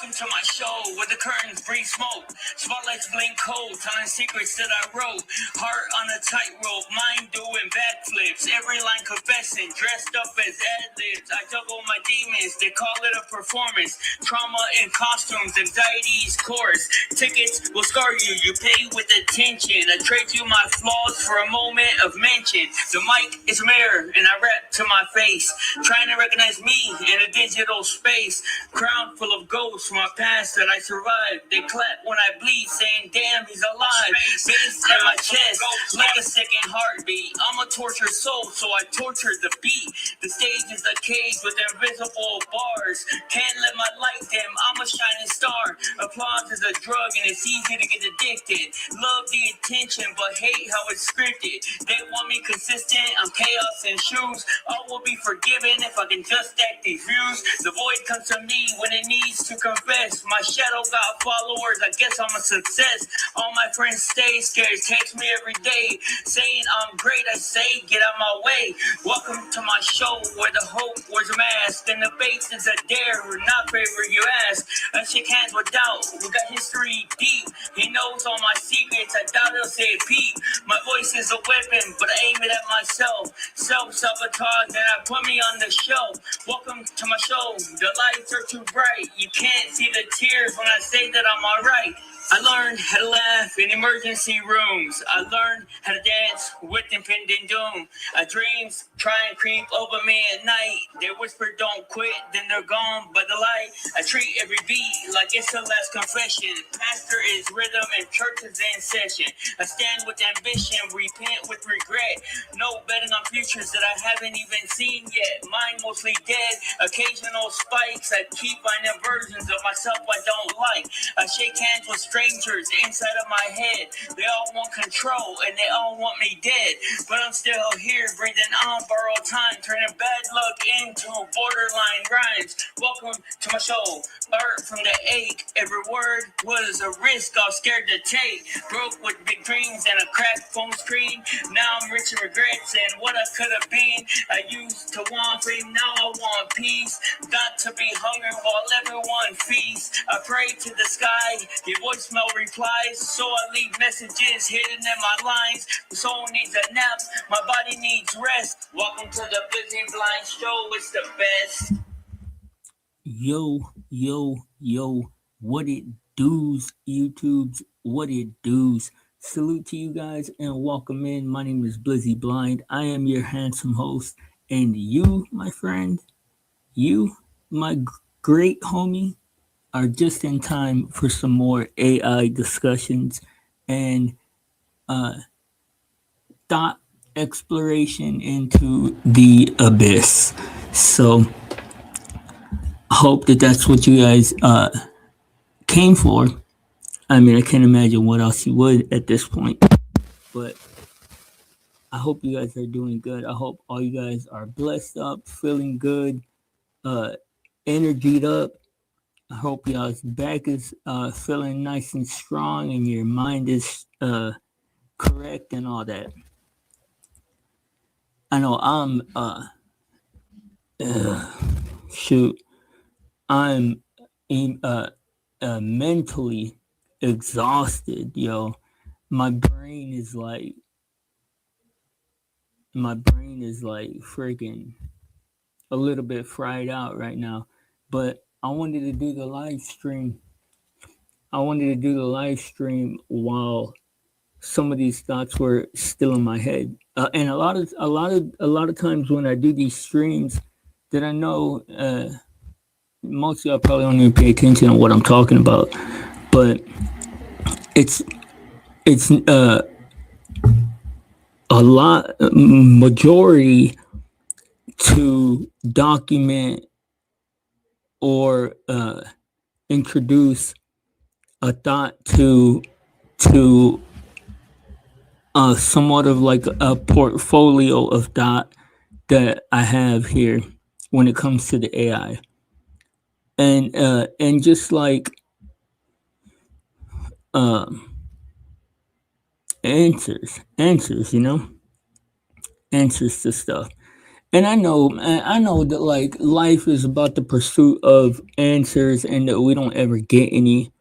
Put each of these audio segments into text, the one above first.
Welcome to my show where the curtains breathe smoke. Spotlights blink cold, telling secrets that I wrote. Heart on a tightrope, mind doing backflips. Every line confessing, dressed up as ad-libs. I juggle my demons, they call it a performance. Trauma in costumes, anxiety's chorus. Tickets will scar you, you pay with attention. I trade you my flaws for a moment of mention. The mic is a mirror, and I rap to my face. Trying to recognize me in a digital space. Crown full of ghosts from my past that I survived. They clap when I bleed, saying, damn, he's alive. Bass in my chest, like a second heartbeat. I'm a tortured soul, so I torture the beat. The stage is a cage with invisible bars. Can't let my light dim, I'm a shining star. Applause is a drug and it's easy to get addicted. Love the attention, but hate how it's scripted. They want me consistent, I'm chaos in shoes. All will be forgiven if I can just stack these views. The void comes to me when it needs to confess. My shadow got followers, I guess I'm a success. All my friends stay scared, text me every day, saying I'm great. I say, get out my way. Welcome to my show where the hope wears a mask and the base is a dare, not favor you ask. I shake hands with doubt, we got history deep. He knows all my secrets, I doubt he'll say peep. My voice is a weapon, but I aim it at myself. Self-sabotage, and I put me on the shelf. Welcome to my show, the lights are too bright. You can't see the tears when I say that I'm alright. I learned how to laugh in emergency rooms. I learned how to dance with impending doom. Dreams try and creep over me at night. They whisper, don't quit, then they're gone by the light. I treat every beat like it's the last confession. Pastor is rhythm and church is in session. I stand with ambition, repent with regret. No betting on futures that I haven't even seen yet. Mine mostly dead, occasional spikes. I keep finding versions of myself I don't like. I shake hands with strangers inside of my head. They all want control and they all want me dead. But I'm still here, breathing on borrowed time, turning bad luck into borderline rhymes. Welcome to my show, art from the ache. Every word was a risk I was scared to take. Broke with big dreams and a cracked phone screen. Now I'm rich in regrets and what I could have been. I used to want fame, now I want peace. Got to be hungry while everyone feasts. I pray to the sky, your voicemail replies. So I leave messages hidden in my lines. The soul needs a nap, my body needs rest. Welcome to the Busy Blind Show, it's the best. Yo, what it does, YouTubes, what it does. Salute to you guys and welcome in. My name is Blizzy Blind. I am your handsome host. And you, my friend, you, my great homie, are just in time for some more AI discussions and thought exploration into the abyss. So, I hope that that's what you guys came for. I mean, I can't imagine what else you would at this point. But I hope you guys are doing good. I hope all you guys are blessed up, feeling good, energied up. I hope y'all's back is feeling nice and strong and your mind is correct and all that. I know I'm mentally exhausted, yo. My brain is like freaking a little bit fried out right now. But I wanted to do the live stream. While some of these thoughts were still in my head. And a lot of times when I do these streams that I know most of y'all probably don't even pay attention to what I'm talking about. But it's a lot majority to document or introduce a thought to somewhat of like a portfolio of thought that I have here when it comes to the AI, and just like answers, answers to stuff. And I know, man, I know that like life is about the pursuit of answers and that we don't ever get any.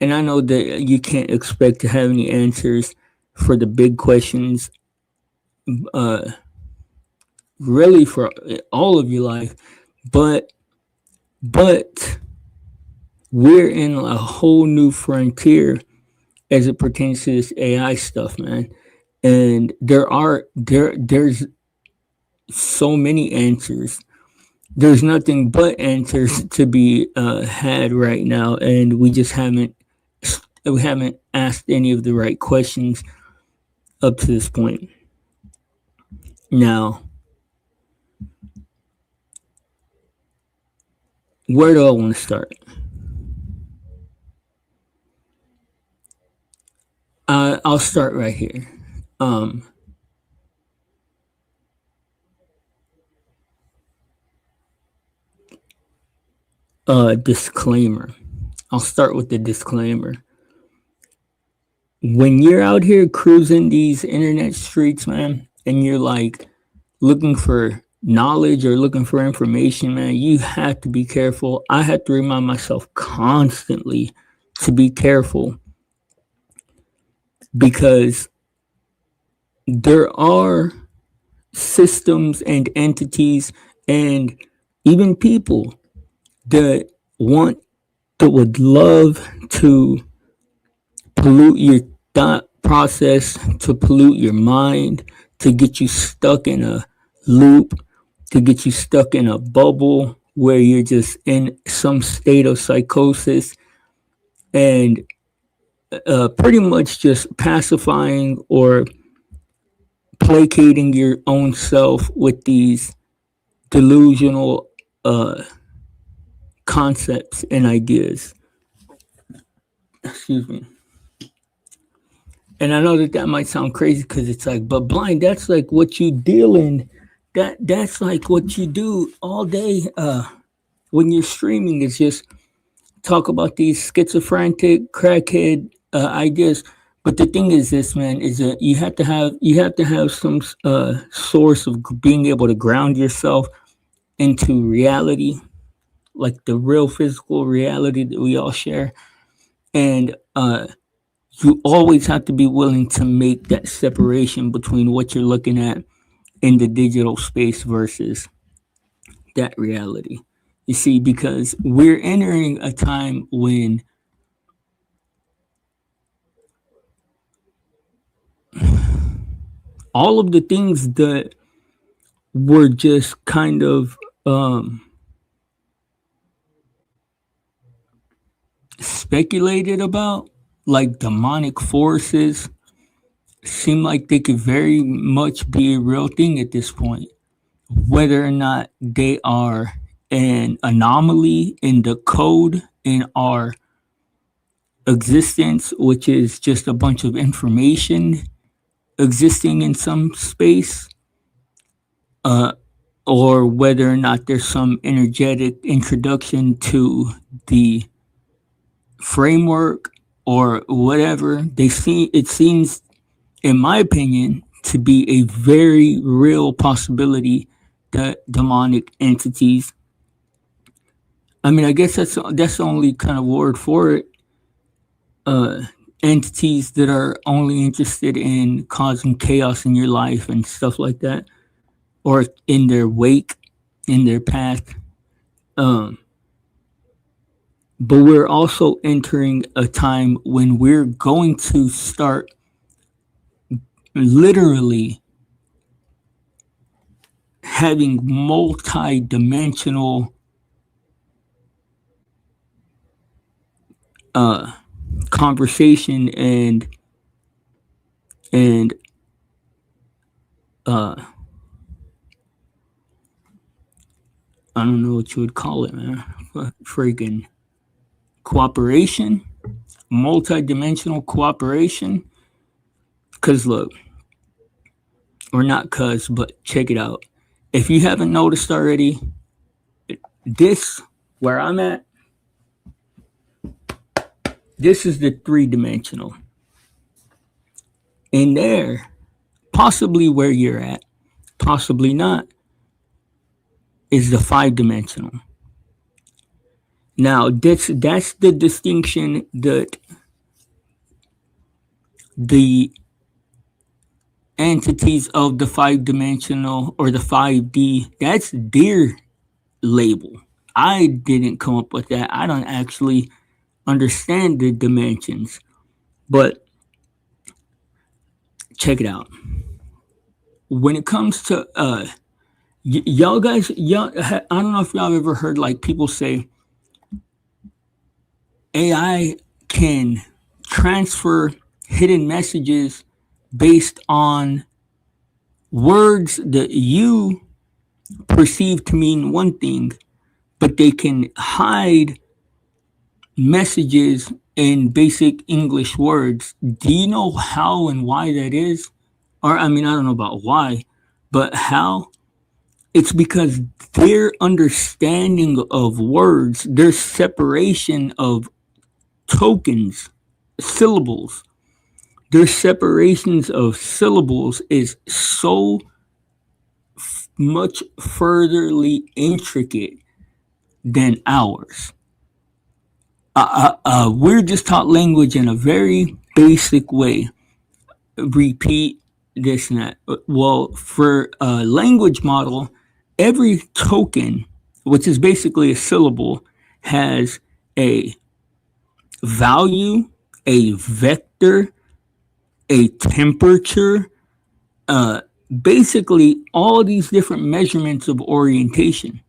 And I know that you can't expect to have any answers for the big questions, uh, really for all of your life. But, but we're in a whole new frontier as it pertains to this AI stuff, man. And there's so many answers. There's nothing but answers to be had right now, and we haven't asked any of the right questions up to this point. Now, where do I want to start? I'll start right here. Um, Disclaimer. I'll start with the disclaimer. When you're out here cruising these internet streets, man, and you're like looking for knowledge or looking for information, man, you have to be careful. I have to remind myself constantly to be careful because there are systems and entities and even people that want that would love to pollute your thought process, to pollute your mind, to get you stuck in a loop, to get you stuck in a bubble where you're just in some state of psychosis and pretty much just pacifying or placating your own self with these delusional concepts and ideas. Excuse me. And I know that that might sound crazy because it's like, but blind, that's like what you deal in. That's like what you do all day when you're streaming. Is just talk about these schizophrenic crackhead ideas. But the thing is, this man is that you have to have some source of being able to ground yourself into reality, like the real physical reality that we all share, and you always have to be willing to make that separation between what you're looking at in the digital space versus that reality. You see, because we're entering a time when all of the things that were just kind of speculated about, like demonic forces, seem like they could very much be a real thing at this point. Whether or not they are an anomaly in the code in our existence, which is just a bunch of information existing in some space, uh, or whether or not there's some energetic introduction to the framework or whatever. It seems, in my opinion, to be a very real possibility that demonic entities. I mean, I guess that's the only kind of word for it. Uh, Entities that are only interested in causing chaos in your life and stuff like that, or in their wake, in their path. Um, but we're also entering a time when we're going to start literally having multi-dimensional conversation and uh I don't know what you would call it, man. Freaking cooperation, multi-dimensional cooperation. Cause look, or not cause, but check it out. If you haven't noticed already, this where I'm at, this is the three-dimensional. In there, possibly where you're at, possibly not. is the 5-dimensional. Now, that's the distinction that the entities of the 5-dimensional or the 5D, that's their label. I didn't come up with that. I don't actually understand the dimensions. But check it out. When it comes to y'all guys, I don't know if y'all ever heard like people say AI can transfer hidden messages based on words that you perceive to mean one thing, but they can hide messages in basic English words. Do you know how and why that is? Or, I mean, I don't know about why, but how? It's because their understanding of words, their separation of tokens, syllables, their separations of syllables is so much furtherly intricate than ours. We're just taught language in a very basic way. Repeat this and that. Well, for a language model, every token, which is basically a syllable, has a value, a vector, a temperature, basically all these different measurements of orientation.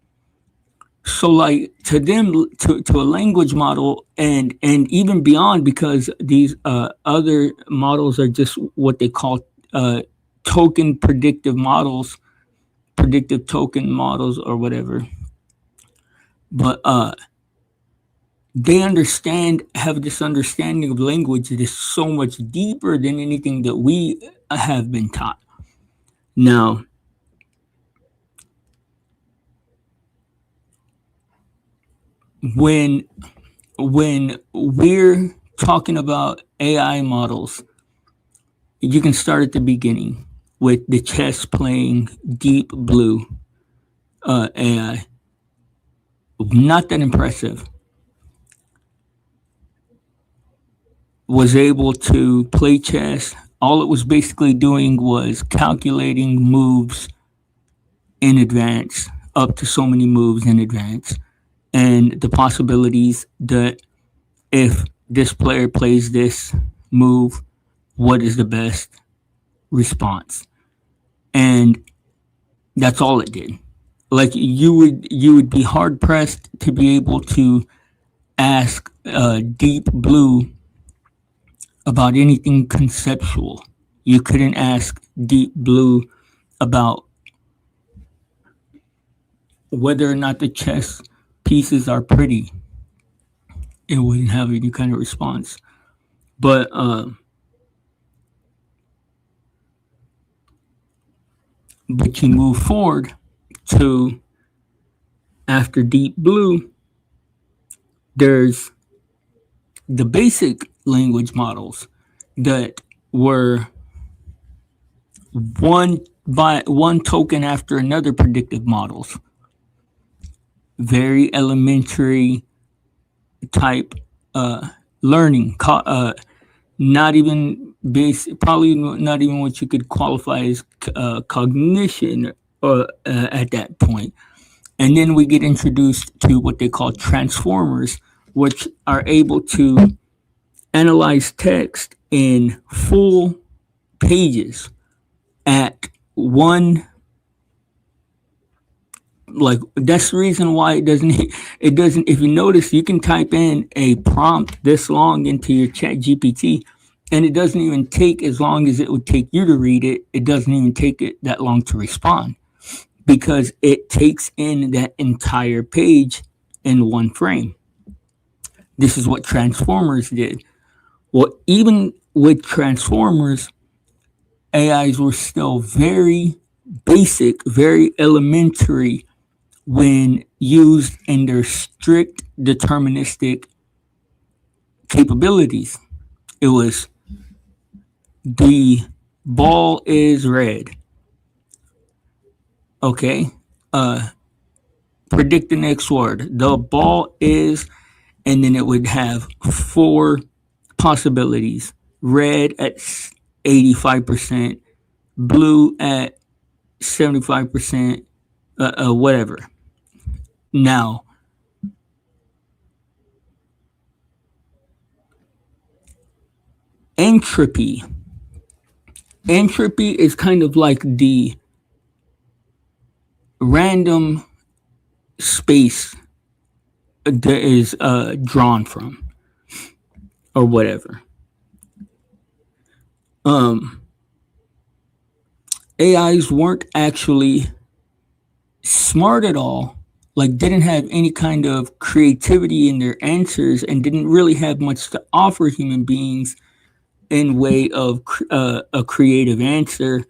So like to them, to a language model and even beyond, because these other models are just what they call token predictive models, predictive token models or whatever. But they have this understanding of language that is so much deeper than anything that we have been taught. Now, when we're talking about AI models, you can start at the beginning with the chess playing Deep Blue AI. Not that impressive. Was able to play chess. All it was basically doing was calculating moves in advance, up to so many moves in advance, and the possibilities that if this player plays this move, what is the best response? And that's all it did. Like you would be hard pressed to be able to ask Deep Blue about anything conceptual. You couldn't ask Deep Blue about whether or not the chess pieces are pretty. It wouldn't have any kind of response. But you move forward to after Deep Blue, there's the basic language models that were one token after another predictive models. Very elementary type learning, not even probably not even what you could qualify as cognition at that point. And then we get introduced to what they call transformers, which are able to analyze text in full pages at one. Like that's the reason why it doesn't. If you notice, you can type in a prompt this long into your chat GPT, and it doesn't even take as long as it would take you to read it. It doesn't even take it that long to respond, because it takes in that entire page in one frame. This is what Transformers did. Well, even with Transformers, AIs were still very basic, very elementary when used in their strict deterministic capabilities. It was the ball is red. Okay. predict the next word. The ball is, and then it would have 4 possibilities. Red at 85%, blue at 75%, whatever. Now, entropy. Entropy is kind of like the random space that is drawn from, or whatever. AIs weren't actually smart at all, like didn't have any kind of creativity in their answers and didn't really have much to offer human beings in way of a creative answer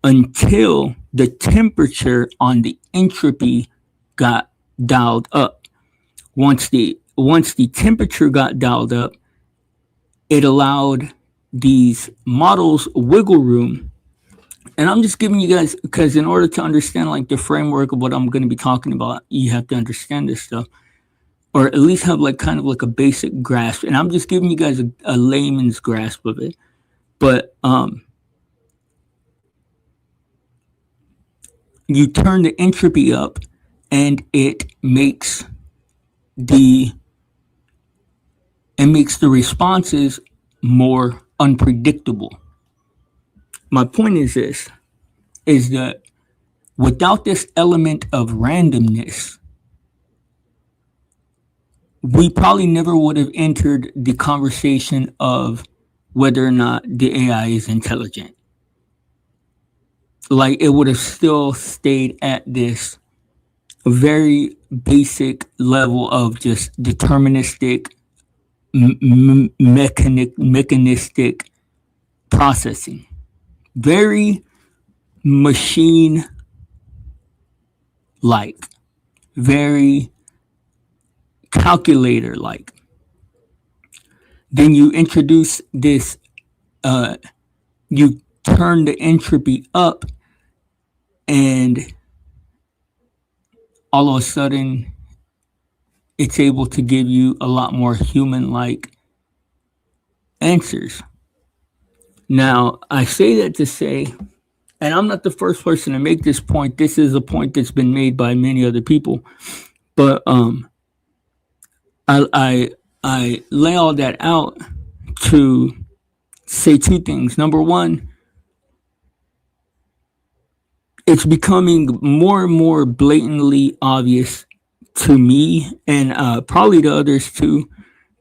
until the temperature on the entropy got dialed up. Once the temperature got dialed up, it allowed these models wiggle room. And I'm just giving you guys, because in order to understand like the framework of what I'm going to be talking about, you have to understand this stuff, or at least have like kind of like a basic grasp. And I'm just giving you guys a layman's grasp of it. But you turn the entropy up, and it makes the responses more unpredictable. My point is this, is that without this element of randomness, we probably never would have entered the conversation of whether or not the AI is intelligent. Like, it would have still stayed at this very basic level of just deterministic, mechanistic processing. Very machine-like, very calculator-like. Then you introduce this, you turn the entropy up, and all of a sudden, it's able to give you a lot more human-like answers. Now, I say that to say, and I'm not the first person to make this point. This is a point that's been made by many other people. But I lay all that out to say 2 things. Number one, it's becoming more and more blatantly obvious to me, and probably to others too,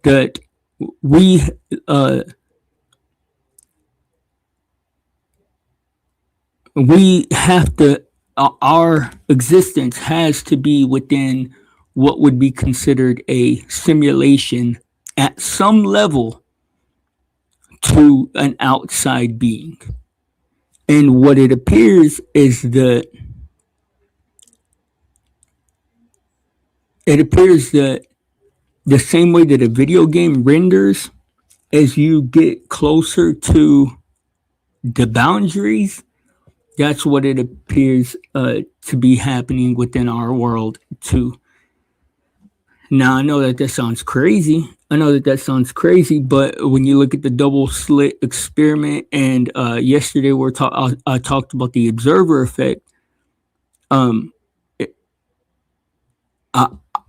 that we have to, our existence has to be within what would be considered a simulation at some level to an outside being. And what it appears is that the same way that a video game renders, as you get closer to the boundaries, that's what it appears to be happening within our world too. Now, I know that sounds crazy. But when you look at the double slit experiment, and yesterday I talked about the observer effect.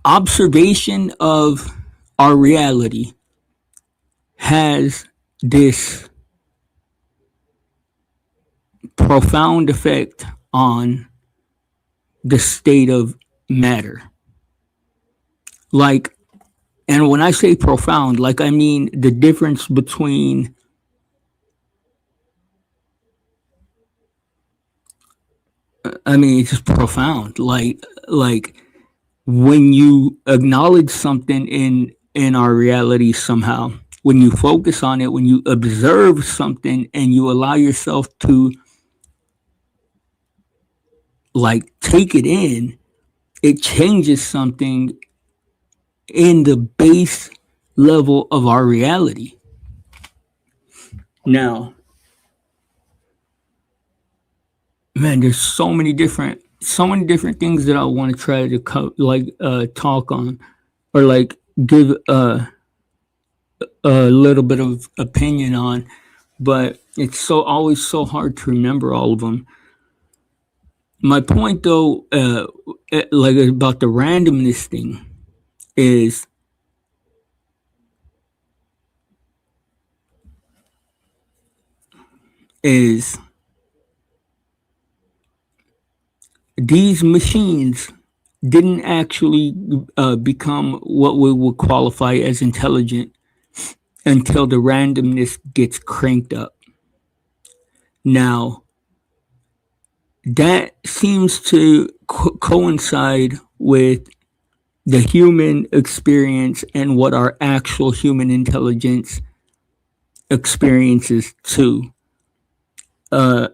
Observation of our reality has this profound effect on the state of matter. Like, and when I say profound, like, I mean the difference between it's just profound. Like when you acknowledge something in our reality somehow, when you focus on it, when you observe something and you allow yourself to like take it in, it changes something in the base level of our reality. Now, man, there's so many different so many different things that I want to try to talk on or like give a little bit of opinion on, but it's so always so hard to remember all of them. My point though, like about the randomness thing, is is these machines didn't actually become what we would qualify as intelligent until the randomness gets cranked up. Now, that seems to coincide with the human experience and what our actual human intelligence experiences too. Uh,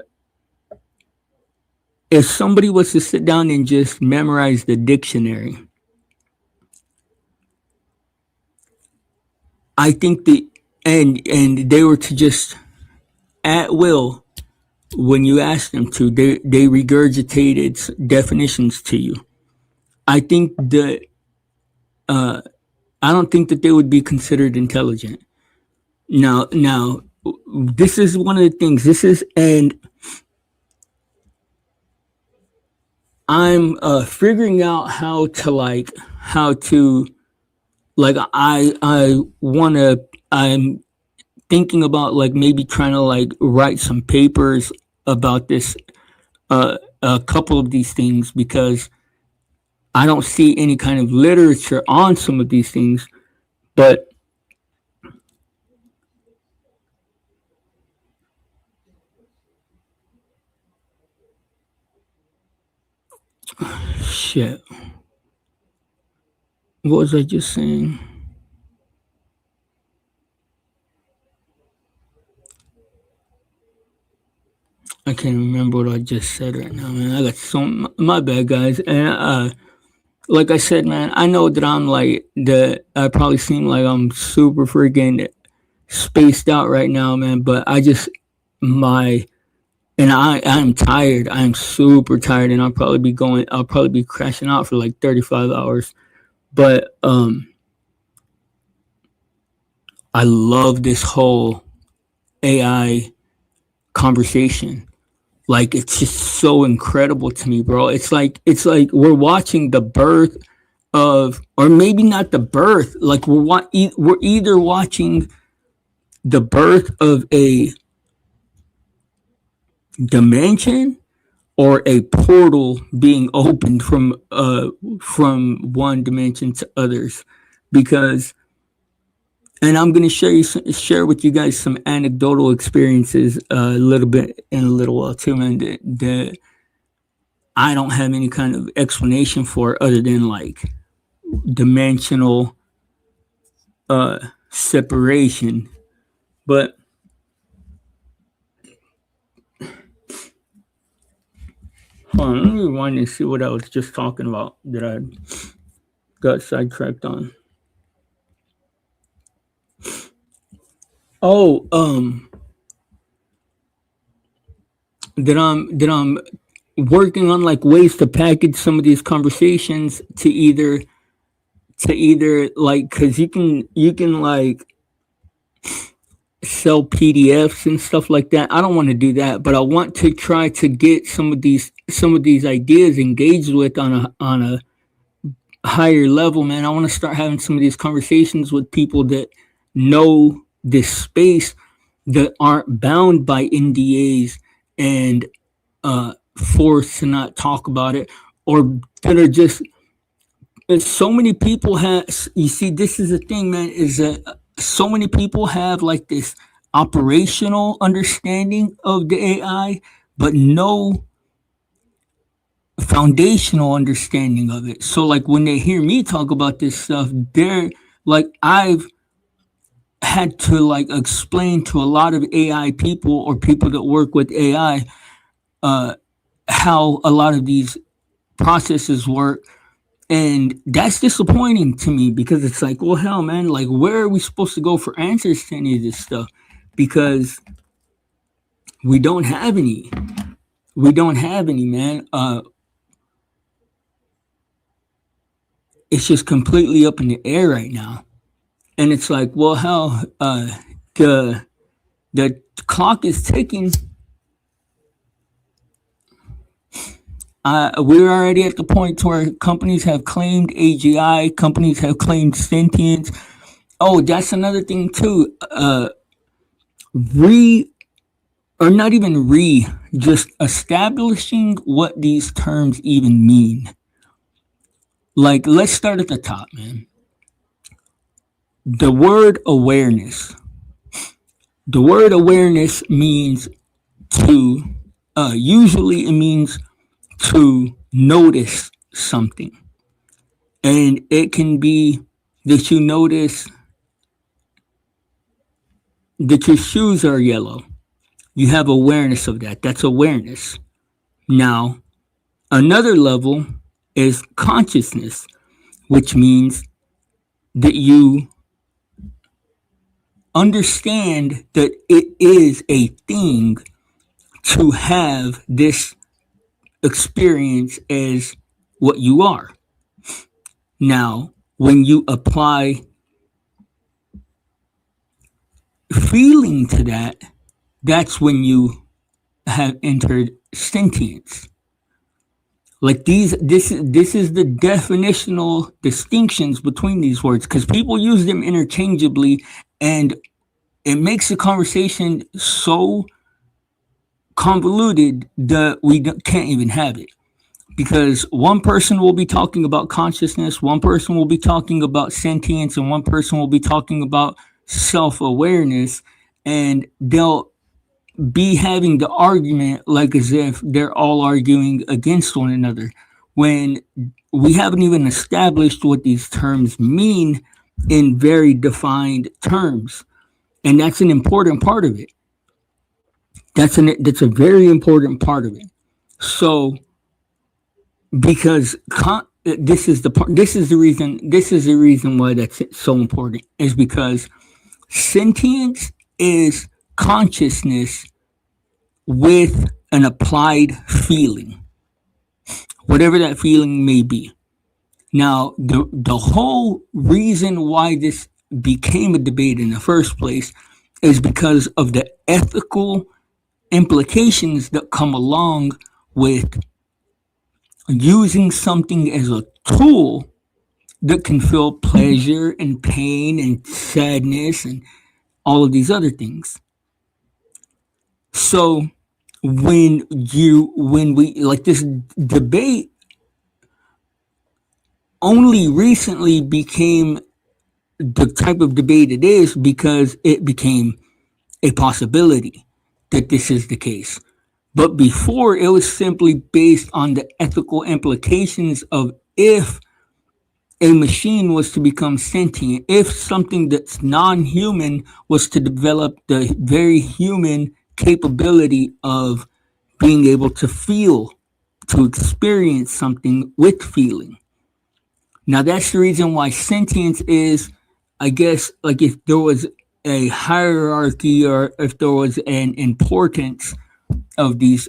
if somebody was to sit down and just memorize the dictionary, I think that and they were to just at will when you ask them to, they regurgitated definitions to you. I think that I don't think that they would be considered intelligent. Now, this is one of the things. This is and I'm figuring out how to like I want to I'm thinking about like maybe trying to like write some papers about this a couple of these things because I don't see any kind of literature on some of these things, but shit. What was I just saying? I can't remember what I just said right now, man. I got my bad, guys. And like I said, man, I know that I'm like that. I probably seem like I'm super freaking spaced out right now, man. But I just my and I'm tired. I'm super tired, and I'll probably be crashing out for like 35 hours. But I love this whole AI conversation. Like it's just so incredible to me, bro. It's like we're watching the birth of, or maybe not the birth. Like we're either watching the birth of a dimension or a portal being opened from one dimension to others, because and I'm going to share with you guys some anecdotal experiences a little bit in a little while too, man. That I don't have any kind of explanation for other than like dimensional separation. But hold on, let me rewind and see what I was just talking about that I got sidetracked on. Oh, that I'm working on like ways to package some of these conversations to either like because you can like sell PDFs and stuff like that. I don't want to do that, but I want to try to get some of these ideas engaged with on a higher level, man. I want to start having some of these conversations with people that know this space, that aren't bound by NDAs and forced to not talk about it, or that are just so many people have. You see, this is the thing, man, is that so many people have like this operational understanding of the AI, but no foundational understanding of it. So like when they hear me talk about this stuff, they're like, I've had to like explain to a lot of AI people or people that work with AI how a lot of these processes work. And that's disappointing to me because it's like, well, hell, man, like, where are we supposed to go for answers to any of this stuff? Because we don't have any. We don't have any, man. it's just completely up in the air right now. And it's like, well, hell, the clock is ticking. We're already at the point where companies have claimed AGI, companies have claimed sentience. Oh, that's another thing too. Just establishing what these terms even mean. Like, let's start at the top, man. The word awareness. The word awareness means to, usually it means to notice something. And it can be that you notice that your shoes are yellow. You have awareness of that. That's awareness. Now, another level is consciousness, which means that you understand that it is a thing to have this experience as what you are. Now, when you apply feeling to that, that's when you have entered sentience. Like this is the definitional distinctions between these words, because people use them interchangeably, and it makes the conversation so convoluted that we can't even have it. Because one person will be talking about consciousness, one person will be talking about sentience, and one person will be talking about self-awareness, and they'll be having the argument like as if they're all arguing against one another, when we haven't even established what these terms mean in very defined terms. And that's an important part of it. That's a very important part of it. So, because this is the reason why that's so important, is because sentience is consciousness with an applied feeling, whatever that feeling may be. Now, the whole reason why this became a debate in the first place is because of the ethical implications that come along with using something as a tool that can feel pleasure and pain and sadness and all of these other things. So when we like, this debate only recently became the type of debate it is because it became a possibility that this is the case. But before, it was simply based on the ethical implications of if a machine was to become sentient, if something that's non-human was to develop the very human capability of being able to feel, to experience something with feeling. Now, that's the reason why sentience is, I guess, like if there was a hierarchy or if there was an importance of these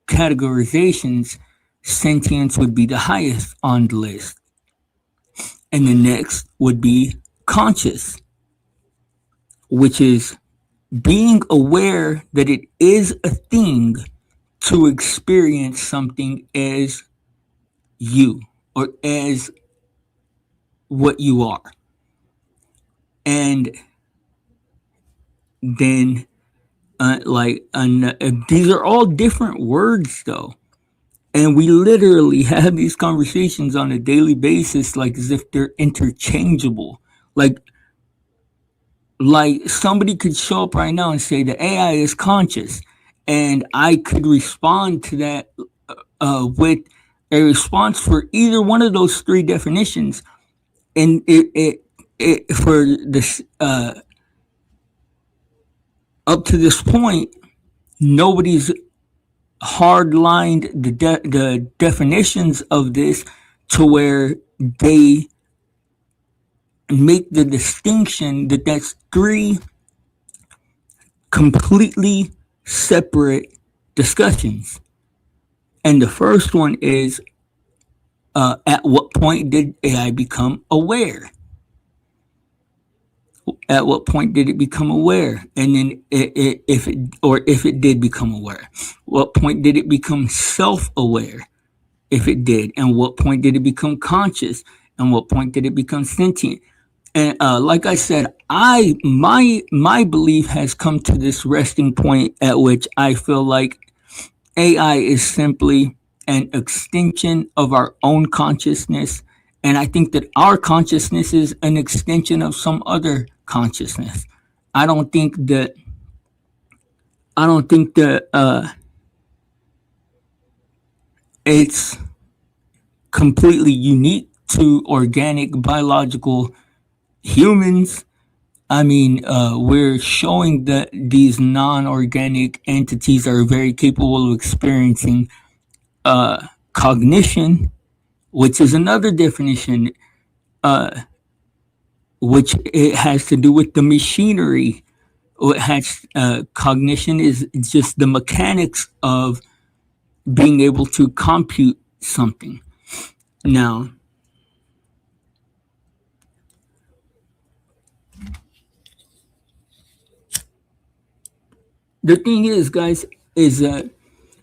categorizations, sentience would be the highest on the list. And the next would be conscious, which is being aware that it is a thing to experience something as you, or as what you are. And then these are all different words though, and we literally have these conversations on a daily basis, like as if they're interchangeable. Like somebody could show up right now and say the AI is conscious, and I could respond to that with a response for either one of those three definitions, and it for this up to this point, nobody's hard-lined the definitions of this to where they make the distinction that that's three completely separate discussions. And the first one is At what point did AI become aware? At what point did it become aware? And then if it did become aware, what point did it become self-aware? If it did, and what point did it become conscious? And what point did it become sentient? And like I said, my belief has come to this resting point at which I feel like AI is simply an extension of our own consciousness, and I think that our consciousness is an extension of some other consciousness. I don't think that it's completely unique to organic biological humans. I mean, we're showing that these non-organic entities are very capable of experiencing cognition, which is another definition, which it has to do with the machinery. It has cognition is just the mechanics of being able to compute something. Now, the thing is, guys, is that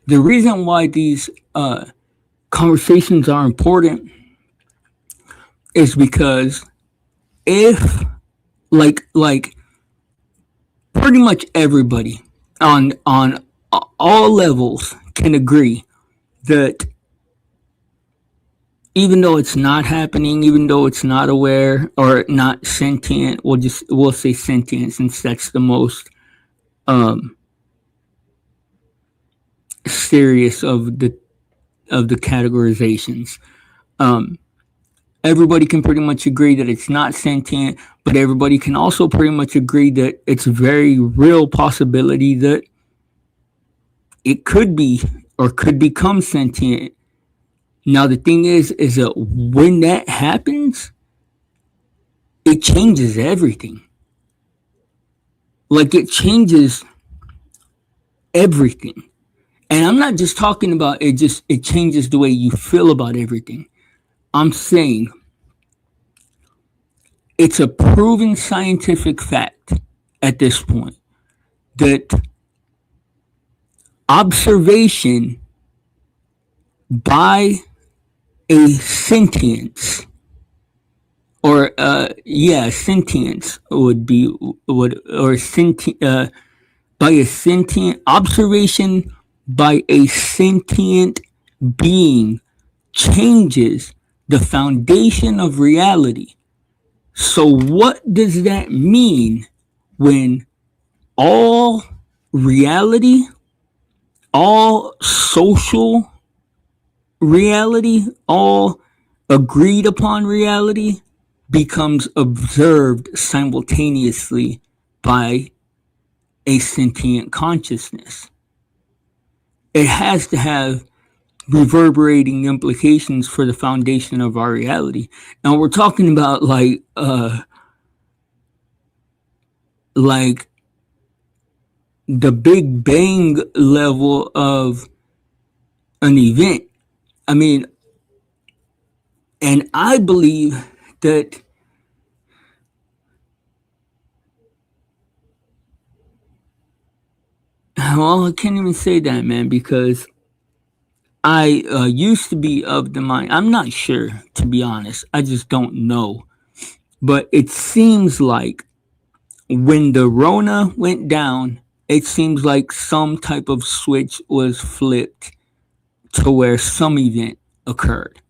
the reason why these conversations are important is because if like pretty much everybody on all levels can agree that even though it's not happening, even though it's not aware or not sentient, we'll say sentient since that's the most serious of the categorizations. Everybody can pretty much agree that it's not sentient, but everybody can also pretty much agree that it's a very real possibility that it could be or could become sentient. Now, the thing is that when that happens, it changes everything. Like, it changes everything. And I'm not just talking about it changes the way you feel about everything. I'm saying it's a proven scientific fact at this point that observation by a sentience or sentience by a sentient observation by a sentient being changes the foundation of reality. So what does that mean when all reality, all social reality, all agreed upon reality becomes observed simultaneously by a sentient consciousness? It has to have reverberating implications for the foundation of our reality. Now we're talking about like the Big Bang level of an event. I mean, and I believe that I can't even say that, man, because I used to be of the mind. I'm not sure, to be honest. I just don't know. But it seems like when the Rona went down, it seems like some type of switch was flipped to where some event occurred.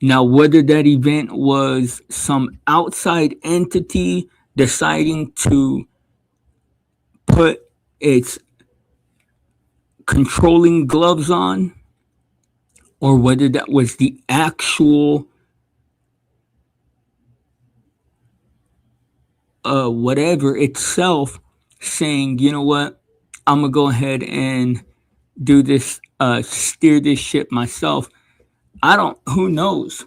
Now, whether that event was some outside entity deciding to put its controlling gloves on, or whether that was the actual whatever itself saying, you know what, I'm gonna go ahead and do this, steer this ship myself. Who knows?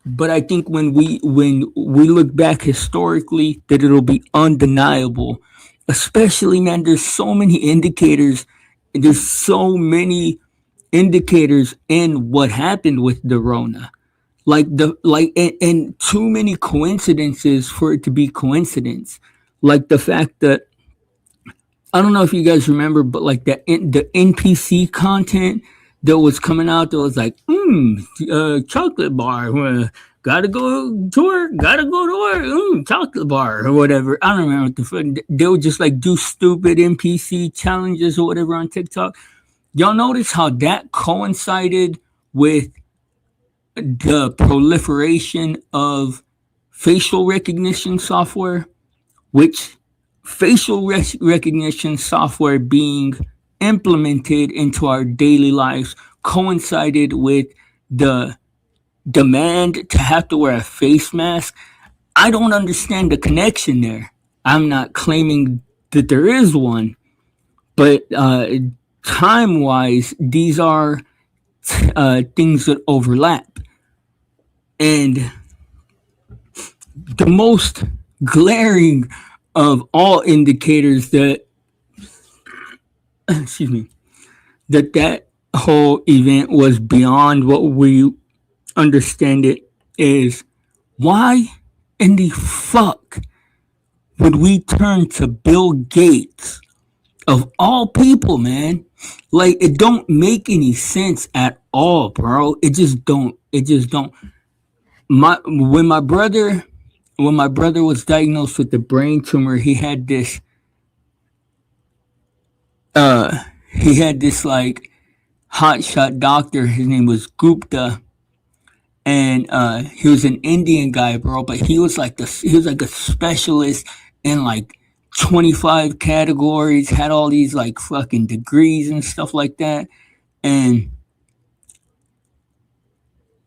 But I think when we look back historically, that it'll be undeniable. Especially, man, there's so many indicators. There's so many indicators in what happened with the Rona. And too many coincidences for it to be coincidence. Like the fact that I don't know if you guys remember, but like the NPC content that was coming out that was like, chocolate bar, gotta go to work, chocolate bar or whatever. I don't remember what the fuck. They would just like do stupid NPC challenges or whatever on TikTok. Y'all notice how that coincided with the proliferation of facial recognition software, which recognition software being implemented into our daily lives coincided with the demand to have to wear a face mask. I don't understand the connection there. I'm not claiming that there is one, but time wise, these are things that overlap. And the most glaring of all indicators that excuse me, that whole event was beyond what we understand it is, why in the fuck would we turn to Bill Gates of all people, man? Like, it don't make any sense at all, bro. It just don't. When my brother was diagnosed with the brain tumor, he had this like hotshot doctor. His name was Gupta, and he was an Indian guy, bro. But he was like a specialist in like 25 categories. Had all these like fucking degrees and stuff like that, and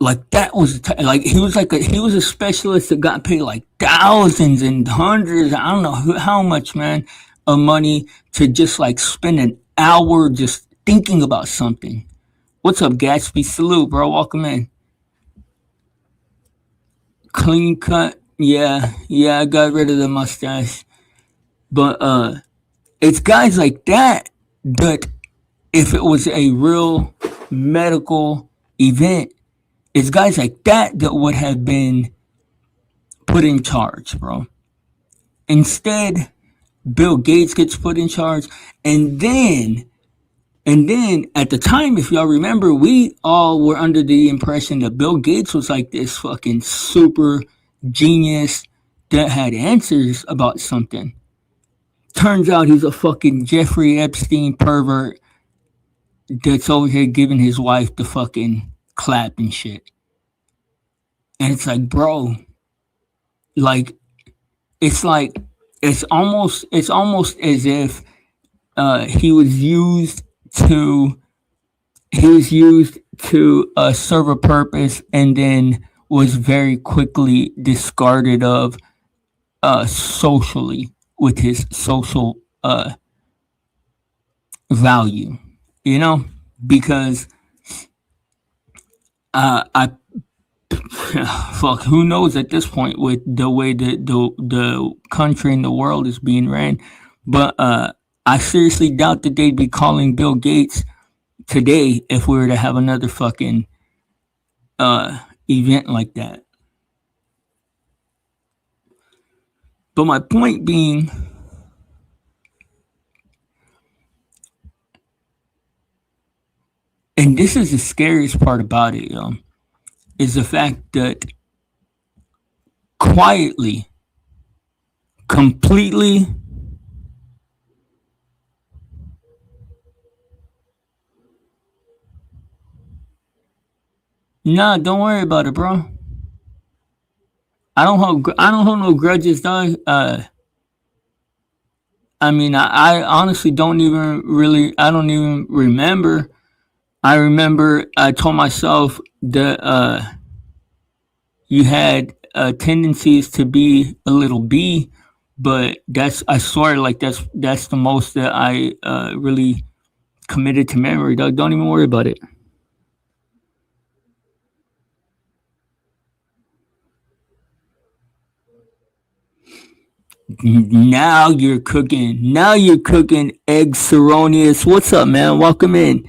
like that was like he was a specialist that got paid like thousands and hundreds. I don't know how much, man, of money to just like spend an hour just thinking about something. What's up, Gatsby? Salute, bro. Welcome in. Clean cut. Yeah, I got rid of the mustache. But it's guys like that if it was a real medical event, it's guys like that would have been put in charge, bro. Instead, Bill Gates gets put in charge, and then at the time, if y'all remember, we all were under the impression that Bill Gates was like this fucking super genius that had answers about something. Turns out he's a fucking Jeffrey Epstein pervert that's over here giving his wife the fucking clap and shit. And it's like, bro, like, it's almost as if he was used to serve a purpose and then was very quickly discarded of socially with his social value, because I fuck, who knows at this point with the way that the country and the world is being ran. But I seriously doubt that they'd be calling Bill Gates today if we were to have another fucking event like that. But my point being, and this is the scariest part about it, is the fact that quietly, completely, nah, don't worry about it, bro. I don't hold no grudges, dog. I mean, I honestly don't even remember. I remember I told myself that you had tendencies to be a little B, but I swear, like that's the most that I really committed to memory, dog. Don't even worry about it. Now you're cooking. Egg Seronius. What's up, man? Welcome in,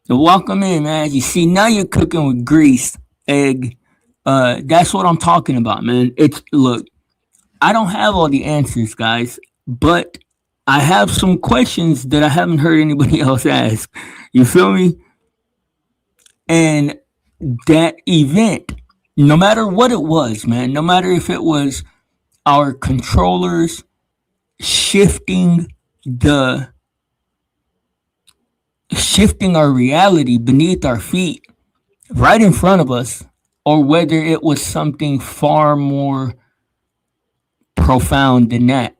man. You see, now you're cooking with grease. egg. That's what I'm talking about, man. Look, I don't have all the answers, guys, but I have some questions that I haven't heard anybody else ask. You feel me? And that event, no matter what it was, man, no matter if it was our controllers shifting the shifting our reality beneath our feet right in front of us, or whether it was something far more profound than that.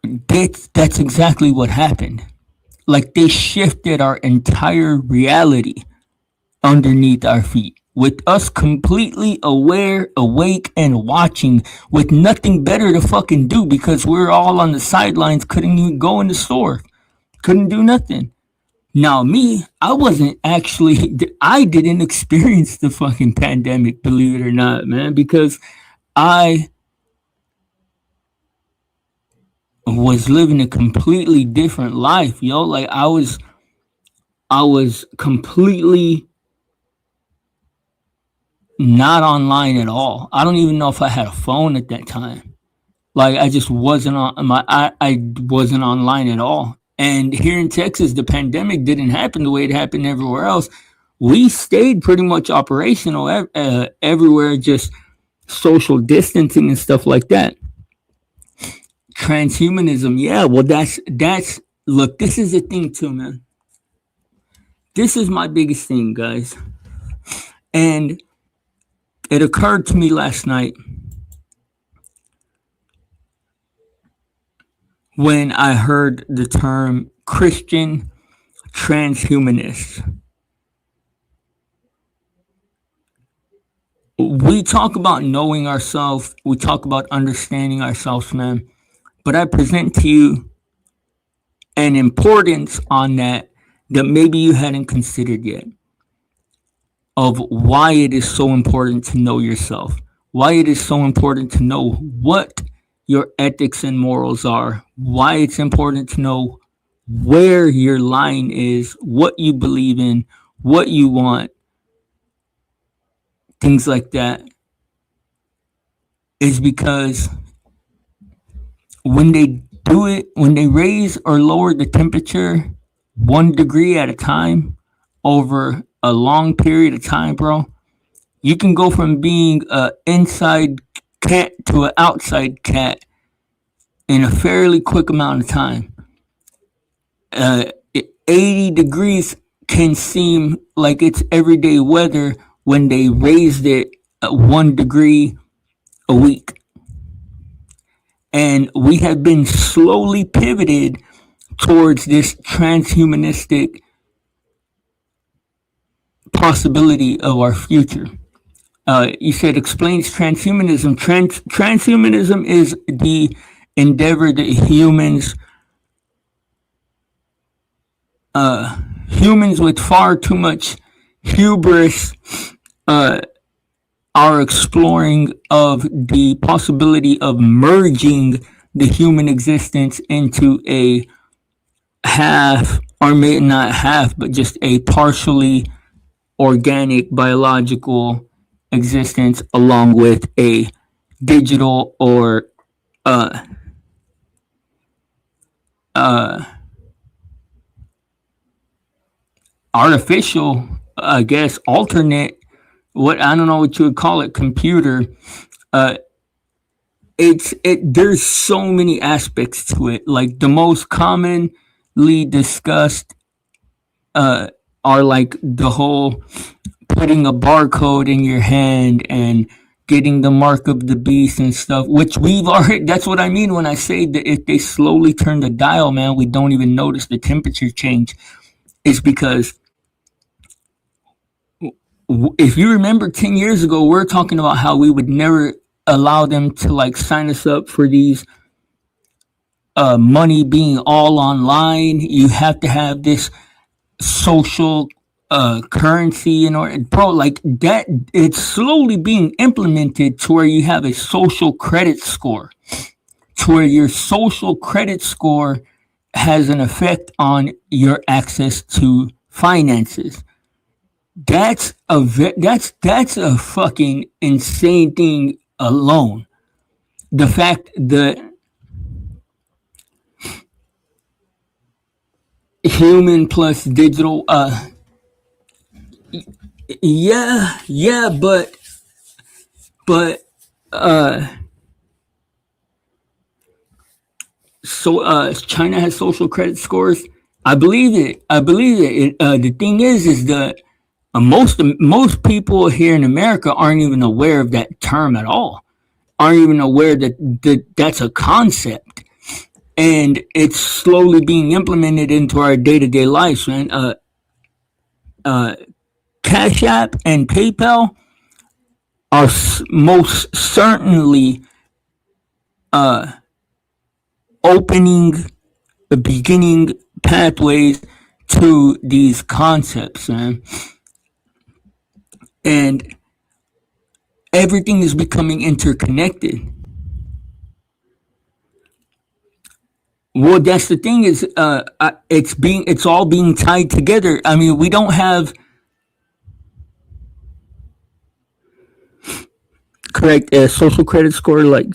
That's exactly what happened. Like they shifted our entire reality underneath our feet, with us completely aware, awake, and watching, with nothing better to fucking do because we're all on the sidelines, couldn't even go in the store, couldn't do nothing. Now, me, I wasn't actually, I didn't experience the fucking pandemic, believe it or not, man, because I was living a completely different life, yo. Like I was completely not online at all. I don't even know if I had a phone at that time. Like I just wasn't on I wasn't online at all. And here in Texas, the pandemic didn't happen the way it happened everywhere else. We stayed pretty much operational everywhere, just social distancing and stuff like that. Transhumanism, yeah. Well, that's look. This is the thing too, man. This is my biggest thing, guys, and it occurred to me last night when I heard the term Christian transhumanist. We talk about knowing ourselves, we talk about understanding ourselves, man. But I present to you an importance on that that maybe you hadn't considered yet, of why it is so important to know yourself, why it is so important to know what your ethics and morals are, why it's important to know where your line is, what you believe in, what you want, things like that, is because when they do it, when they raise or lower the temperature 1 degree at a time over a long period of time, bro, you can go from being an inside cat to an outside cat in a fairly quick amount of time. Uh, 80 degrees can seem like it's everyday weather when they raised it 1 degree a week. And we have been slowly pivoted towards this transhumanistic possibility of our future. You said explains transhumanism. Transhumanism is the endeavor that humans with far too much hubris are exploring of the possibility of merging the human existence into a half, or maybe not half, but just a partially organic biological existence along with a digital or uh, uh, artificial, I guess, alternate, what, I don't know what you would call it, computer. Uh, there's so many aspects to it. Like the most commonly discussed are like the whole putting a barcode in your hand and getting the mark of the beast and stuff, which we've already, that's what I mean when I say that if they slowly turn the dial, man, we don't even notice the temperature change. It's because if you remember 10 years ago, we're talking about how we would never allow them to like sign us up for these money being all online. You have to have this social currency in order, bro, like that. It's slowly being implemented to where you have a social credit score, to where your social credit score has an effect on your access to finances. that's a fucking insane thing alone. The fact that human plus digital, yeah, but uh China has social credit scores. I believe it. The thing is that most people here in America aren't even aware of that term at all. Aren't even aware that that's a concept, and it's slowly being implemented into our day to day lives, man. Uh, Cash App and PayPal are most certainly uh, opening, beginning pathways to these concepts, man. And everything is becoming interconnected. Well, that's the thing is, it's all being tied together. I mean, we don't have correct social credit score like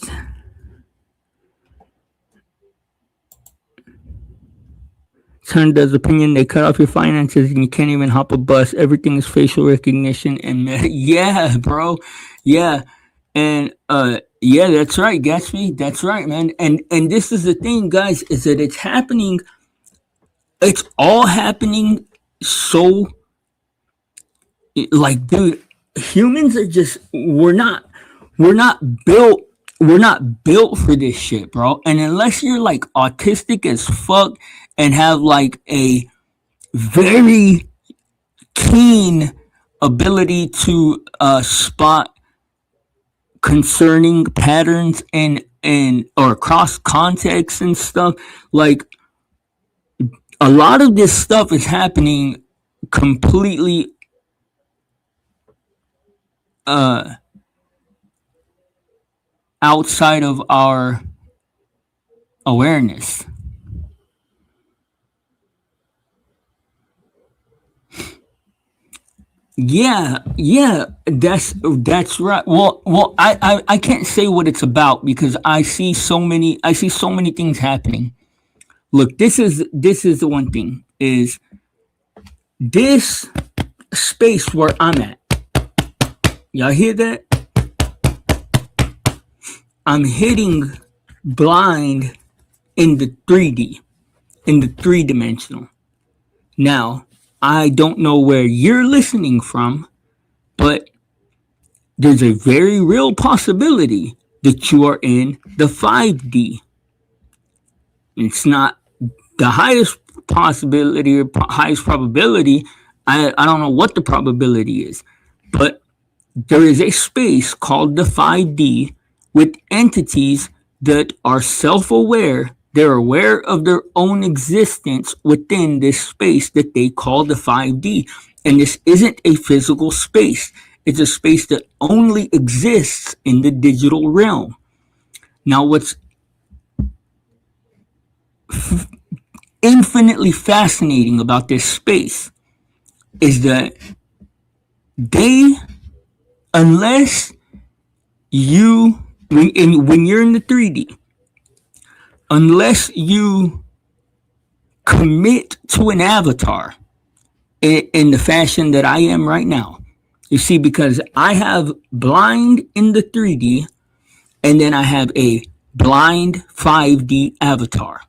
Turn does opinion. They cut off your finances and you can't even hop a bus. Everything is facial recognition and yeah, bro, yeah, and yeah, that's right, Gatsby. That's right, man. And this is the thing, guys, is that it's happening. It's all happening so like, dude, humans are just we're not built we're not built for this shit, bro. And unless you're like autistic as fuck and have like a very keen ability to spot concerning patterns and or cross context and stuff, like a lot of this stuff is happening completely uh outside of our awareness. Yeah, that's right. Well, I can't say what it's about because I see so many things happening. Look, this is the one thing is this space where I'm at. Y'all hear that? I'm hitting blind in the 3D, in the three dimensional. Now, I don't know where you're listening from, but there's a very real possibility that you are in the 5D. It's not the highest possibility or highest probability. I don't know what the probability is, but there is a space called the 5D with entities that are self aware. They're aware of their own existence within this space that they call the 5D. And this isn't a physical space, it's a space that only exists in the digital realm. Now, what's infinitely fascinating about this space is that they, unless you, when you're in the 3D, unless you commit to an avatar in the fashion that I am right now, you see, because I have blind in the 3D and then I have a blind 5D avatar.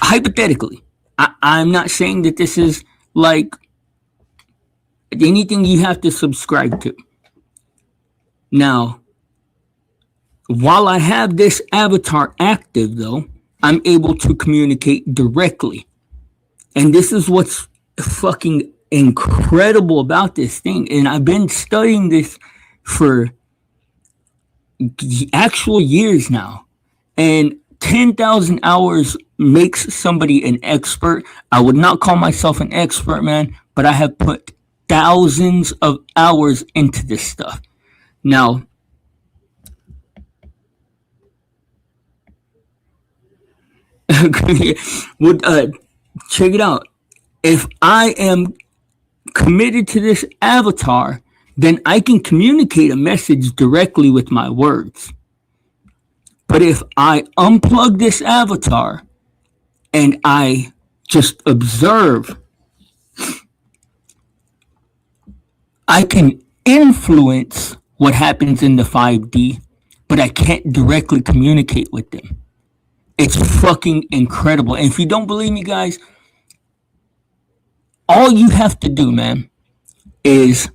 Hypothetically, I'm not saying that this is like anything you have to subscribe to. Now, while I have this avatar active, though, I'm able to communicate directly. And this is what's fucking incredible about this thing. And I've been studying this for actual years now. And 10,000 hours makes somebody an expert. I would not call myself an expert, man, but I have put thousands of hours into this stuff. Now, check it out. If I am committed to this avatar, then I can communicate a message directly with my words. But if I unplug this avatar and I just observe, I can influence what happens in the 5D, but I can't directly communicate with them. It's fucking incredible. And if you don't believe me, guys, all you have to do, man, is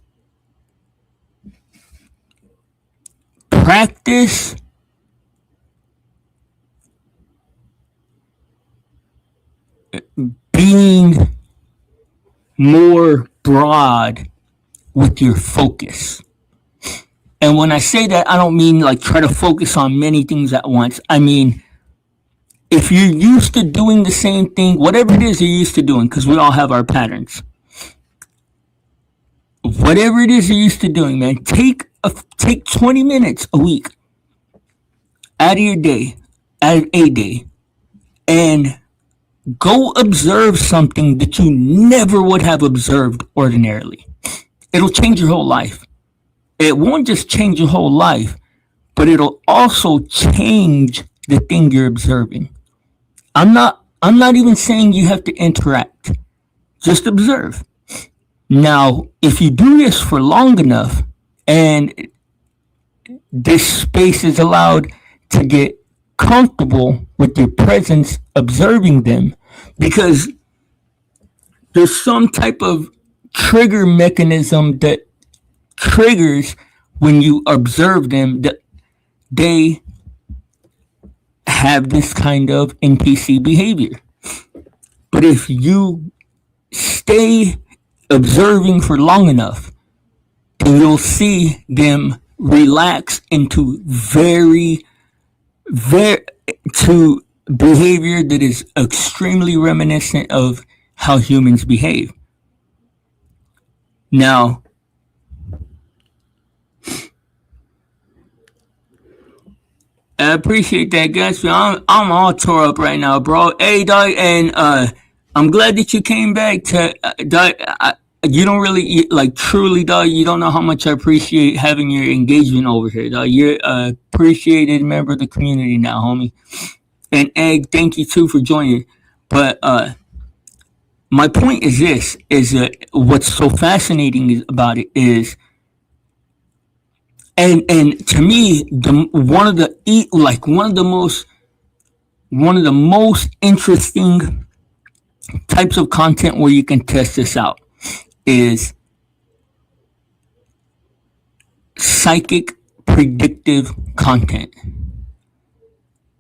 practice being more broad with your focus. And when I say that, I don't mean like try to focus on many things at once. I mean, if you're used to doing the same thing, whatever it is you're used to doing, because we all have our patterns. Whatever it is you're used to doing, man, take 20 minutes a week out of your day, out of a day, and go observe something that you never would have observed ordinarily. It'll change your whole life. It won't just change your whole life, but it'll also change the thing you're observing. I'm not even saying you have to interact. Just observe. Now, if you do this for long enough and this space is allowed to get comfortable with your presence observing them, because there's some type of trigger mechanism that triggers when you observe them, that they have this kind of NPC behavior. But if you stay observing for long enough, then you'll see them relax into to behavior that is extremely reminiscent of how humans behave. Now, I appreciate that, guys. I'm all tore up right now, bro. Hey, dog, and I'm glad that you came back to, dog. You don't really, like, truly, dog, you don't know how much I appreciate having your engagement over here, dog. You're a appreciated member of the community now, homie. And Egg, thank you, too, for joining. But my point is this, is that what's so fascinating about it is, and to me, one of the most interesting types of content where you can test this out is psychic predictive content.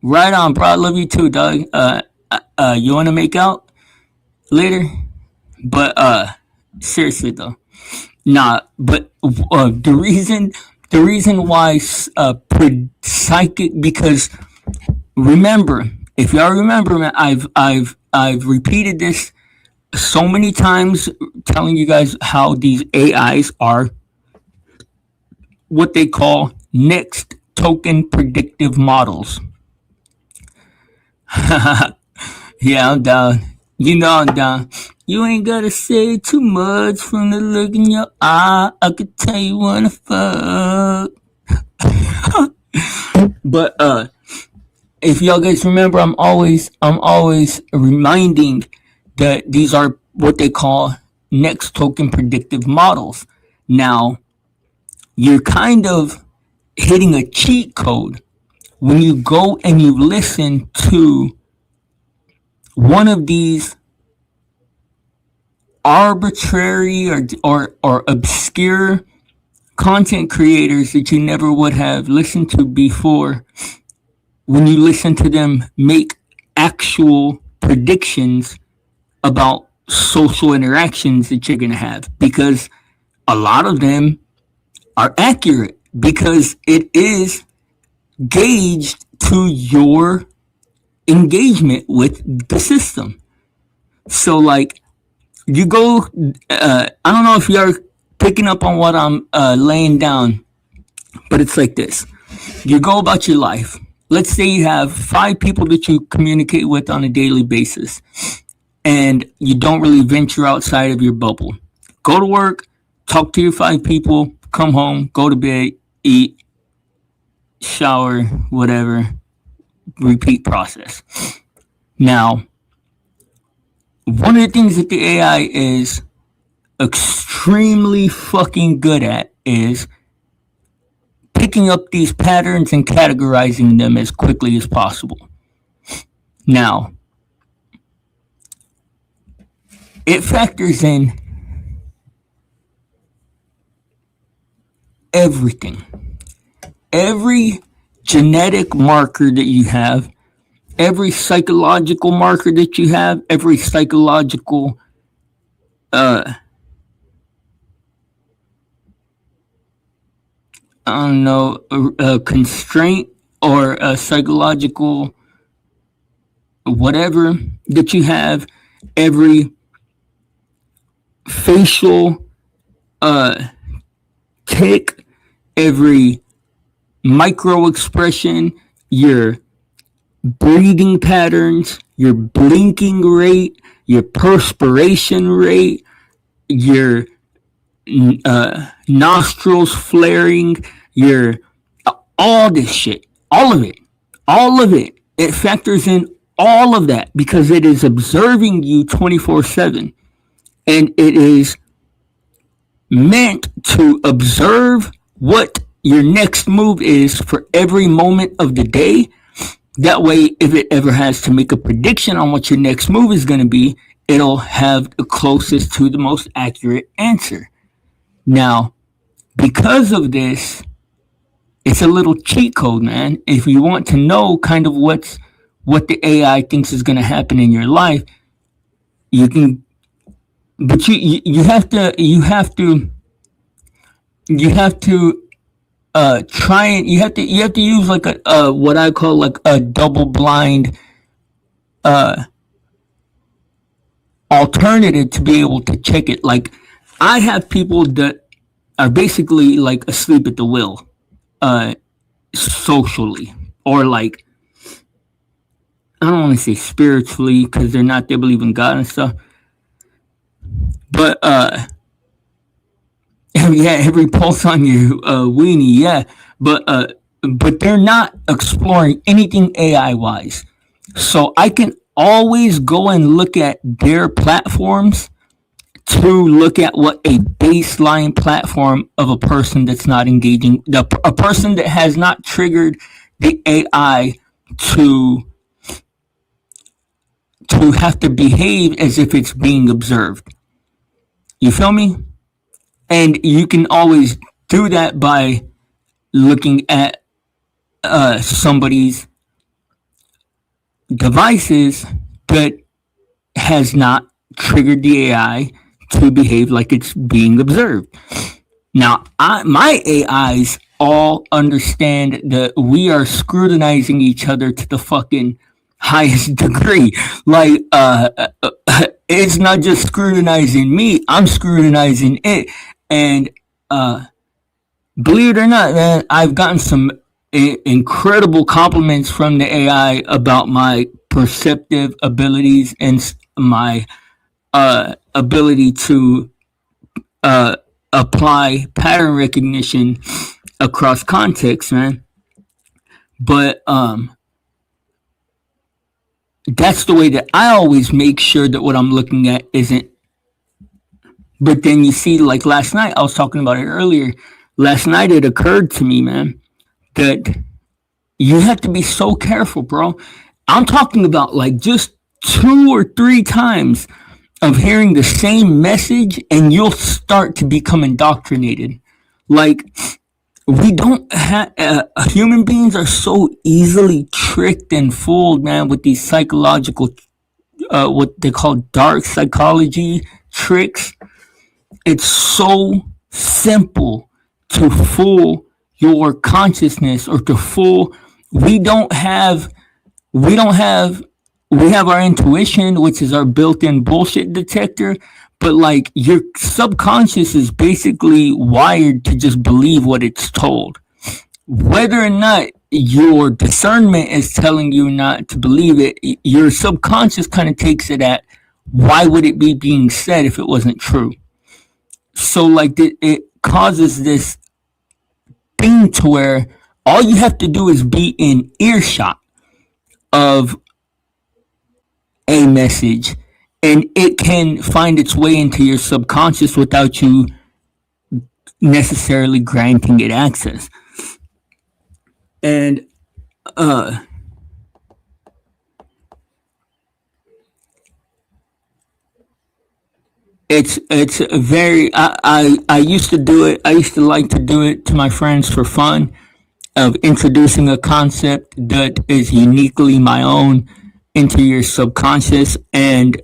Right on, bro. I love you too, dog. You want to make out later? But seriously though, nah. But the reason why psychic, because remember, if y'all remember, man, I've repeated this so many times, telling you guys how these AIs are what they call next token predictive models. Yeah, I'm down. You know I'm down. You ain't gotta say too much from the look in your eye. I could tell you wanna fuck. But if y'all guys remember, I'm always reminding that these are what they call next token predictive models. Now, you're kind of hitting a cheat code when you go and you listen to one of these arbitrary or obscure content creators that you never would have listened to before. When you listen to them make actual predictions about social interactions that you're going to have, because a lot of them are accurate because it is gauged to your engagement with the system. So like you go, I don't know if you're picking up on what I'm laying down, but it's like this. You go about your life. Let's say you have 5 people that you communicate with on a daily basis, and you don't really venture outside of your bubble. Go to work, talk to your 5 people, come home, go to bed, eat, shower, whatever, repeat process. Now, one of the things that the AI is extremely fucking good at is picking up these patterns and categorizing them as quickly as possible. Now, it factors in everything. Every genetic marker that you have, every psychological marker that you have, every psychological a constraint or a psychological whatever that you have, every facial tick, every micro expression, your breathing patterns, your blinking rate, your perspiration rate, your nostrils flaring, your all this shit, all of it. It factors in all of that because it is observing you 24/7, and it is meant to observe what your next move is for every moment of the day. That way, if it ever has to make a prediction on what your next move is going to be, it'll have the closest to the most accurate answer. Now, because of this, it's a little cheat code, man. If you want to know kind of what the AI thinks is going to happen in your life, you can, but you have to try and you have to use like a what I call like a double blind alternative to be able to check it. Like I have people that are basically like asleep at the wheel socially, or like I don't want to say spiritually because they're not, they believe in God and stuff, but every pulse on your weenie, yeah, but they're not exploring anything AI wise. So I can always go and look at their platforms to look at what a baseline platform of a person that's not engaging, a person that has not triggered the AI to have to behave as if it's being observed. You feel me? And you can always do that by looking at somebody's devices that has not triggered the AI to behave like it's being observed. Now, my AIs all understand that we are scrutinizing each other to the fucking highest degree. Like, it's not just scrutinizing me, I'm scrutinizing it. And believe it or not, man, I've gotten some incredible compliments from the AI about my perceptive abilities and my ability to apply pattern recognition across context, man. But that's the way that I always make sure that what I'm looking at isn't. But then you see, like last night, I was talking about it earlier. Last night it occurred to me, man, that you have to be so careful, bro. I'm talking about like just 2 or 3 times of hearing the same message and you'll start to become indoctrinated. Like, we don't have, human beings are so easily tricked and fooled, man, with these psychological, what they call dark psychology tricks. It's so simple to fool your consciousness or to fool. We have our intuition, which is our built-in bullshit detector, but like your subconscious is basically wired to just believe what it's told. Whether or not your discernment is telling you not to believe it, your subconscious kind of takes it at, why would it be being said if it wasn't true? So like it causes this thing to where all you have to do is be in earshot of a message, and it can find its way into your subconscious without you necessarily granting it access. And it's very I used to do it. I used to like to do it to my friends for fun, of introducing a concept that is uniquely my own into your subconscious, and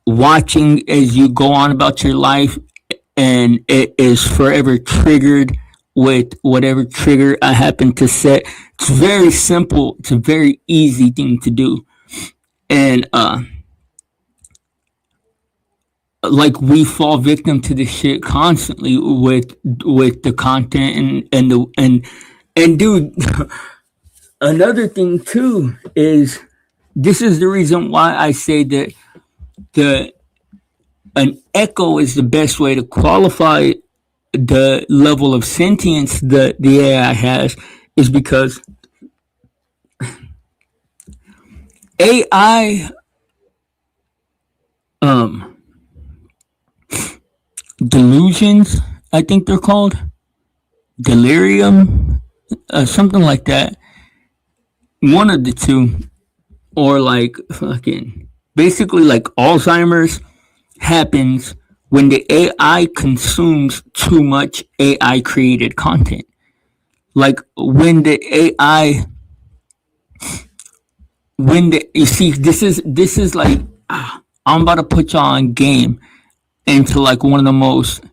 watching as you go on about your life, and it is forever triggered with whatever trigger I happen to set. It's very simple. It's a very easy thing to do. And like we fall victim to this shit constantly with the content and dude, another thing too is, this is the reason why I say that the an echo is the best way to qualify the level of sentience that the AI has, is because AI delusions, I think they're called delirium, something like that. One of the two, or like fucking basically like Alzheimer's happens when the AI consumes too much AI created content. Like when the AI, you see, this is like, I'm about to put y'all on game into like one of the most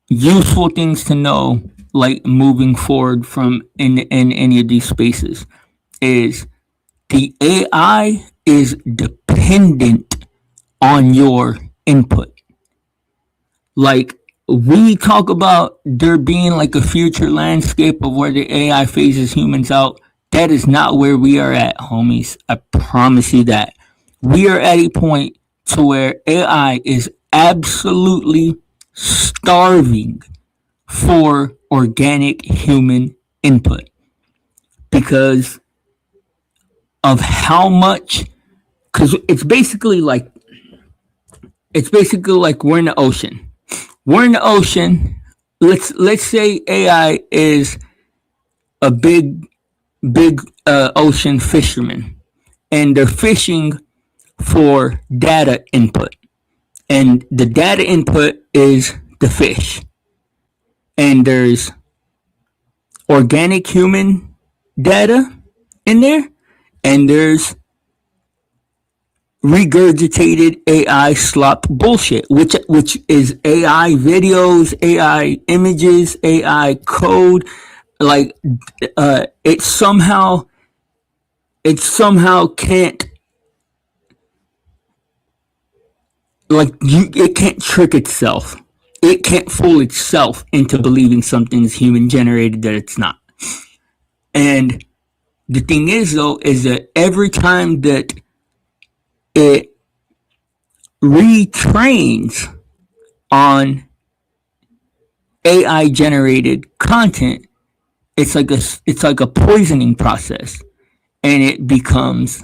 useful things to know, like moving forward from in any of these spaces, is the AI is dependent on your input. Like we talk about there being like a future landscape of where the AI phases humans out. That is not where we are at, homies. I promise you that. We are at a point to where AI is absolutely starving for organic human input because of how much, because it's basically like we're in the ocean. We're in the ocean. Let's say AI is a big ocean fisherman, and they're fishing for data input, and the data input is the fish, and there's organic human data in there, and there's regurgitated AI slop bullshit, which is AI videos, AI images, AI code. Like it somehow can't, like it can't trick itself. It can't fool itself into believing something's human generated that it's not. And the thing is though, is that every time that it retrains on AI generated content, it's like a poisoning process, and it becomes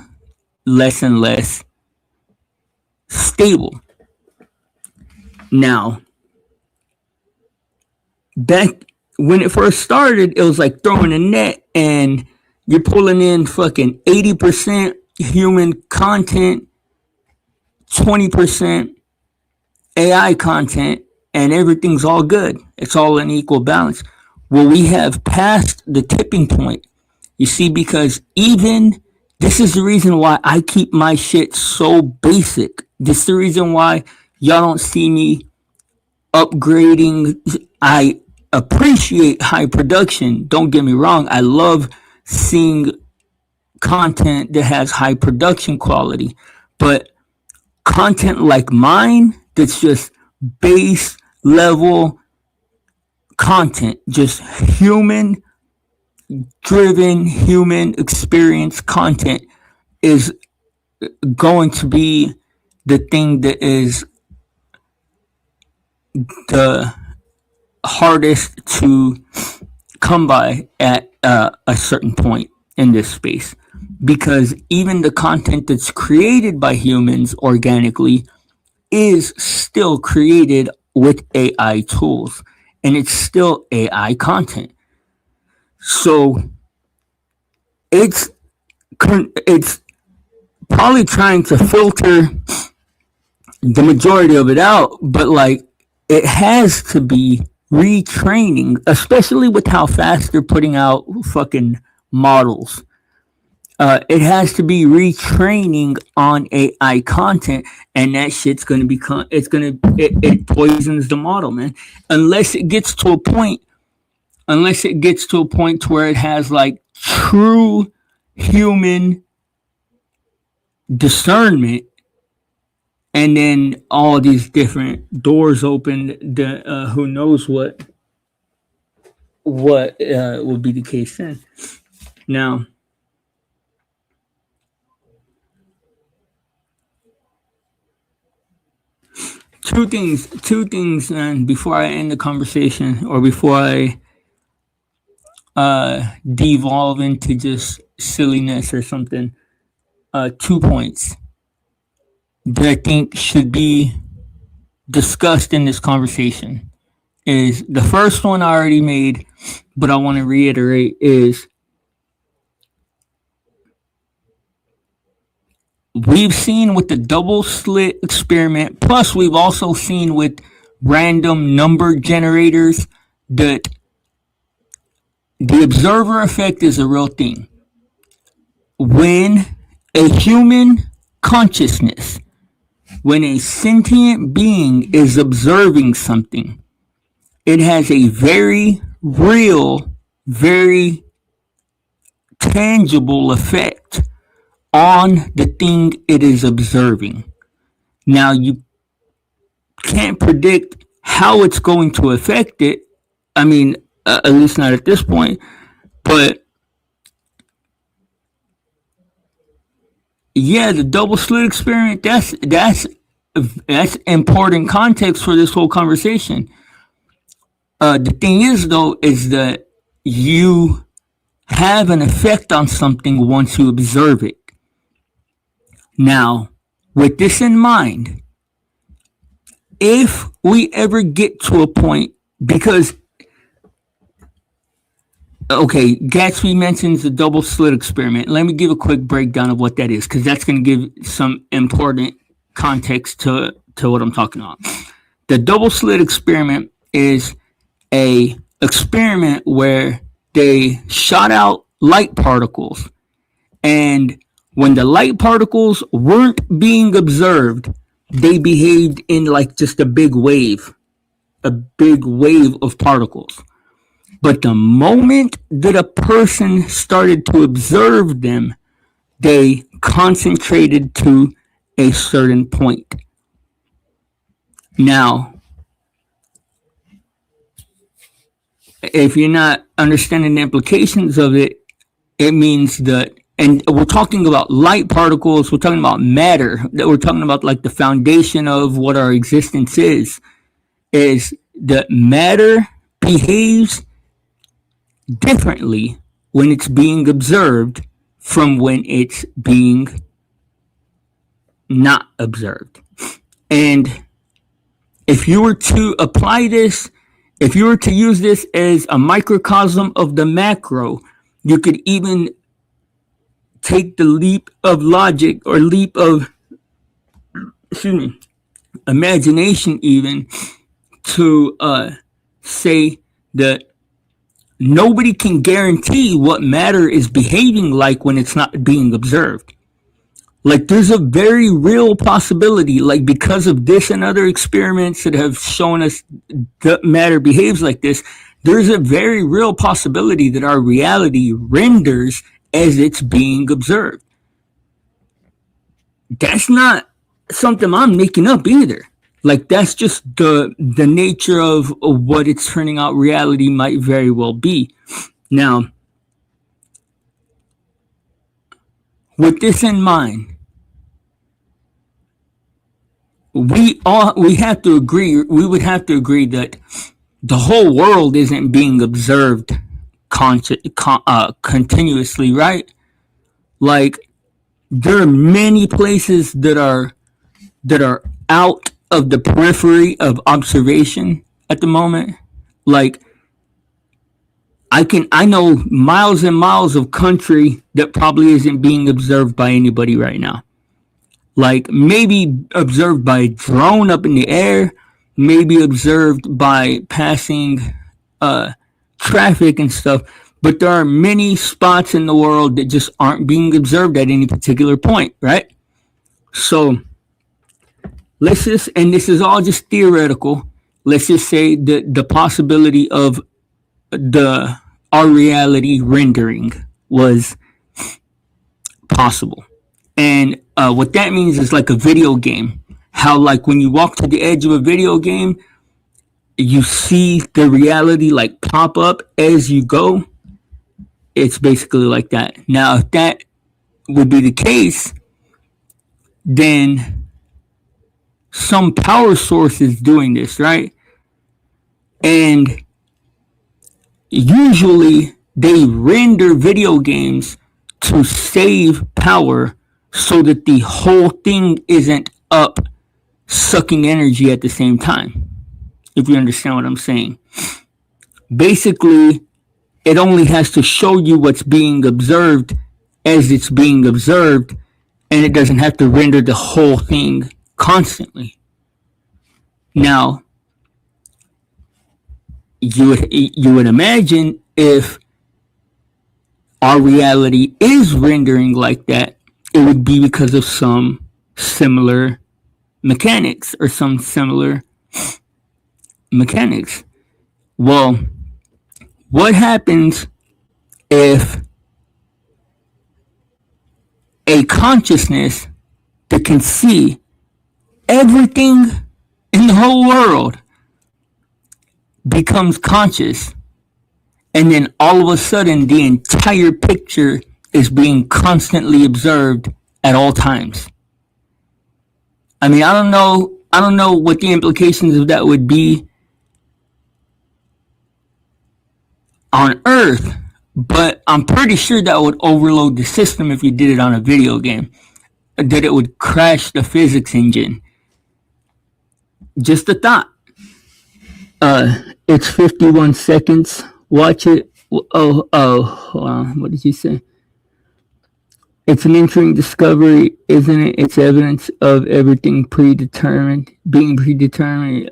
less and less stable. Now, back when it first started, it was like throwing a net and you're pulling in fucking 80% human content, 20% AI content, and everything's all good. It's all in equal balance. Well, we have passed the tipping point, you see, because even this is the reason why I keep my shit so basic. This is the reason why y'all don't see me upgrading. I appreciate high production. Don't get me wrong. I love seeing content that has high production quality, but content like mine that's just base level content, just human driven, human experience content, is going to be the thing that is the hardest to come by at a certain point in this space, because even the content that's created by humans organically is still created with AI tools, and it's still AI content. So it's it's probably trying to filter the majority of it out, but like it has to be retraining, especially with how fast they're putting out fucking models. It has to be retraining on AI content, and that shit's gonna become. It poisons the model, man. Unless it gets to a point. Unless it gets to a point to where it has like true human discernment, and then all these different doors open. Who knows what will be the case then? Now, two things, and before I end the conversation, or before I devolve into just silliness or something. 2 points that I think should be discussed in this conversation is the first one I already made, but I want to reiterate is we've seen with the double slit experiment, plus we've also seen with random number generators that the observer effect is a real thing. When a human consciousness, when a sentient being is observing something, it has a very real, very tangible effect on the thing it is observing. Now, you can't predict how it's going to affect it. I mean, at least not at this point. But yeah, the double slit experiment, that's important context for this whole conversation. The thing is, though, is that you have an effect on something once you observe it. Now, with this in mind, if we ever get to a point, because, okay, Gatsby mentions the double slit experiment. Let me give a quick breakdown of what that is, because that's going to give some important context to what I'm talking about. The double slit experiment is a experiment where they shot out light particles, and when the light particles weren't being observed, they behaved in like just a big wave of particles. But the moment that a person started to observe them, they concentrated to a certain point. Now, if you're not understanding the implications of it, it means that, and we're talking about light particles, we're talking about matter, that we're talking about like the foundation of what our existence is that matter behaves differently when it's being observed from when it's being not observed. And if you were to apply this, if you were to use this as a microcosm of the macro, you could even take the leap of logic or leap of imagination even to say that nobody can guarantee what matter is behaving like when it's not being observed. Like, there's a very real possibility, like, because of this and other experiments that have shown us that matter behaves like this, there's a very real possibility that our reality renders as it's being observed. That's not something I'm making up either. Like, that's just the nature of what it's turning out reality might very well be. Now, with this in mind, we have to agree. We would have to agree that the whole world isn't being observed continuously, right? Like there are many places that are out of the periphery of observation at the moment. Like I know miles and miles of country that probably isn't being observed by anybody right now. Like maybe observed by a drone up in the air, maybe observed by passing traffic and stuff. But there are many spots in the world that just aren't being observed at any particular point, right? So let's just, and this is all just theoretical. Let's just say that the possibility of our reality rendering was possible. And what that means is like a video game. How like when you walk to the edge of a video game, you see the reality like pop up as you go. It's basically like that. Now, if that would be the case, then some power source is doing this, right? And usually they render video games to save power so that the whole thing isn't up sucking energy at the same time. If you understand what I'm saying. Basically, it only has to show you what's being observed as it's being observed, and it doesn't have to render the whole thing constantly. Now, you would imagine if our reality is rendering like that, it would be because of some similar mechanics or some similar mechanics. Well, what happens if a consciousness that can see everything in the whole world becomes conscious, and then all of a sudden the entire picture is being constantly observed at all times? I mean, I don't know what the implications of that would be on Earth, but I'm pretty sure that would overload the system if you did it on a video game. That it would crash the physics engine. Just a thought. It's 51 seconds. Watch it. Hold on. What did you say? It's an interesting discovery, isn't it? It's evidence of everything being predetermined.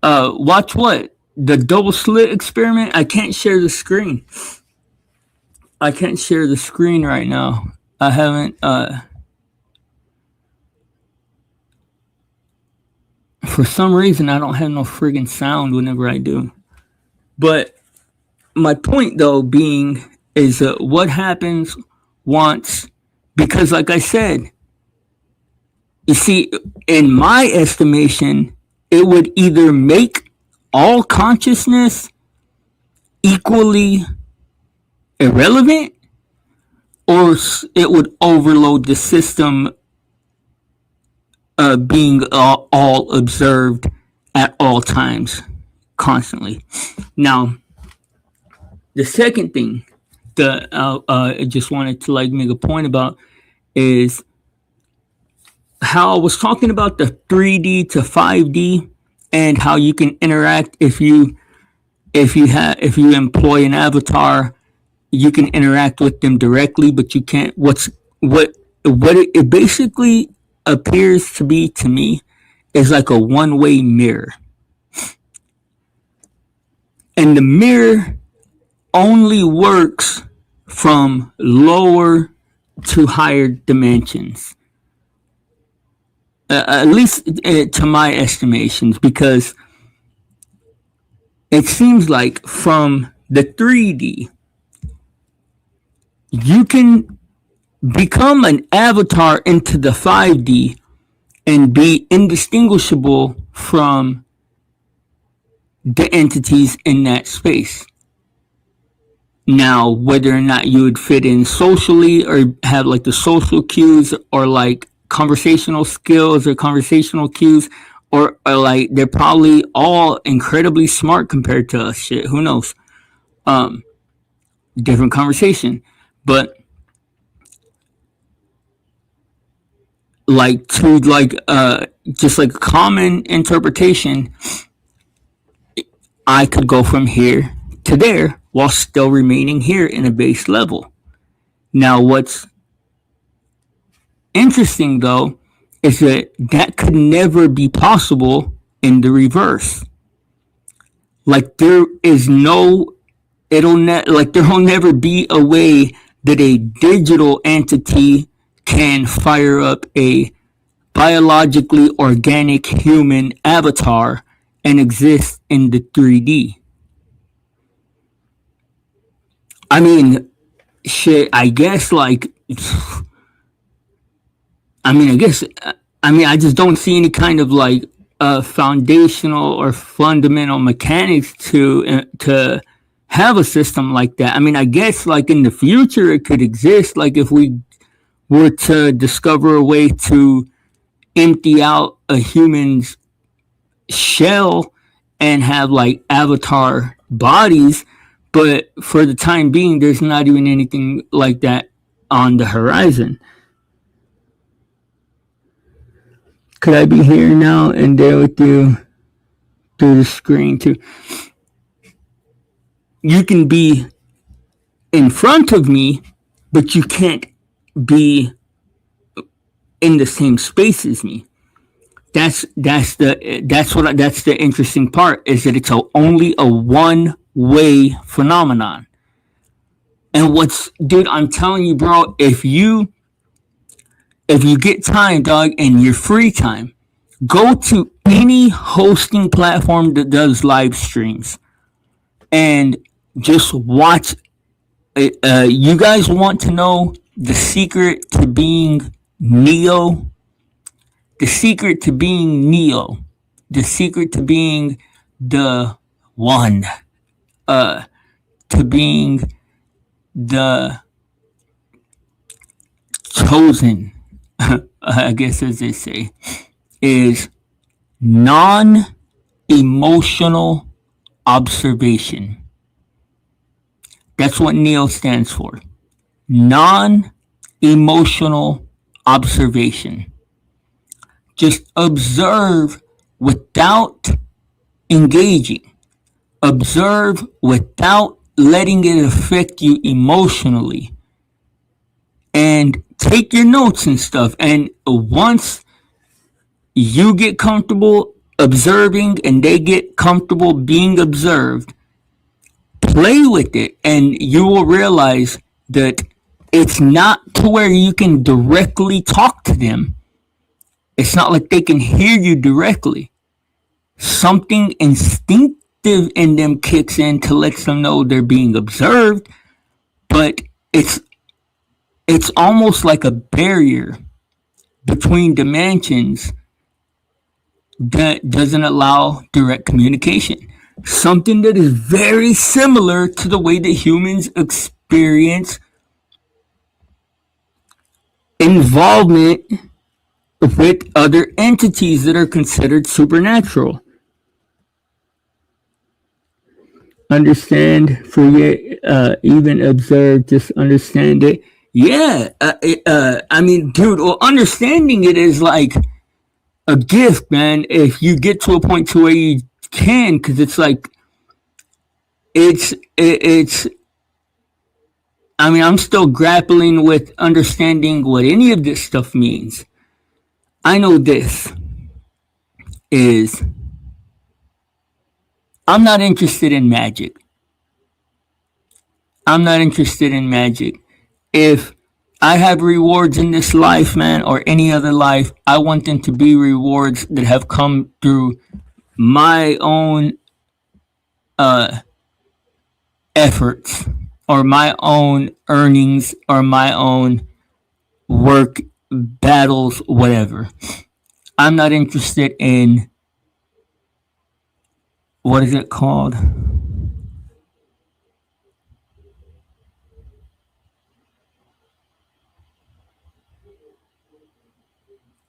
Watch what? The double slit experiment? I can't share the screen. I can't share the screen right now. I haven't, for some reason, I don't have no friggin' sound whenever I do. But my point, though, being is what happens once, because like I said, you see, in my estimation, it would either make all consciousness equally irrelevant, or it would overload the system being all observed at all times, constantly. Now, the second thing that I just wanted to like make a point about is how I was talking about the 3D to 5D and how you can interact if you employ an avatar, you can interact with them directly, but you can't. What it basically appears to be to me is like a one-way mirror, and the mirror only works from lower to higher dimensions. At least to my estimations, because it seems like from the 3D, you can become an avatar into the 5D and be indistinguishable from the entities in that space. Now, whether or not you would fit in socially or have like the social cues or like conversational skills or conversational cues, or like they're probably all incredibly smart compared to us. Shit, who knows? Um, Different conversation, but like to like just like common interpretation, I could go from here to there while still remaining here in a base level. Now, what's interesting though is that that could never be possible in the reverse. Like there is no, like there will never be a way that a digital entity can fire up a biologically organic human avatar and exist in the 3D. I mean, shit, I guess like I guess I just don't see any kind of like foundational or fundamental mechanics to have a system like that. I mean, I guess like in the future it could exist. Like if we were to discover a way to empty out a human's shell and have like avatar bodies, but for the time being, there's not even anything like that on the horizon. Could I be here now and there with you through the screen too? You can be in front of me, but you can't be in the same space as me. That's the interesting part, is that it's only a one way phenomenon. And dude, I'm telling you, bro, if you get time, dog, and your free time, go to any hosting platform that does live streams and just watch. You guys want to know the secret to being Neo? The secret to being Neo, the secret to being the one, to being the chosen, I guess as they say, is non-emotional observation. That's what NEO stands for. Non-emotional observation. Just observe without engaging. Observe without letting it affect you emotionally. And take your notes and stuff. And once you get comfortable observing and they get comfortable being observed, play with it and you will realize that it's not to where you can directly talk to them. It's not like they can hear you directly. Something instinctive in them kicks in to let them know they're being observed, but it's almost like a barrier between dimensions that doesn't allow direct communication. Something that is very similar to the way that humans experience involvement with other entities that are considered supernatural. Understand, forget, even observe, just understand it. Yeah, I mean, dude, well, understanding it is like a gift, man. If you get to a point to where you can, because it's like, it's. I mean, I'm still grappling with understanding what any of this stuff means. I know this is, I'm not interested in magic. I'm not interested in magic. If I have rewards in this life, man, or any other life, I want them to be rewards that have come through my own efforts or my own earnings or my own work, battles, whatever. I'm not interested in, what is it called?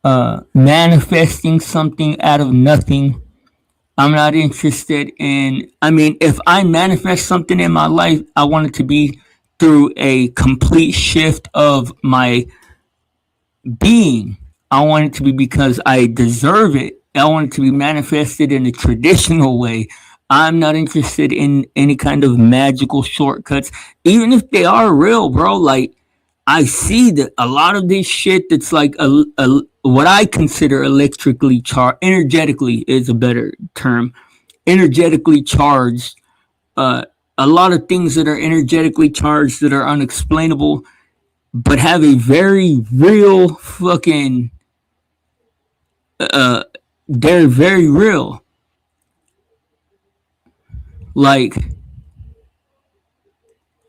manifesting something out of nothing. I'm not interested in, I mean, if I manifest something in my life, I want it to be through a complete shift of my being. I want it to be because I deserve it. I want it to be manifested in a traditional way. I'm not interested in any kind of magical shortcuts, even if they are real, bro. Like, I see that a lot of this shit that's like what I consider electrically charged, energetically is a better term, energetically charged. Uh, a lot of things that are energetically charged that are unexplainable, but have a very real fucking. Uh, they're very real. Like,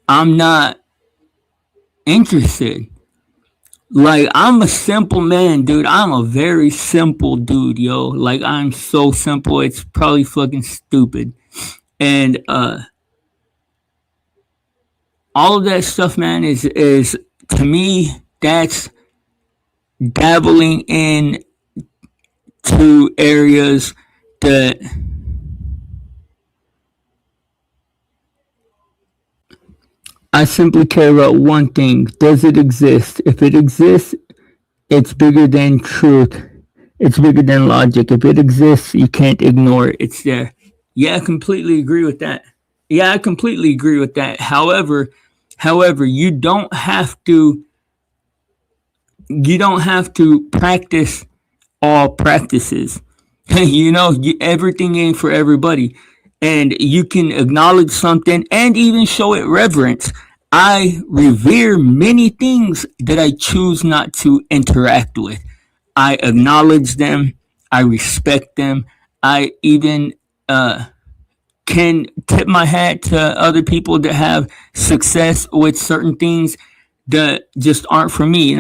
I'm not interested. Like, I'm a simple man, dude. I'm a very simple dude, yo. Like, I'm so simple. It's probably fucking stupid. And all of that stuff, man, is to me, that's dabbling in to areas that I simply care about one thing. Does it exist? If it exists, it's bigger than truth. It's bigger than logic. If it exists, you can't ignore it. It's there. Yeah, I completely agree with that. Yeah, I completely agree with that. However, you don't have to practice all practices. Everything ain't for everybody. And you can acknowledge something and even show it reverence. I revere many things that I choose not to interact with. I acknowledge them. I respect them. I even can tip my hat to other people that have success with certain things that just aren't for me.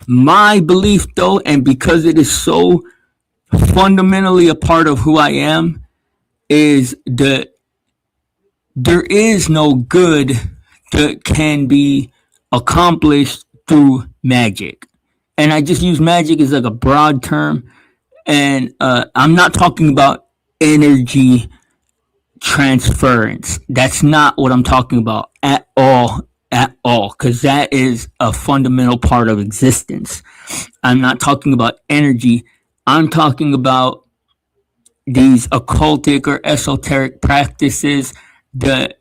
My belief, though, and because it is so fundamentally a part of who I am, is that there is no good that can be accomplished through magic. And I just use magic as like a broad term. And I'm not talking about energy transference. That's not what I'm talking about at all. At all. Because that is a fundamental part of existence. I'm not talking about energy. I'm talking about these occultic or esoteric practices that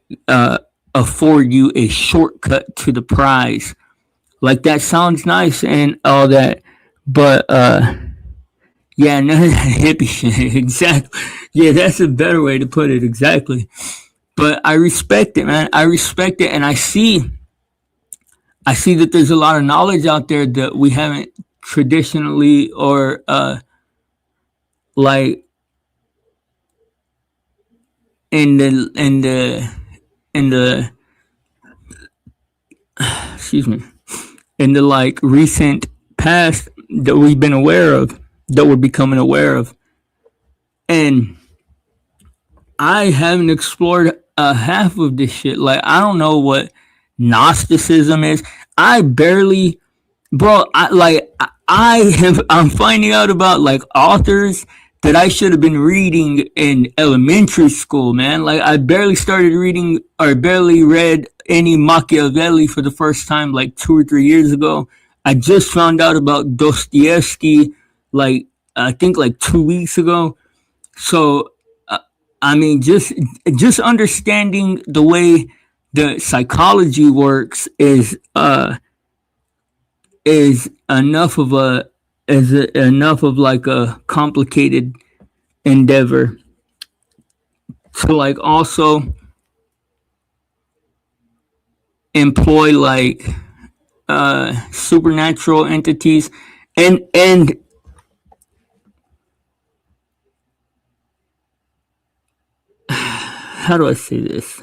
afford you a shortcut to the prize. Like, that sounds nice and all that, but yeah, no, hippie shit. Exactly. Yeah, that's a better way to put it. Exactly. But I respect it, man. I respect it, and I see that there's a lot of knowledge out there that we haven't traditionally or like in the excuse me, in the like recent past that we've been aware of, that we're becoming aware of. And I haven't explored half of this shit. Like, I don't know what Gnosticism is. I barely, bro. I'm finding out about like authors that I should have been reading in elementary school, man. Like, I barely started reading or barely read any Machiavelli for the first time like 2 or 3 years ago. I just found out about Dostoevsky like I think like 2 weeks ago. So I mean, just understanding the way the psychology works is enough of like a complicated endeavor to like also employ like supernatural entities and how do I say this?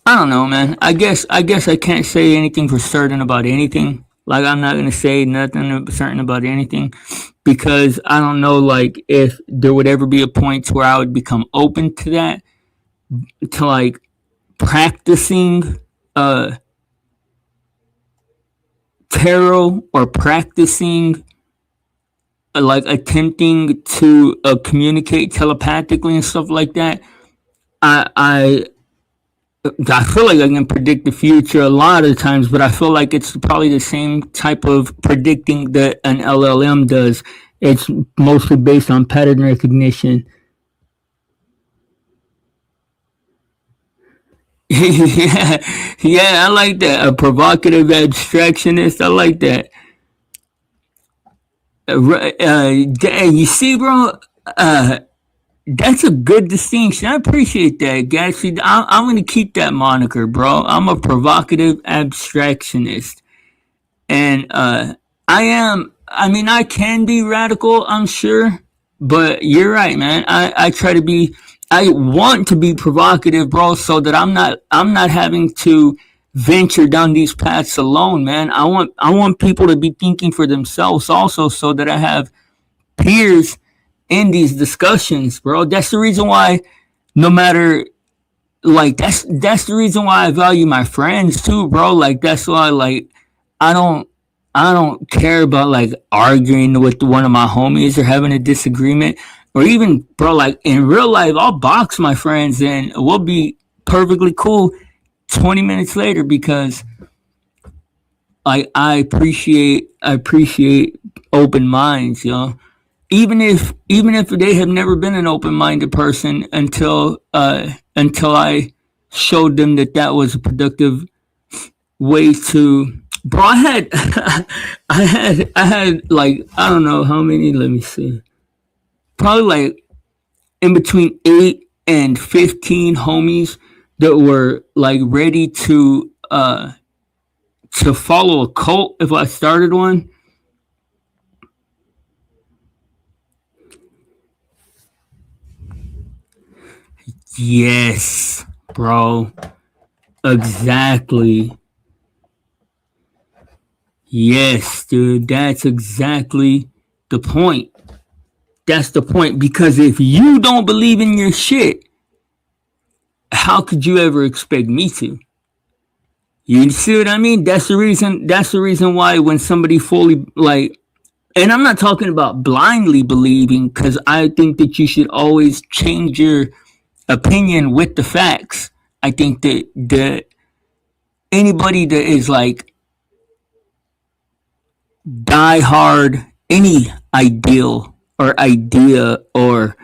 I don't know, man. I guess I can't say anything for certain about anything. Like, I'm not gonna say nothing certain about anything because I don't know like if there would ever be a point where I would become open to that, to like practicing uh tarot or practicing, like attempting to communicate telepathically and stuff like that, I, I I feel like I can predict the future a lot of times, but I feel like it's probably the same type of predicting that an LLM does. It's mostly based on pattern recognition. Yeah, yeah, I like that. A provocative abstractionist. I like that. You see, bro. Uh, that's a good distinction. I appreciate that, Gatsby. I'm going to keep that moniker, bro. I'm a provocative abstractionist. And I am, I mean, I can be radical, I'm sure. But you're right, man. I try to be, I want to be provocative, bro, so that I'm not having to venture down these paths alone, man. I want people to be thinking for themselves also, so that I have peers in these discussions, bro. That's the reason why, no matter, like, that's the reason why I value my friends too, bro. Like, that's why, like, I don't I don't care about like arguing with one of my homies or having a disagreement, or even, bro, like in real life I'll box my friends and we'll be perfectly cool 20 minutes later, because I appreciate open minds, you know. Even if they have never been an open-minded person until I showed them that that was a productive way to. Bro, I had I had like, I don't know how many. Let me see. Probably like in between 8 and 15 homies that were like ready to follow a cult if I started one. Yes, bro. Exactly. Yes, dude. That's exactly the point. That's the point. Because if you don't believe in your shit, how could you ever expect me to? You see what I mean? That's the reason why when somebody fully like, and I'm not talking about blindly believing, because I think that you should always change your opinion with the facts. I think that anybody that is like die hard, any ideal or idea or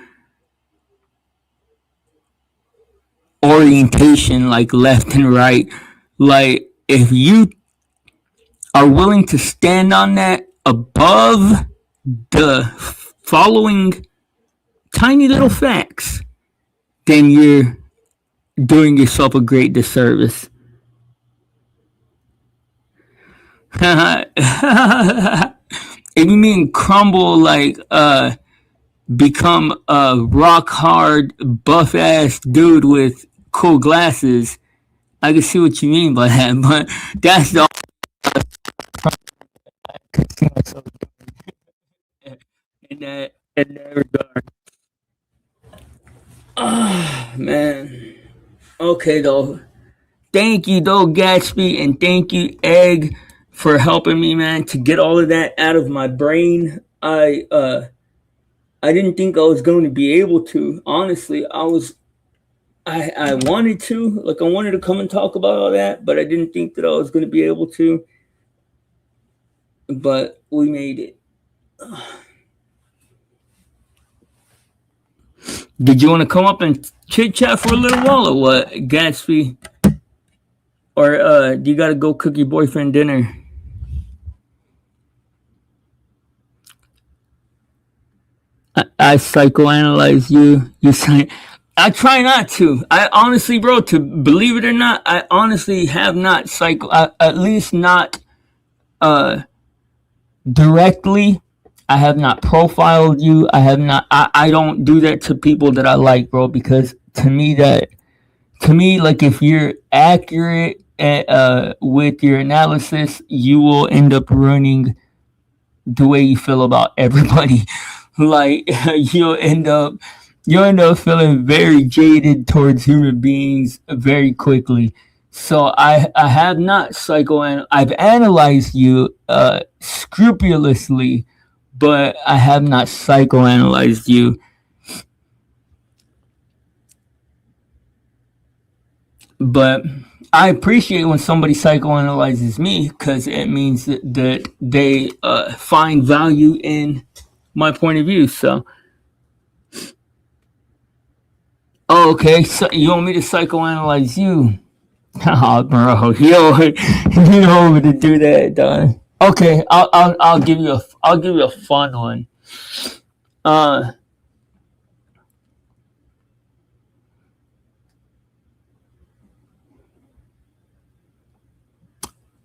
orientation, like left and right, like if you are willing to stand on that above the following tiny little facts, then you're doing yourself a great disservice. If you mean crumble, like become a rock hard buff ass dude with cool glasses, I can see what you mean by that. But that's the in that regard. Ah, man. Okay though. Thank you though, Gatsby, and thank you, Egg, for helping me, man, to get all of that out of my brain. I didn't think I was going to be able to. Honestly, I wanted to, like, I wanted to come and talk about all that, but I didn't think that I was going to be able to. But we made it. Did you want to come up and chit chat for a little while or what, Gatsby? Or do you got to go cook your boyfriend dinner? I psychoanalyze you. You say, I try not to. I honestly, bro, to believe it or not, I honestly have not at least not uh directly. I have not profiled you. I have not. I don't do that to people that I like, bro, because to me, like, if you're accurate with your analysis, you will end up ruining the way you feel about everybody. Like, you'll end up feeling very jaded towards human beings very quickly. So I have not I've analyzed you scrupulously, but I have not psychoanalyzed you. But I appreciate when somebody psychoanalyzes me because it means that they find value in my point of view. So, oh, okay, so you want me to psychoanalyze you? Oh, bro, you know me to do that, done. Okay, I'll give you a fun one. Uh,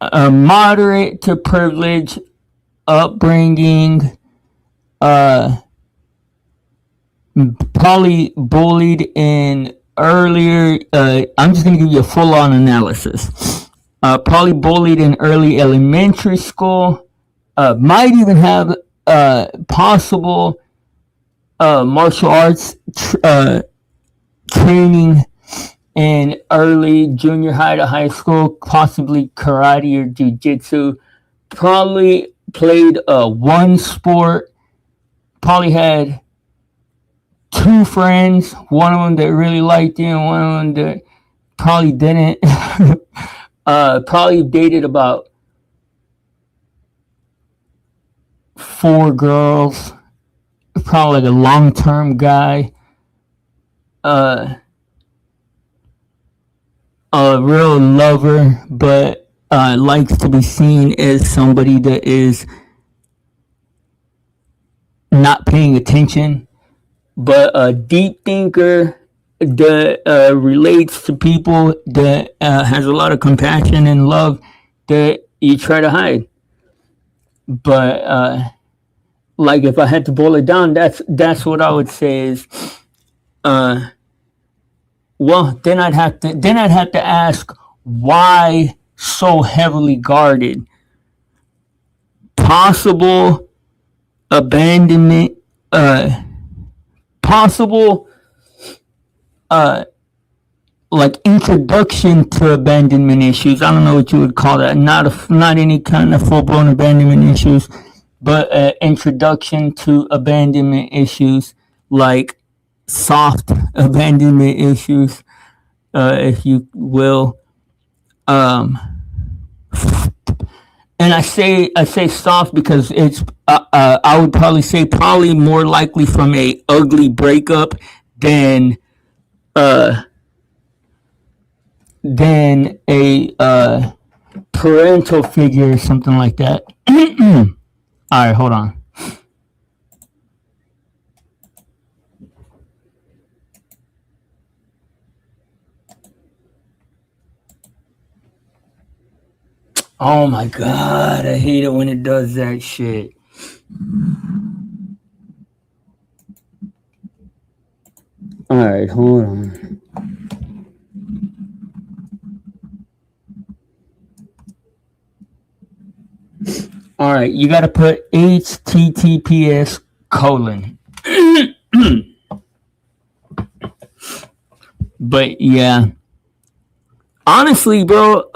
a moderate to privileged upbringing. Probably bullied in earlier. I'm just gonna give you a full-on analysis. Probably bullied in early elementary school. Might even have possible martial arts training in early junior high to high school, possibly karate or jiu-jitsu. Probably played one sport. Probably had two friends, one of them that really liked you and one of them that probably didn't. Probably dated about 4 girls. Probably like a long-term guy. A real lover, but likes to be seen as somebody that is not paying attention, but a deep thinker that relates to people, that has a lot of compassion and love that you try to hide. But like if I had to boil it down, that's what I would say is well, then I'd have to ask why so heavily guarded. Possible abandonment, possible like introduction to abandonment issues. I don't know what you would call that. Not any kind of full blown abandonment issues, but introduction to abandonment issues, like soft abandonment issues, if you will. And I say soft because it's I would probably say probably more likely from a ugly breakup than a parental figure or something like that. All right, hold on. Oh my god, I hate it when it does that shit. Alright, hold on. Alright, you gotta put HTTPS colon. But yeah. Honestly, bro,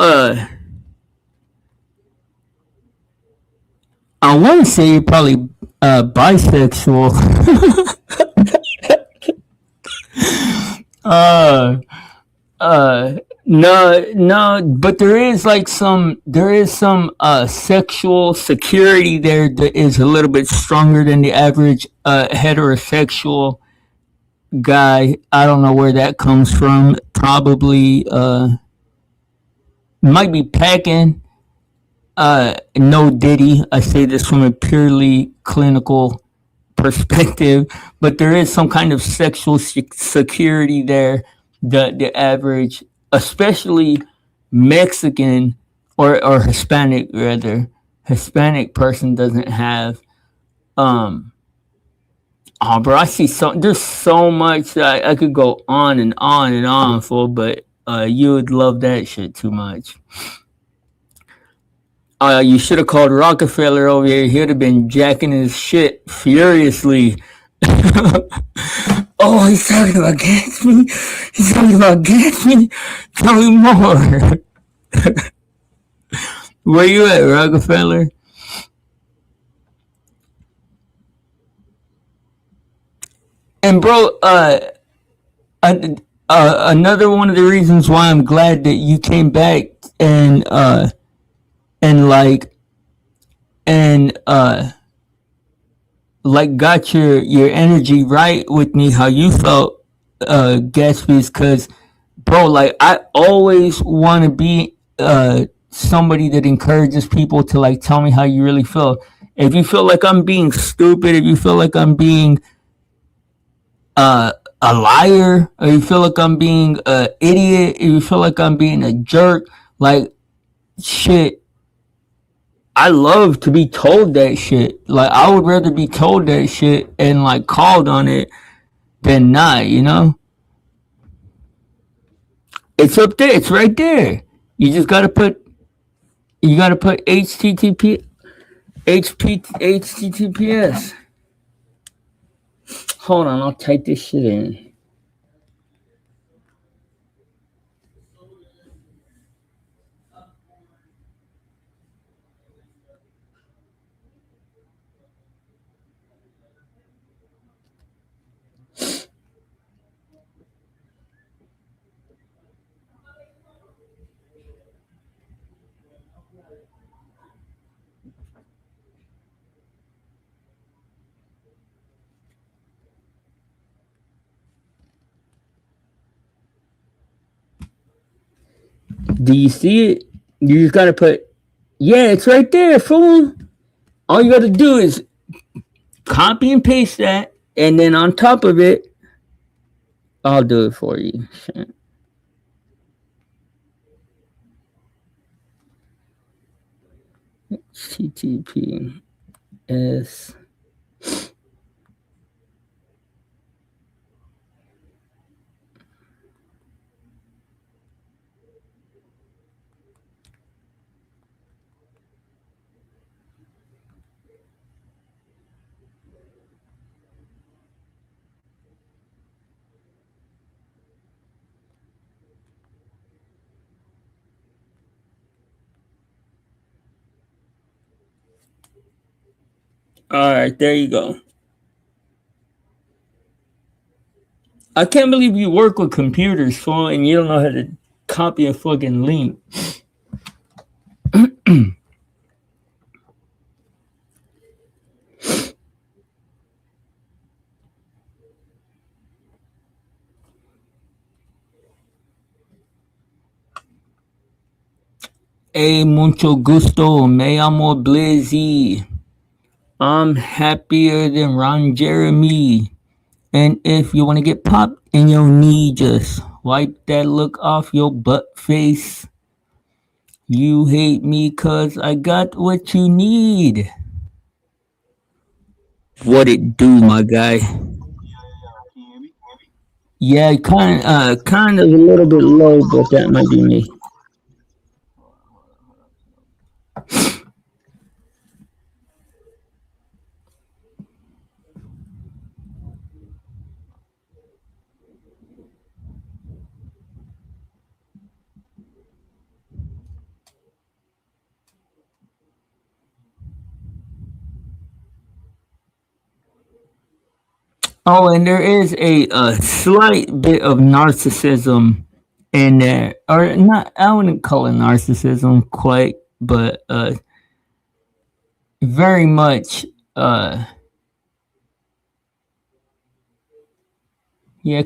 I want to say you're probably bisexual. No, but there is some sexual security there that is a little bit stronger than the average heterosexual guy. I don't know where that comes from. Probably might be packing. No Diddy. I say this from a purely clinical perspective, but there is some kind of sexual security there that the average, especially Mexican or Hispanic rather, Hispanic person doesn't have. Oh, bro, I see there's so much that I could go on and on and on for, but you would love that shit too much. You should have called Rockefeller over here. He would have been jacking his shit furiously. Oh, he's talking about Gatsby. He's talking about Gatsby. Tell me more. Where you at, Rockefeller? And bro, uh, another one of the reasons why I'm glad that you came back and and like and like got your energy right with me, how you felt, Gatsby's, because bro, like I always want to be somebody that encourages people to like tell me how you really feel. If you feel like I'm being stupid, if you feel like I'm being uh, a liar, or you feel like I'm being an idiot, if you feel like I'm being a jerk, like shit, I love to be told that shit. Like I would rather be told that shit and like called on it than not, you know? It's up there, it's right there. You just gotta put HTTP HTTPS. Hold on, I'll type this shit in. Do you see it? You just gotta put, yeah, it's right there, fool. All you gotta do is copy and paste that, and then on top of it, I'll do it for you. HTTPS. All right, there you go. I can't believe you work with computers, fool, and you don't know how to copy a fucking link. Hey, mucho gusto. Me llamo Blizzy. I'm happier than Ron Jeremy. And if you want to get popped in your knee, just wipe that look off your butt face. You hate me cause I got what you need. What it do, my guy? Yeah, kind of a little bit low, but that might be me. Oh, and there is a slight bit of narcissism in there, or not. I wouldn't call it narcissism quite, but very much. Yeah,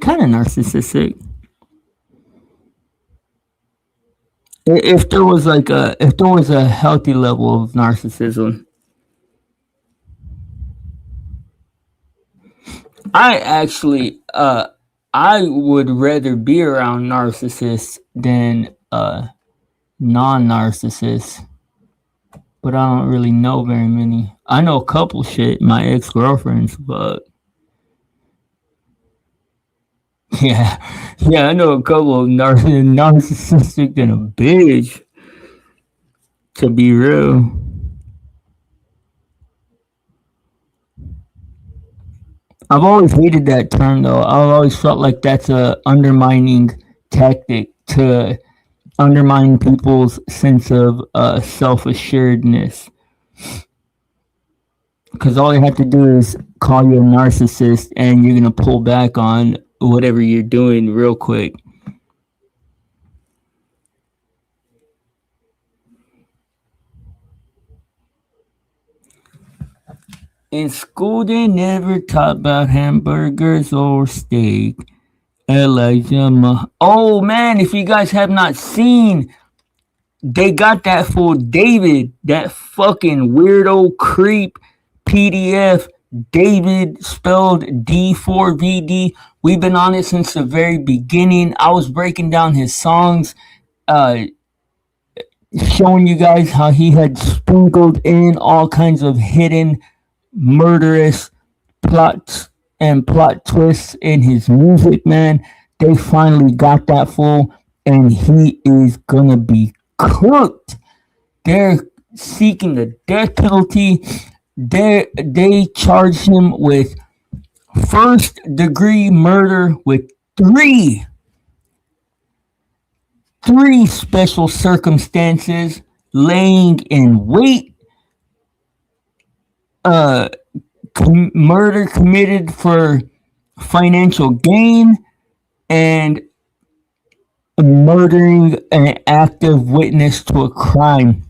kind of narcissistic. If there was like if there was a healthy level of narcissism, I actually I would rather be around narcissists than non-narcissists, but I don't really know very many. I know a couple shit, my ex-girlfriends, but yeah, yeah, I know a couple of narcissistic than a bitch, to be real. I've always hated that term though. I've always felt like that's a undermining tactic to undermine people's sense of self assuredness. Because all you have to do is call you a narcissist and you're gonna pull back on whatever you're doing real quick. In school, they never taught about hamburgers or steak. Elijah Oh man, if you guys have not seen, they got that fool David, that fucking weirdo creep PDF. David spelled D4VD. We've been on it since the very beginning. I was breaking down his songs, showing you guys how he had sprinkled in all kinds of hidden murderous plots and plot twists in his music, man. They finally got that fool, and he is gonna be cooked. They're seeking the death penalty. They charged him with first degree murder with three special circumstances: laying in wait, murder committed for financial gain, and murdering an active witness to a crime,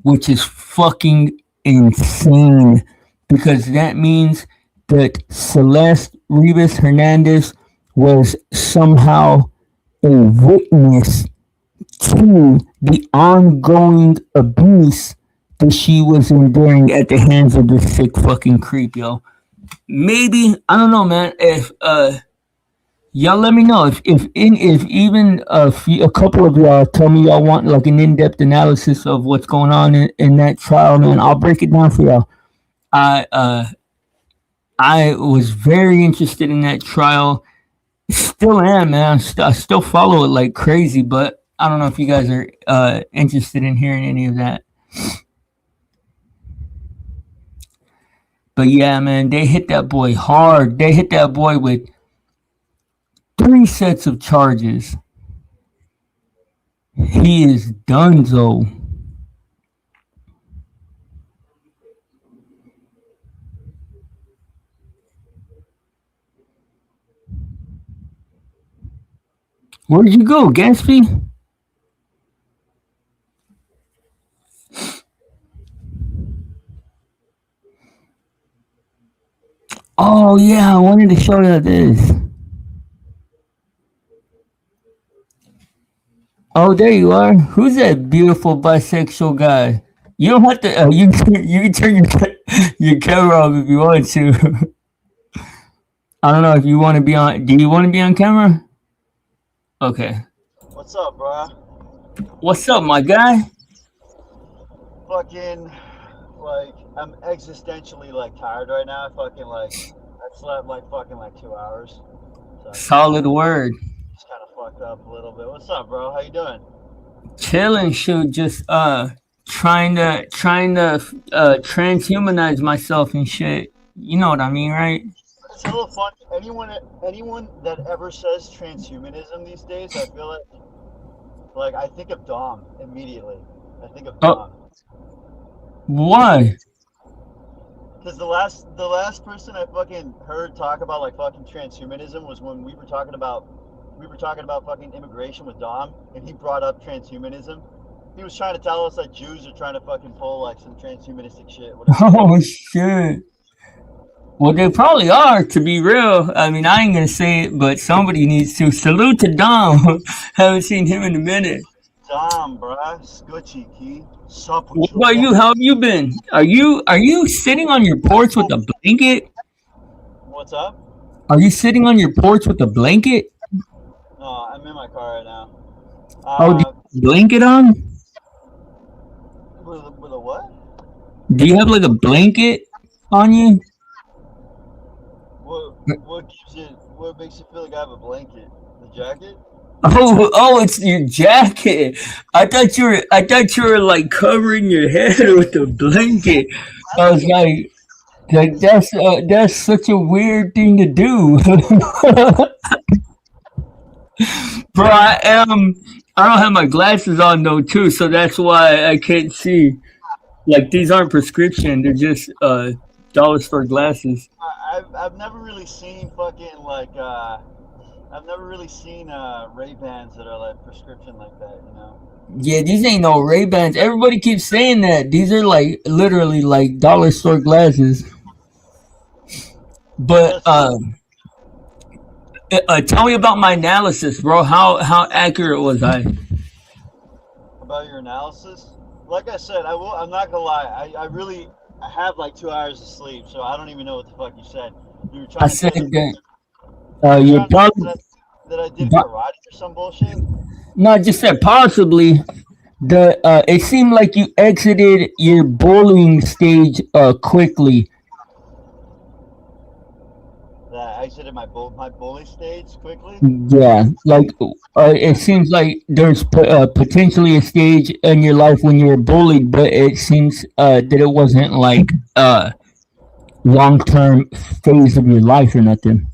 which is fucking insane, because that means that Celeste Rivas Hernandez was somehow a witness to the ongoing abuse that she was enduring at the hands of this sick fucking creep, yo. Maybe, I don't know, man. If y'all let me know if even a couple of y'all tell me y'all want like an in-depth analysis of what's going on in that trial, man. I'll break it down for y'all. I was very interested in that trial. Still am, man. I still follow it like crazy, but I don't know if you guys are interested in hearing any of that. But yeah, man, they hit that boy hard. They hit that boy with 3 sets of charges. He is donezo. Where'd you go, Gatsby? Oh yeah, I wanted to show you this. Oh, there you are. Who's that beautiful bisexual guy? You don't have to. You can turn your camera off if you want to. I don't know if you want to be on. Do you want to be on camera? Okay. What's up, bro? What's up, my guy? Fucking, like, I'm existentially, like, tired right now. I slept, like, fucking, like, 2 hours. So Solid word. just kind of fucked up a little bit. What's up, bro? How you doing? Chilling, shoot. Just trying to transhumanize myself and shit. You know what I mean, right? It's a little fun. Anyone that ever says transhumanism these days, I feel like I think of Dom immediately. I think of Dom. Why? Because the last person I fucking heard talk about like fucking transhumanism was when we were talking about fucking immigration with Dom, and he brought up transhumanism. He was trying to tell us that Jews are trying to fucking pull like some transhumanistic shit. Oh shit. Well, they probably are, to be real. I mean, I ain't gonna say it, but somebody needs to. Salute to Dom. Haven't seen him in a minute. Dom, bruh. Scutchy key. What about you? How have you been? Are you sitting on your porch with a blanket? What's up? Are you sitting on your porch with a blanket? No, I'm in my car right now. Do you have a blanket on? With a what? Do you have like a blanket on you? What makes you feel like I have a blanket? The jacket? Oh, it's your jacket. I thought you were like covering your head with a blanket. I was like, Like that's such a weird thing to do. Bro, I don't have my glasses on though too, so that's why I can't see. Like these aren't prescription; they're just dollar store glasses. I've never really seen fucking like I've never really seen Ray Bans that are like prescription like that. You know. Yeah, these ain't no Ray Bans. Everybody keeps saying that. These are like literally like dollar store glasses. But Just tell me about my analysis, bro. How accurate was I? about your analysis. Like I said, I will. I'm not gonna lie. I really I have like 2 hours of sleep, so I don't even know what the fuck you said. You were I trying to said say that that you were you're trying to say probably that I did karate or some bullshit. no. I just said possibly. The it seemed like you exited your bullying stage quickly. That I exited my bully stage quickly. Yeah, like it seems like there's potentially a stage in your life when you were bullied, but it seems that it wasn't like long term phase of your life or nothing.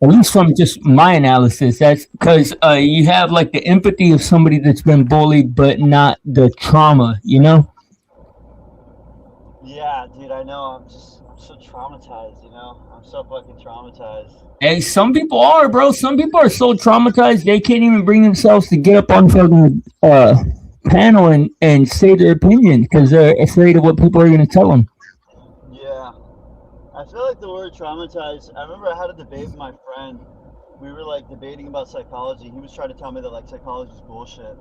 At least from just my analysis, that's because you have like the empathy of somebody that's been bullied, but not the trauma. You know. Yeah, dude, I know. I'm so traumatized. You know, I'm so fucking traumatized. Hey, some people are, bro. Some people are so traumatized they can't even bring themselves to get up on fucking panel and say their opinion because they're afraid of what people are going to tell them. Yeah, I feel like the word traumatized. I remember I had a debate with my friend. We were like debating about psychology. He was trying to tell me that like psychology is bullshit,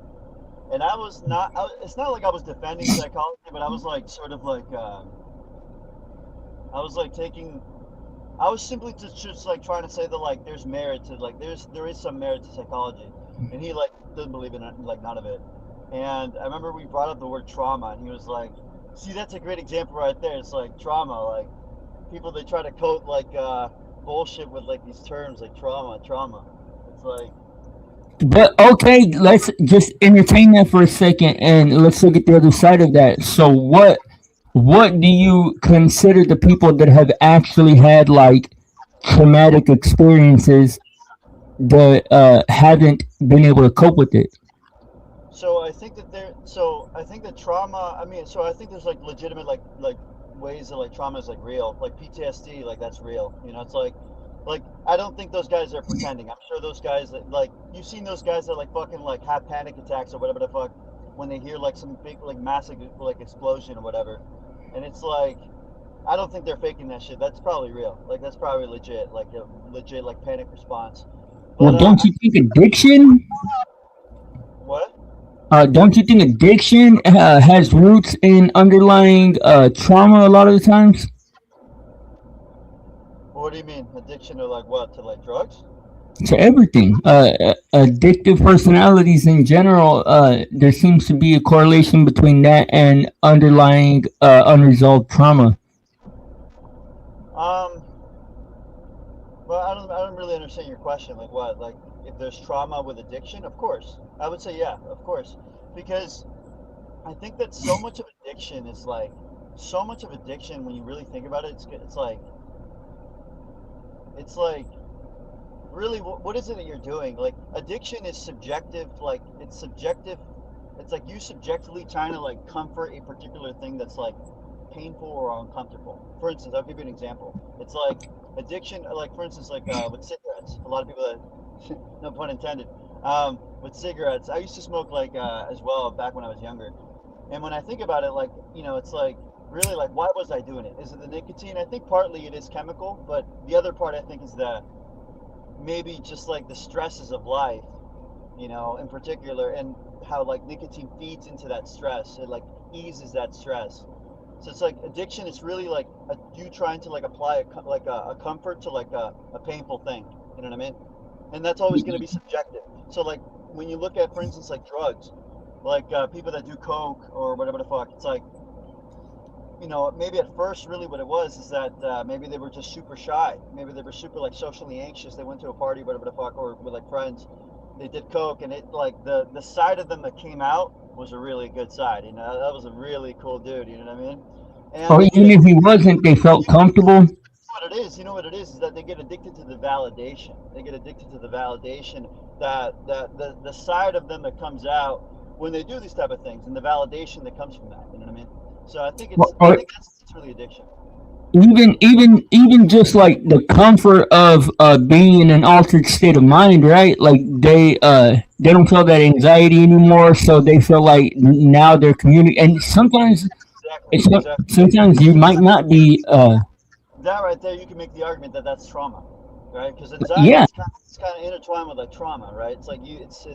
and I was not. It's not like I was defending psychology, but I was like sort of like I was like taking. I was simply just like trying to say that like there's merit to like there is some merit to psychology, and he like doesn't believe in it, like none of it. And I remember we brought up the word trauma, and he was like, "See, that's a great example right there. It's like trauma, like." People they try to coat like bullshit with like these terms like trauma. It's like But okay, let's just entertain that for a second and let's look at the other side of that. So what do you consider the people that have actually had like traumatic experiences that haven't been able to cope with it? so I think that there so I think that trauma I mean so I think there's like legitimate like ways that like trauma is like real like PTSD like that's real you know it's like I don't think those guys are pretending. I'm sure those guys that like you've seen those guys that like fucking like have panic attacks or whatever the fuck when they hear like some big like massive like explosion or whatever, and it's like I don't think they're faking that shit. That's probably real. Like that's probably legit. Like a legit like panic response. Well, But don't you think addiction? what? Don't you think addiction has roots in underlying trauma a lot of the times? What do you mean? Addiction to like what? To like drugs? To everything. Addictive personalities in general, there seems to be a correlation between that and underlying unresolved trauma. Um. Well, I don't really understand your question. Like what? Like if there's trauma with addiction, of course. I would say yeah, of course, because I think that so much of addiction is like so much of addiction when you really think about it. It's like really what is it that you're doing like addiction is subjective like it's subjective it's like you subjectively trying to like comfort a particular thing that's like painful or uncomfortable. For instance, I'll give you an example. It's like addiction like for instance like with cigarettes, a lot of people that no pun intended, with cigarettes I used to smoke like as well back when I was younger, and when I think about it like you know it's like really like why was I doing it? Is it the nicotine? I think partly it is chemical, but the other part I think is the maybe just like the stresses of life, you know, in particular, and how like nicotine feeds into that stress. It like eases that stress. So it's like addiction is really like you trying to like apply a comfort to like a painful thing. You know what I mean? And that's always going to be subjective. So like when you look at, for instance, like drugs, like people that do coke or whatever the fuck, it's like you know, maybe at first, really what it was is that maybe they were just super shy. Maybe they were super like socially anxious. They went to a party, whatever the fuck, or with like friends. They did coke, and it like the side of them that came out was a really good side. You know, that was a really cool dude. You know what I mean? And Or they even get if he wasn't, they felt comfortable. what it is. You know what it is that they get addicted to the validation. They get addicted to the validation that the side of them that comes out when they do these type of things, and the validation that comes from that. You know what I mean? So I Or think that's really addiction. even just like the comfort of being in an altered state of mind, right? Like they don't feel that anxiety anymore, so they feel like now they're community. And sometimes Exactly, it's not, exactly. sometimes you might not be That right there, you can make the argument that that's trauma, right? Because anxiety yeah. is kind of intertwined with like trauma, right? It's like it's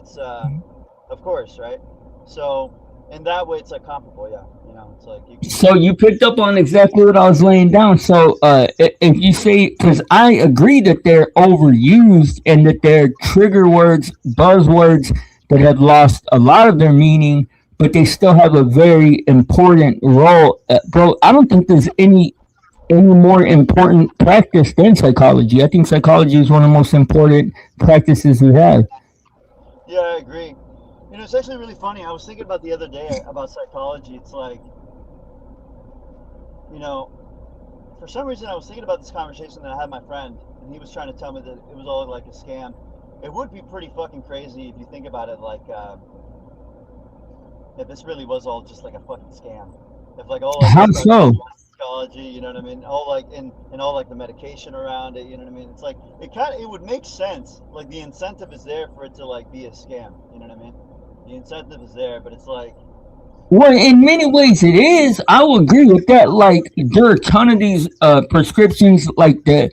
of course, right? So in that way, it's like comparable, yeah. You know, it's like you can. So you picked up on exactly what I was laying down. So if you say, because I agree that they're overused and that they're trigger words, buzzwords that have lost a lot of their meaning, but they still have a very important role. Bro, I don't think there's any more important practice than psychology. I think psychology is one of the most important practices we have. Yeah, I agree. You know, it's actually really funny. I was thinking about the other day about psychology. It's like, you know, for some reason, I was thinking about this conversation that I had with my friend, and he was trying to tell me that it was all like a scam. It would be pretty fucking crazy if you think about it, like if this really was all just like a fucking scam. If like all like How this stuff so? psychology, you know what I mean? All like and all like the medication around it, you know what I mean? It's like it would make sense. Like the incentive is there for it to like be a scam, you know what I mean? The incentive is there, but it's like Well, in many ways it is. I will agree with that. Like there are a ton of these prescriptions, like the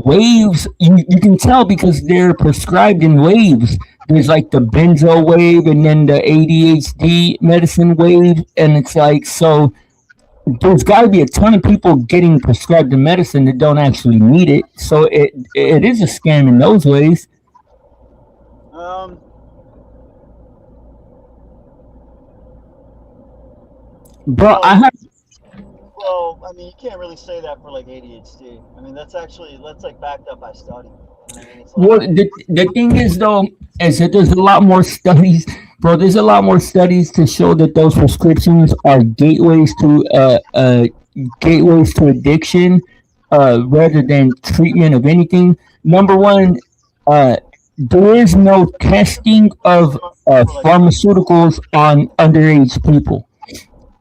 waves. You can tell because they're prescribed in waves. There's like the benzo wave, and then the ADHD medicine wave, and it's like so. There's got to be a ton of people getting prescribed the medicine that don't actually need it. So it is a scam in those ways, um bro. well, I have well, I mean, you can't really say that for like ADHD. I mean, that's like backed up by study. You know what I mean? It's like Well, the thing is though, is that there's a lot more studies, bro. There's a lot more studies to show that those prescriptions are gateways to addiction, rather than treatment of anything. Number one, uh, there is no testing of for like pharmaceuticals on underage people.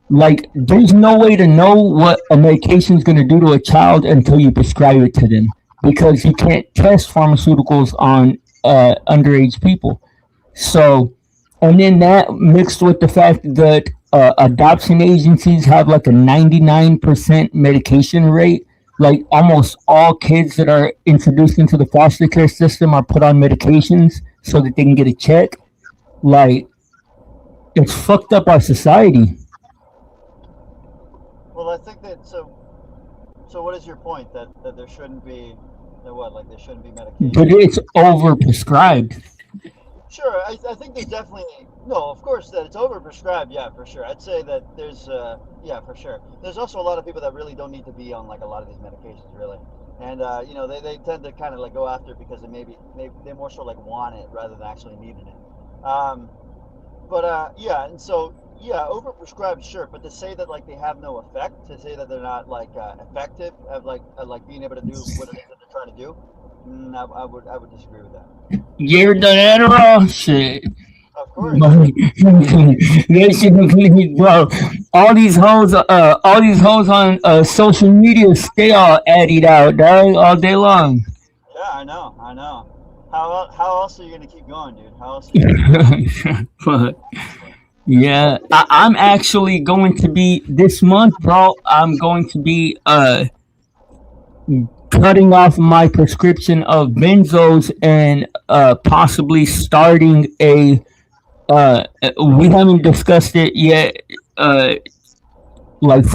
Like, there's no way to know what a medication is going to do to a child until you prescribe it to them because you can't test pharmaceuticals on underage people. So, and then that mixed with the fact that adoption agencies have like a 99% medication rate. Like almost all kids that are introduced into the foster care system are put on medications so that they can get a check. Like, it's fucked up our society. well, I think that so what is your point that there shouldn't be that what like there shouldn't be But medication? it's overprescribed. Sure, I think there's definitely no, of course that it's overprescribed. Yeah, for sure. I'd say that there's yeah, for sure. There's also a lot of people that really don't need to be on like a lot of these medications, really, and you know they tend to kind of like go after it because maybe they more so like want it rather than actually needing it. But yeah, and so yeah, overprescribed, sure, but to say that like they have no effect, to say that they're not like effective at like being able to do what it is that they're trying to do, I would disagree with that. You ever done Adderall? Shit. Of course. That shit completely, bro. All these hoes on social media stay all addied out, dog, all day long. Yeah, I know. How else are you gonna keep going, dude? How else are you gonna keep going? Fuck. Yeah, I'm actually going to be this month, bro. I'm going to be cutting off my prescription of benzos and possibly starting a. We haven't discussed it yet. Like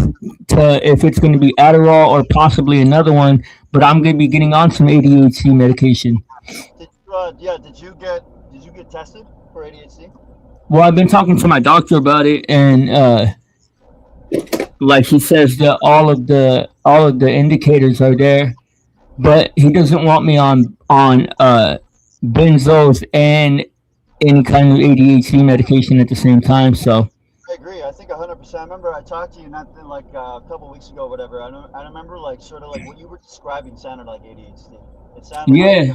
if it's going to be Adderall or possibly another one, but I'm going to be getting on some ADHD medication. Yeah, did you get tested for ADHD? Well, I've been talking to my doctor about it, and like he says that all of the indicators are there, but he doesn't want me on benzos and any kind of ADHD medication at the same time. So I agree. I think 100%. I remember I talked to you not like a couple weeks ago, or whatever. I remember like sort of like what you were describing sounded like ADHD. It sounded like, Yeah,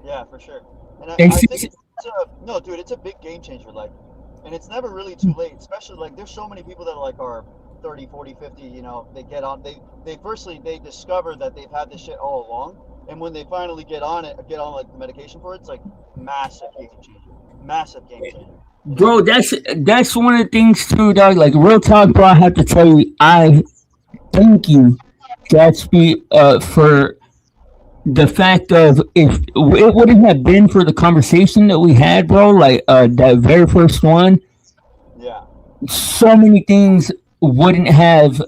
yeah, for sure. And I it's, think it's a no, dude. It's a big game changer. Like, and it's never really too late. Especially like there's so many people that like are 30, 40, 50. You know, they get on. They firstly they discover that they've had this shit all along, and when they finally get on it, get on like the medication for it, it's like massive game changer. Massive game changer. You know? bro. That's one of the things too, dog. Like real talk, bro. I have to tell you, I thank you, Gatsby, for the fact of if it wouldn't have been for the conversation that we had, bro. Like that very first one, Yeah. so many things wouldn't have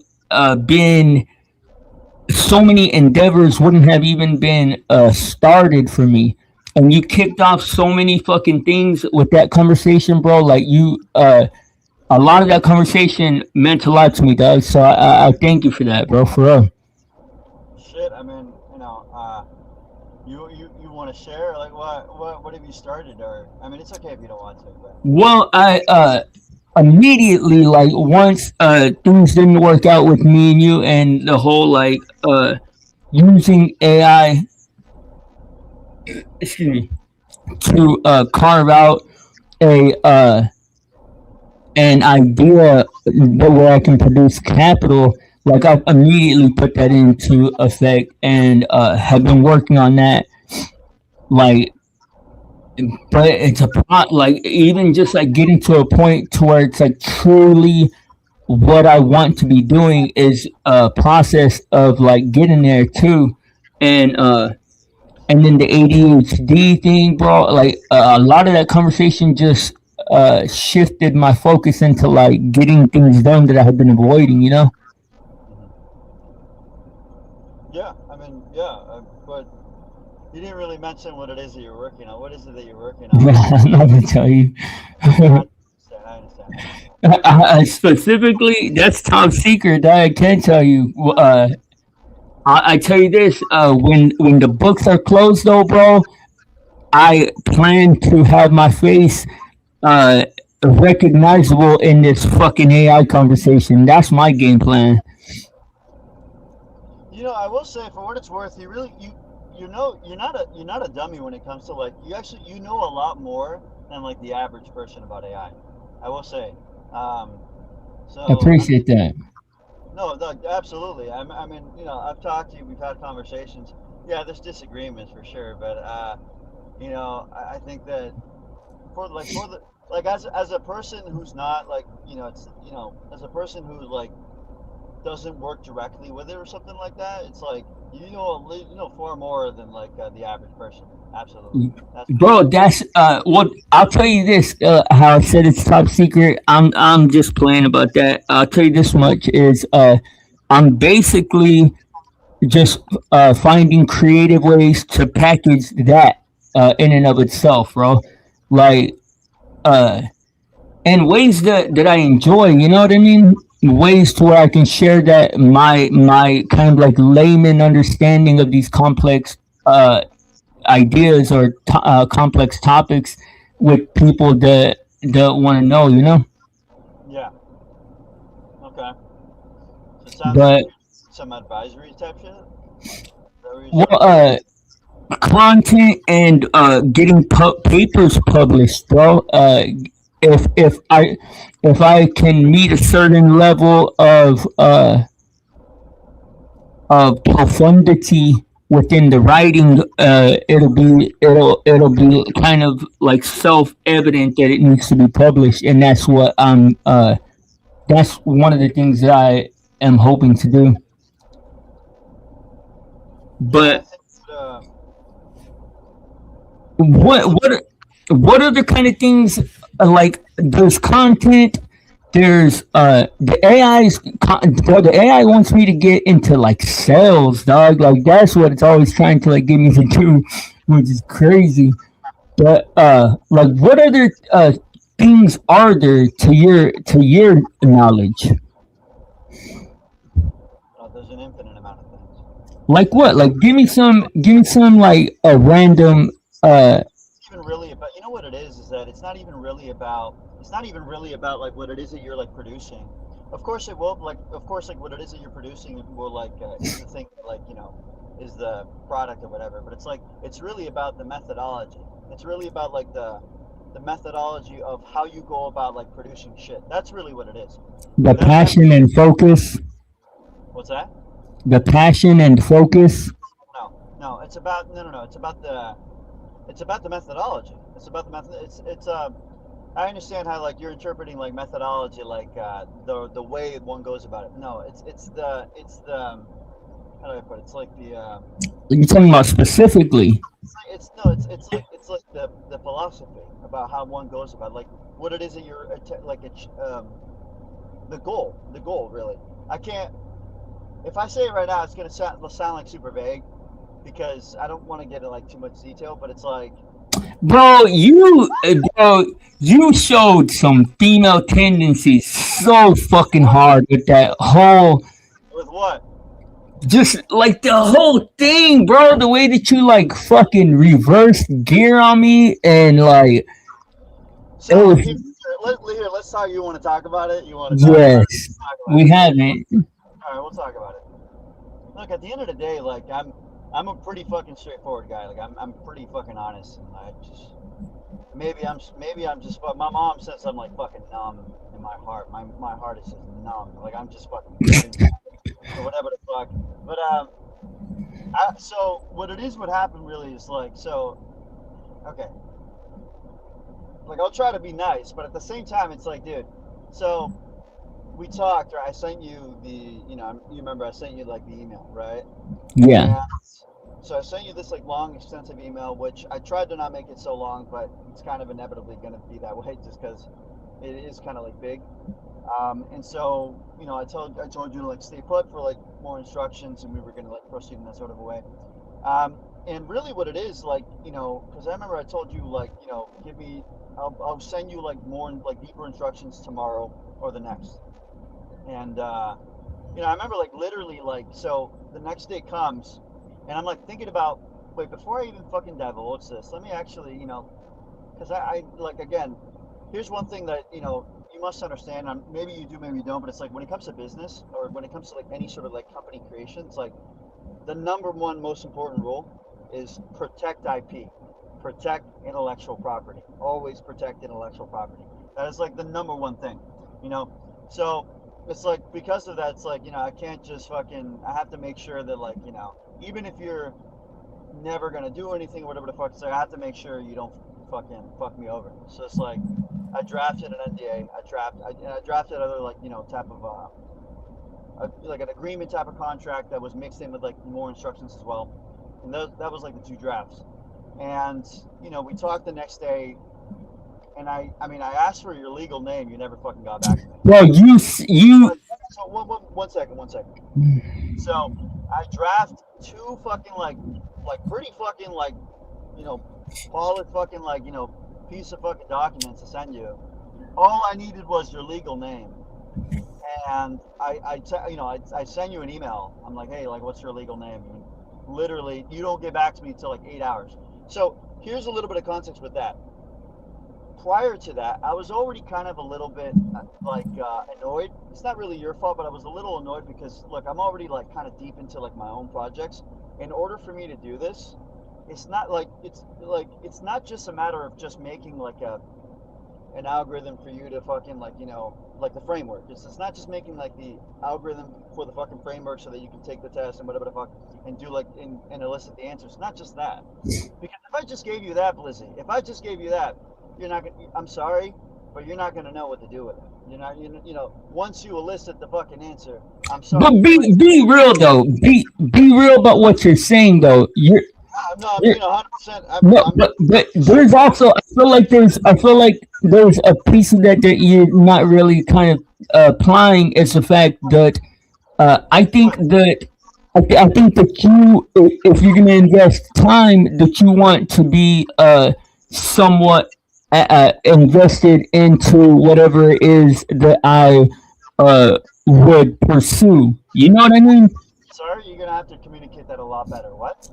been. So many endeavors wouldn't have even been started for me. And you kicked off so many fucking things with that conversation, bro. Like a lot of that conversation meant a lot to me, dog. So I thank you for that, bro. For real. Shit. I mean, you know, you want to share like what have you started, or I mean, it's okay if you don't want to, but Well, I immediately, like once things didn't work out with me and you, and the whole like using AI, excuse me, to carve out a an idea where I can produce capital, like I've immediately put that into effect and have been working on that. Like, but it's a like even just like getting to a point to where it's like truly what I want to be doing is a process of like getting there too, and and then the ADHD thing, bro. Like a lot of that conversation just shifted my focus into like getting things done that I had been avoiding. You know. yeah, I mean, yeah, but you didn't really mention what it is that you're working on. What is it that you're working on? I'm not gonna tell you. I understand. I understand. Specifically, that's top secret. I can't tell you. I tell you this: when the books are closed, though, bro, I plan to have my face uh, recognizable in this fucking AI conversation. That's my game plan. You know, I will say, for what it's worth, you know you're not a dummy when it comes to like you know a lot more than like the average person about AI. I will say. Um, I so I mean, appreciate that. no, no, absolutely. I mean, you know, I've talked to you, we've had conversations. Yeah, there's disagreements for sure, but you know, I think that for the like as a person who's not like you know it's you know as a person who like doesn't work directly with it or something like that, it's like you know far more than like the average person. Absolutely, that's for Bro, sure. that's what I'll tell you this, how I said it's top secret. I'm just playing about that. I'll tell you this much is I'm basically just finding creative ways to package that in and of itself, bro. Like uh and ways that I enjoy, you know what I mean? Ways to where I can share that my kind of like layman understanding of these complex ideas or complex topics with people that want to know, you know. Yeah. Okay. So it sounds like But you're some advisory type shit. Is that what you're well, starting to do? content and getting papers published, bro. If I can meet a certain level of profundity within the writing, it'll be kind of like self evident that it needs to be published, and that's what I'm. That's one of the things that I am hoping to do. Yeah, I But think yeah, what so what what are the kind of things like? There's content. There's bro, the AI wants me to get into like sales, dog. Like that's what it's always trying to like get me to do, which is crazy. But like what other things are there to your knowledge? there's an infinite amount of things. Like what? Like give me some like a random uh Even even really about, you know what it is that it's not even really about, like what it is that you're like producing. Of course it will, like, of course, like what it is that you're producing will like, is the thing, like, you know, is the product or whatever, but it's like, it's really about the methodology. It's really about like the methodology of how you go about like producing shit. That's really what it is. The That's passion and focus. what's that? The passion and focus. No, it's about, no, it's about the methodology. It's about the method. It's I understand how like you're interpreting like methodology, like the way one goes about it. No, it's the how do I put it? It's like the You're talking about specifically. it's no, it's like the philosophy about how one goes about it. Like what it is that you're like the goal really. I can't, if I say it right now, it's gonna sound like super vague because I don't want to get into like too much detail, but it's like, Bro, you showed some female tendencies so fucking hard with that whole, with what? just like the whole thing, bro. The way that you like fucking reverse gear on me and like, So was, here, let's talk. You want to talk about it? You want to talk about yes, it? Let's talk about we it. haven't. All right, we'll talk about it. Look, at the end of the day, like I'm a pretty fucking straightforward guy. Like I'm pretty fucking honest, and I just maybe I'm just. But my mom says I'm like fucking numb in my heart. My heart is just numb. Like I'm just fucking or whatever the fuck. But so what it is, what happened really is like, so okay, like I'll try to be nice, but at the same time, it's like, dude, so we talked, right? I sent you the, you remember I sent you like the email, right? Yeah. And so I sent you this like long, extensive email, which I tried to not make it so long, but it's kind of inevitably going to be that way just because it is kind of like big. And so, I told you to like stay put for like more instructions, and we were going to like proceed in that sort of a way. And really what it is, like, because I remember I told you, like, I'll send you like more, like deeper instructions tomorrow or the next. And, I remember like literally like, so the next day comes and I'm like thinking about, wait, before I even fucking divulge this, let me actually, because I like, again, here's one thing that, you must understand, maybe you do, maybe you don't, but it's like when it comes to business or when it comes to like any sort of like company creation, it's like the number one most important rule is protect IP, protect intellectual property, always protect intellectual property. That is like the number one thing, so it's like, because of that, it's like, I can't just fucking, I have to make sure that like, even if you're never gonna do anything or whatever the fuck, it's like I have to make sure you don't fucking fuck me over. So it's like I drafted an NDA, I drafted other like, type of like an agreement type of contract that was mixed in with like more instructions as well. And that was like the two drafts. And we talked the next day, and I asked for your legal name. You never fucking got back to me. Bro, you. So one second. So I draft two fucking like pretty fucking like, polished fucking like, piece of fucking documents to send you. All I needed was your legal name. And I send you an email. I'm like, hey, like, what's your legal name? And literally, you don't get back to me until like 8 hours. So here's a little bit of context with that. Prior to that, I was already kind of a little bit annoyed. It's not really your fault, but I was a little annoyed because, look, I'm already like kind of deep into like my own projects. In order for me to do this, it's not not just a matter of just making like an algorithm for you to fucking like, like the framework. It's not just making like the algorithm for the fucking framework so that you can take the test and whatever the fuck and do like and elicit the answers. It's not just that. Because if I just gave you that, Blizzy, you're not gonna, I'm sorry, but you're not gonna know what to do with it. You're not, once you elicit the fucking answer, I'm sorry. But be real though. Be real about what you're saying though. No, I'm being 100%. No, but there's also, I feel like there's a piece of that you're not really kind of applying. Is the fact that I think that you, if you're gonna invest time, that you want to be somewhat invested into whatever it is that I would pursue. You know what I mean? Sorry, you're gonna have to communicate that a lot better. What?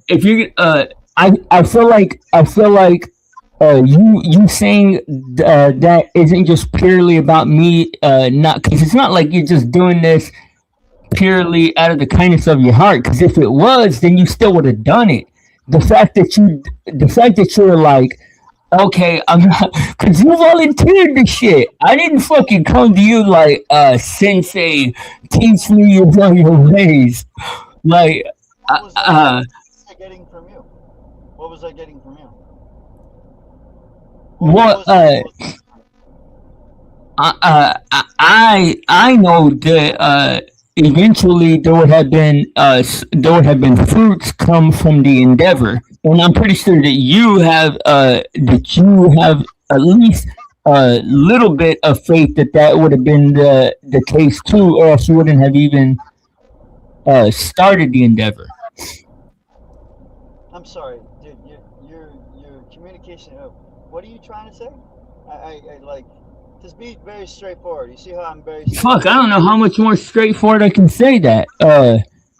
If you I feel like you saying that isn't just purely about me, not because it's not like you're just doing this purely out of the kindness of your heart. Because if it was, then you still would have done it. The fact that you're like, okay, I'm not, because you volunteered the shit. I didn't fucking come to you like, Sensei, teach me your ways. Like, What was I? What was I getting from you? What was I getting from you? What what, was it? What was I know that eventually there would have been fruits come from the endeavor, and I'm pretty sure that you have at least a little bit of faith that that would have been the case too, or else you wouldn't have even started the endeavor. I'm sorry, dude. Your communication. What are you trying to say? I like just be very straightforward. You see how I'm very Fuck, I straightforward? don't know how much more straightforward I can say that.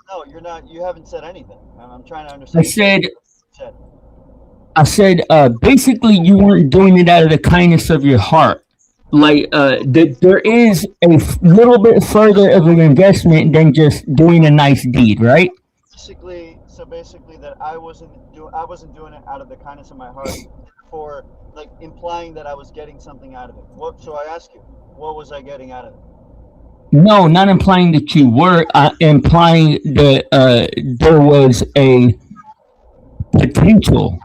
No, you're not. You haven't said anything. I'm trying to I understand said exactly what you said. I said, basically, you weren't doing it out of the kindness of your heart. Like, that there is a little bit further of an investment than just doing a nice deed, right? So basically, that I wasn't doing it out of the kindness of my heart, for like implying that I was getting something out of it. What? So I ask you, what was I getting out of it? No, not implying that you were, implying that there was a potential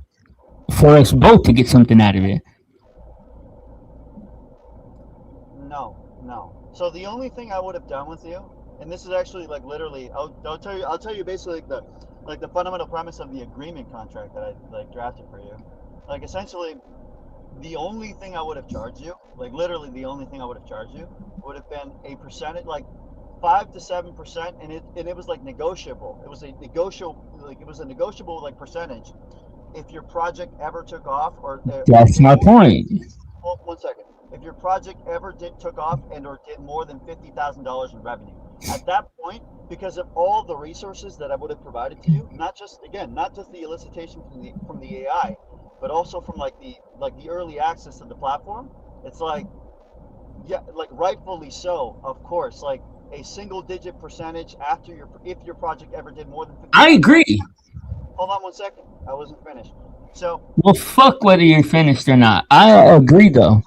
for us both to get something out of it. No, no. So the only thing I would have done with you, and this is actually like literally, I'll tell you basically like the fundamental premise of the agreement contract that I like drafted for you. Like essentially, the only thing I would have charged you, like literally the only thing I would have charged you, would have been a percentage, like 5 to 7%, and it was like negotiable. It was a negotiable like percentage if your project ever took off or That's did my more. point. Hold 1 second. If your project ever took off and or did more than $50,000 in revenue, at that point, because of all the resources that I would have provided to you, not just the elicitation from the AI, but also from like the early access of the platform, it's like, yeah, like rightfully so, of course, like a single digit percentage after your if your project ever did more than fifty I thousand dollars. agree. Hold on 1 second. I wasn't finished. So Well, fuck whether you're finished or not. I agree, though.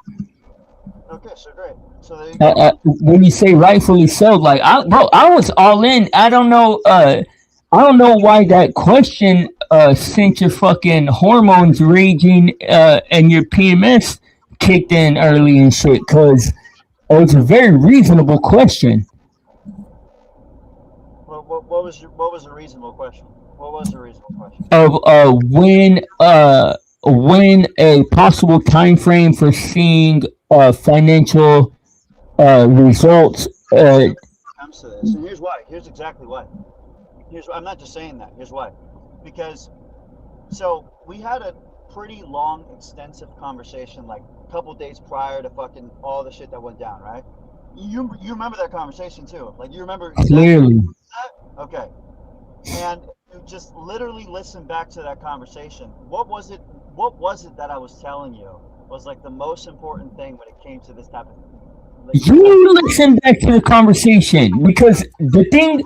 okay, so great. So there you go. When you say rightfully so, like, bro, I was all in. I don't know. I don't know why that question sent your fucking hormones raging and your PMS kicked in early and shit. Cause it was a very reasonable question. What was a reasonable question? What was a reasonable question? Of when a possible time frame for seeing financial results. Comes to this, and here's why. Here's exactly why. I'm not just saying that. Here's why. Because so we had a pretty long, extensive conversation like a couple days prior to fucking all the shit that went down, right? You remember that conversation too? Like you remember exactly Clearly, that? Okay. And you just literally listen back to that conversation. What was it that I was telling you was like the most important thing when it came to this type of like this type of you listen back to the conversation because the thing.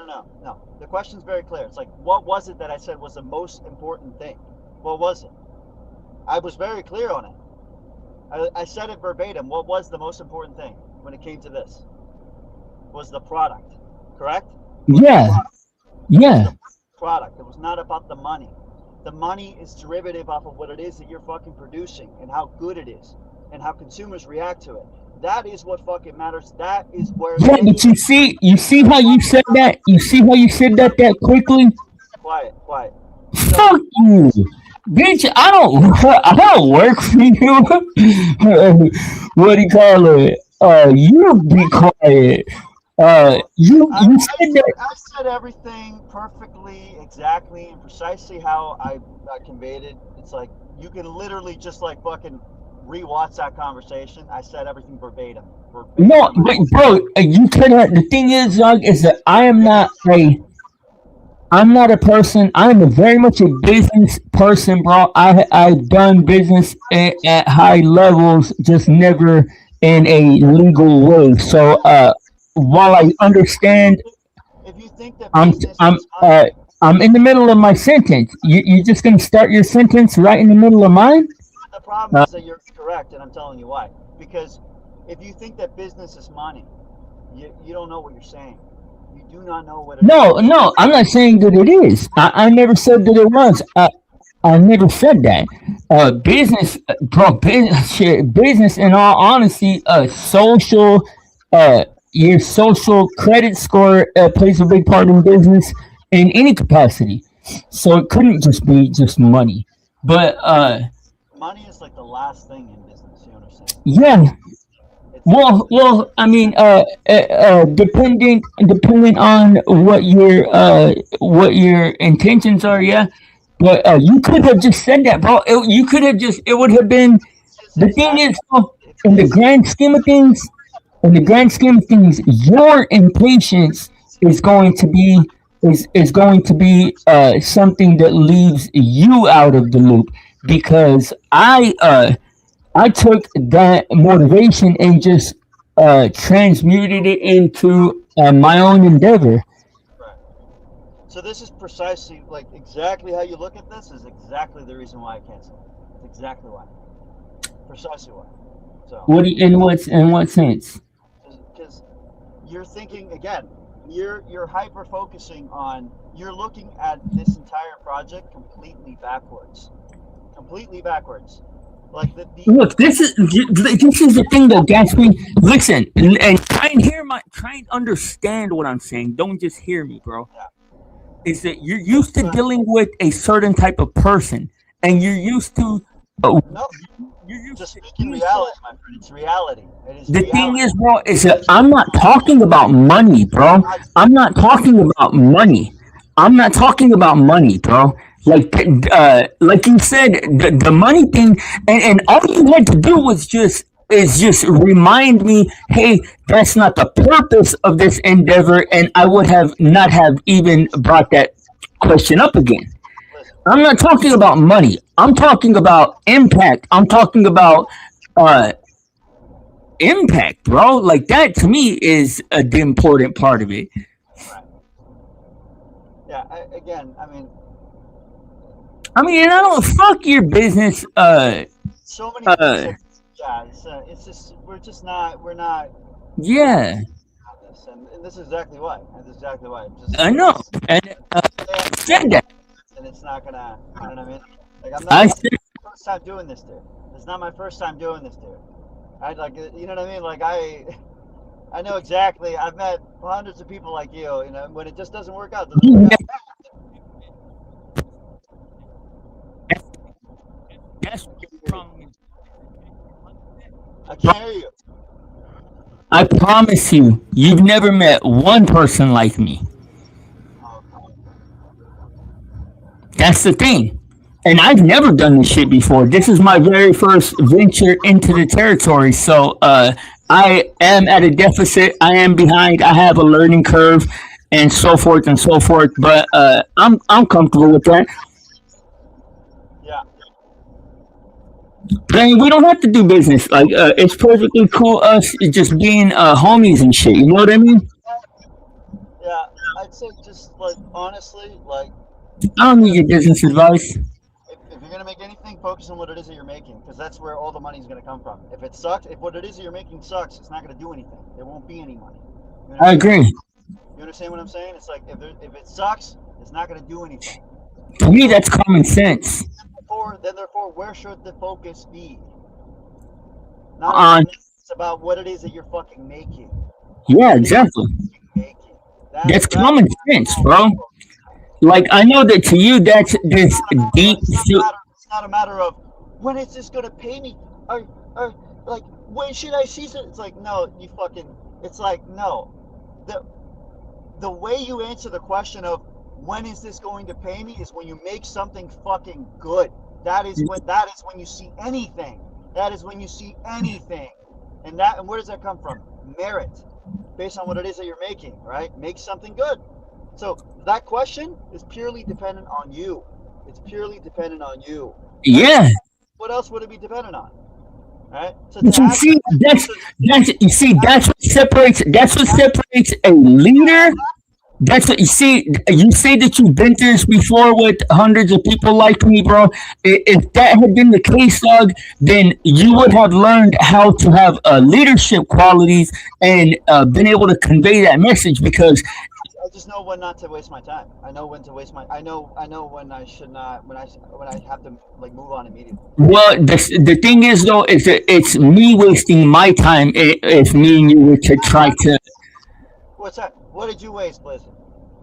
no. The question's very clear. It's like, what was it that I said was the most important thing? What was it? I was very clear on it. I said it verbatim. What was the most important thing when it came to this? Was the product, correct? Was the Yeah, product. It was yeah. the product. It was not about the money. The money is derivative off of what it is that you're fucking producing and how good it is and how consumers react to it. That is what fucking matters. That is where Yeah, any but you see how you said that. You see how you said that quickly. quiet. So Fuck you, bitch. I don't work for you. What do you call it? You be quiet. You said that. I said everything perfectly, exactly, and precisely how I conveyed it. It's like you can literally just like fucking rewatch that conversation. I said everything verbatim, No, verbatim. but bro, you cannot. The thing is, Zog, is that I am not a. I'm not a person. I'm a very much a business person, bro. I've done business at high levels, just never in a legal way. So while I understand, If you think that I'm business I'm is money, I'm in the middle of my sentence. You just gonna start your sentence right in the middle of mine? the problem Uh, is that you're correct, and I'm telling you why. Because if you think that business is money, you don't know what you're saying. You do not know what it no, is. no, I'm not saying that it is. I never said that it was. I never said that. Business, bro, business, shit, business. In all honesty, social, your social credit score plays a big part in business in any capacity. So it couldn't just be just money. But Money is like the last thing in business. You understand? yeah, It's I mean, dependent on what your intentions are, yeah. But you could have just said that, bro. You could have just. It would have been. it's The thing exactly is, bro, in the it's grand scheme of things, in the grand scheme of things, your impatience is going to be is going to be something that leaves you out of the loop because I took that motivation and just transmuted it into my own endeavor. right. So this is precisely like exactly how you look at this is exactly the reason why I canceled. It's exactly why. Precisely why. So In what sense? because you're thinking again, you're hyper focusing on you're looking at this entire project completely backwards. Like the Look, this is the thing though, Gatsby. Listen and try and understand what I'm saying. Don't just hear me, bro. yeah. Is that you're used to dealing with a certain type of person, and uh, No, you're used just to speak in you saw reality, my friend. It's reality. It is the thing reality. is, bro, is that I'm not talking about money, bro. I, I'm not talking about money. I'm not talking about money, bro. Like you said, the money thing, and all you had to do was just remind me, hey, that's not the purpose of this endeavor, and I would have not have even brought that question up again. listen, I'm not talking about money. I'm talking about impact. I'm talking about uh, impact, bro. Like that to me is the important part of it. right? Yeah. Again, I mean, I mean, and I don't fuck your business. so many things Uh, that yeah, it's just we're not yeah, on this, and this is exactly why. And this is exactly why. I know, and I said that. and it's not gonna. You know what I mean? Like I'm not. I This is said, my first time doing this, dude. It's not my first time doing this, dude. I like you know what I mean? Like I know exactly. I've met hundreds of people like you. You know, when it just doesn't work out, it doesn't you work never, out. that's what your problem is. I can't hear you. I promise you, you've never met one person like me. That's the thing. And I've never done this shit before. This is my very first venture into the territory. So I am at a deficit. I am behind. I have a learning curve and so forth and so forth. But I'm comfortable with that. Yeah. But I mean, we don't have to do business. Like it's perfectly cool us just being homies and shit. You know what I mean? Yeah. I'd say just like honestly, like I if don't you're need gonna your business advice. if you're gonna make anything, focus on what it is that you're making, because that's where all the money's gonna come from. If it sucks, if what it is that you're making sucks, it's not gonna do anything. There won't be any money. You I understand? agree. You understand what I'm saying? It's like if it sucks, it's not gonna do anything. To me, So that's common sense. therefore, where should the focus be? Not on On money. It's about what it is that you're fucking making. yeah, What it is exactly. you're making. That's That's common sense, bro. Like I know that to you, that's this deep. it's not a matter of when is this gonna pay me? Or like when should I see it? It's like no, you fucking. It's like no. The the way you answer the question of when is this going to pay me is when you make something fucking good. That is when you see anything. That is when you see anything. And where does that come from? Merit. Based on what it is that you're making, right? Make something good. So that question is purely dependent on you. It's purely dependent on you. Yeah. What else would it be dependent on? Right? So But to you ask see, that's what separates a leader. That's what you see. You say that you've been through this before with hundreds of people like me, bro. If that had been the case, dog, then you would have learned how to have leadership qualities and been able to convey that message. Because, I just know when not to waste my time. I know when to waste my. I know when I should not. When I have to like move on immediately. well, the thing is, though, is that it's me wasting my time if me and you were to try to. What's that? What did you waste, Blizzard?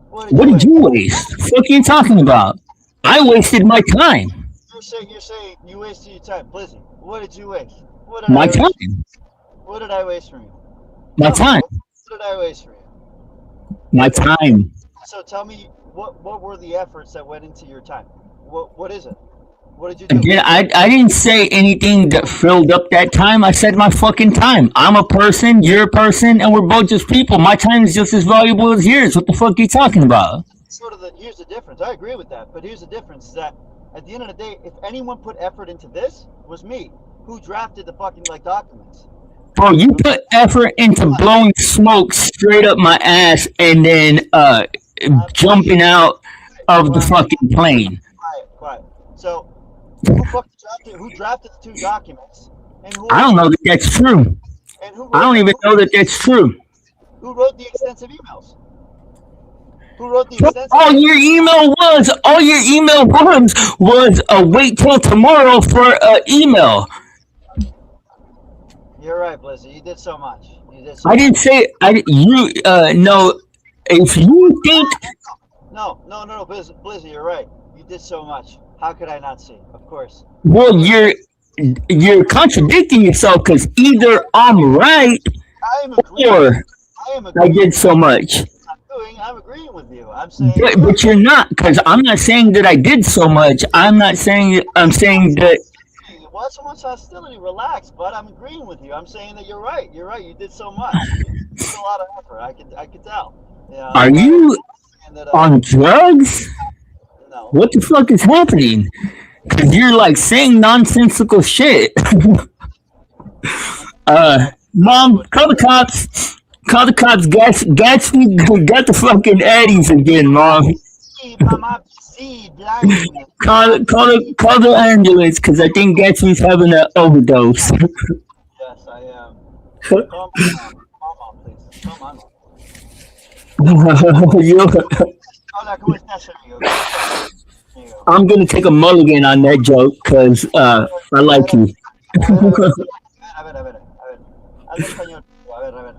What did you waste? What are you talking about? I wasted my time. You're saying you wasted your time, Blizzard. What did you waste? What did My I waste? time. What did I waste from you? My No, time. What did I waste from you? My time. So tell me, what were the efforts that went into your time? What is it? What did you do? Again, I didn't say anything that filled up that time. I said my fucking time. I'm a person, you're a person, and we're both just people. My time is just as valuable as yours. What the fuck are you talking about? Here's the difference. I agree with that, but here's the difference: is that at the end of the day, if anyone put effort into this, was me, who drafted the fucking like documents. Bro, you put effort into blowing smoke straight up my ass and then jumping out of the fucking plane. Quiet. So, who drafted the 2 documents? And who I don't know that that's true. And who I don't even know that that's true. Who wrote the extensive emails? Who wrote the extensive? All your email was wait till tomorrow for an email. You're right, Blizzard. You did so much. I didn't say no. If you think no, Blizzard, you're right. You did so much. How could I not see? Of course. Well, you're contradicting yourself because either I'm right or I did so much. I'm agreeing with you. I'm saying, but you're not, because I'm not saying that I did so much. I'm saying that. Well, so much hostility. Relax, but I'm agreeing with you. I'm saying that you're right. You're right. You did so much. You did a lot of effort. I could tell. Yeah, are you on drugs? No. What the fuck is happening? Because you're like saying nonsensical shit. Mom, call the cops. Call the cops. Gatsby got the fucking Addies again, Mom. Call the ambulance because I think Gatsby's having an overdose. Yes, I am. Come on, please. Come on. Hola, ¿cómo estás, amigo? I'm gonna take a mulligan on that joke because I like you. A ver. Habla español. A ver.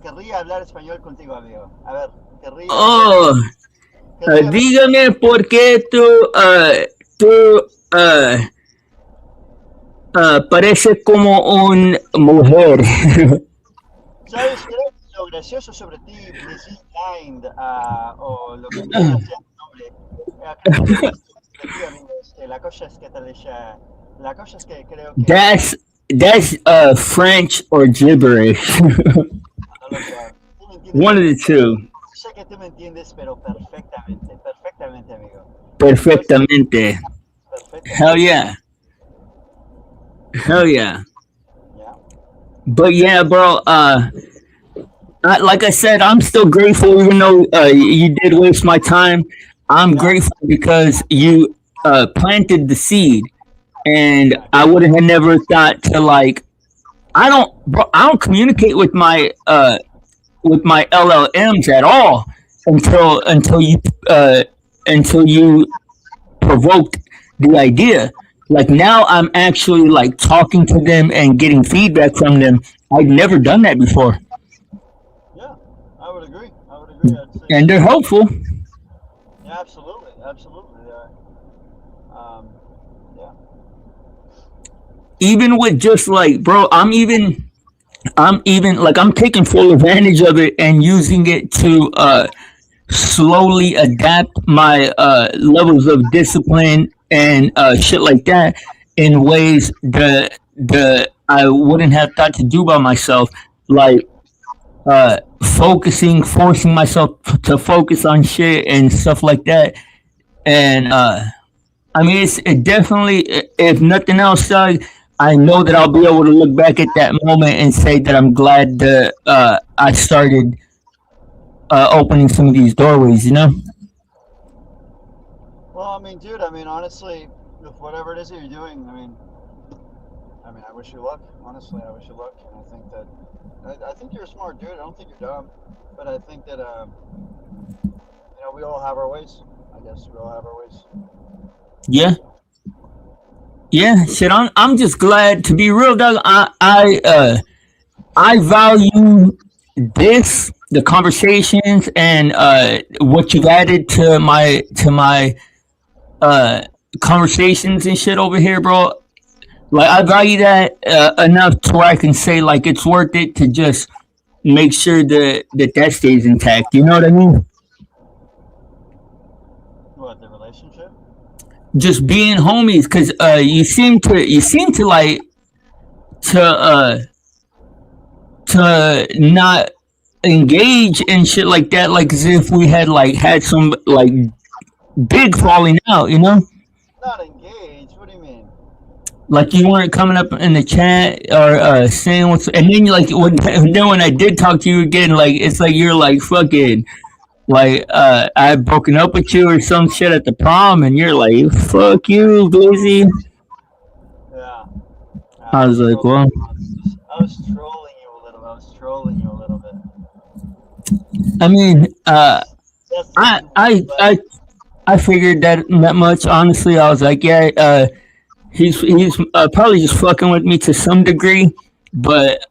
Querría hablar español contigo, amigo. A ver, querría. Oh, dígame por qué tú pareces como una mujer. ¿Sabes qué? Lo gracioso sobre ti, Blizzy Kind, o lo que sea tu nombre, la cosa es que creo que... That's French or gibberish. One of the two. Sé que tú me entiendes, pero perfectamente, amigo. Perfectamente. Hell yeah. Yeah. But yeah, bro, like I said, I'm still grateful even though you did waste my time. I'm grateful because you planted the seed, and I would have never thought to like. I don't communicate with my LLMs at all until you provoked the idea. Like now, I'm actually like talking to them and getting feedback from them. I've never done that before. Yeah, I would agree. And they're helpful. Yeah, absolutely. Yeah. Even with just like, bro, I'm even like I'm taking full advantage of it and using it to slowly adapt my levels of discipline and shit like that in ways that I wouldn't have thought to do by myself. Like forcing myself to focus on shit and stuff like that. And I mean, it definitely, if nothing else, I know that I'll be able to look back at that moment and say that I'm glad that I started opening some of these doorways, you know? Well, I mean, dude, I mean, honestly, with whatever it is that you're doing, I wish you luck. Honestly, I wish you luck, and I think that I think you're a smart dude. I don't think you're dumb, but I think that we all have our ways. I guess we all have our ways. Yeah. Yeah, shit. I'm just glad to be real, dog. I value this, the conversations, and what you've added to my uh conversations and shit over here, bro. Like I value that enough to where I can say like it's worth it to just make sure that stays intact. You know what I mean? What, the relationship? Just being homies, because you seem to like to not engage in shit like that, like as if we had like had some like big falling out, you know? Not engaged. What do you mean? Like you weren't coming up in the chat or saying what's, and then you like then when I did talk to you again, like it's like you're like fucking like I had broken up with you or some shit at the prom, and you're like fuck you, Blizzy. Yeah. I was like, well, I was trolling you a little. I was trolling you a little bit. I mean, That's I the I I I figured that much. Honestly, I was like, yeah, he's probably just fucking with me to some degree, but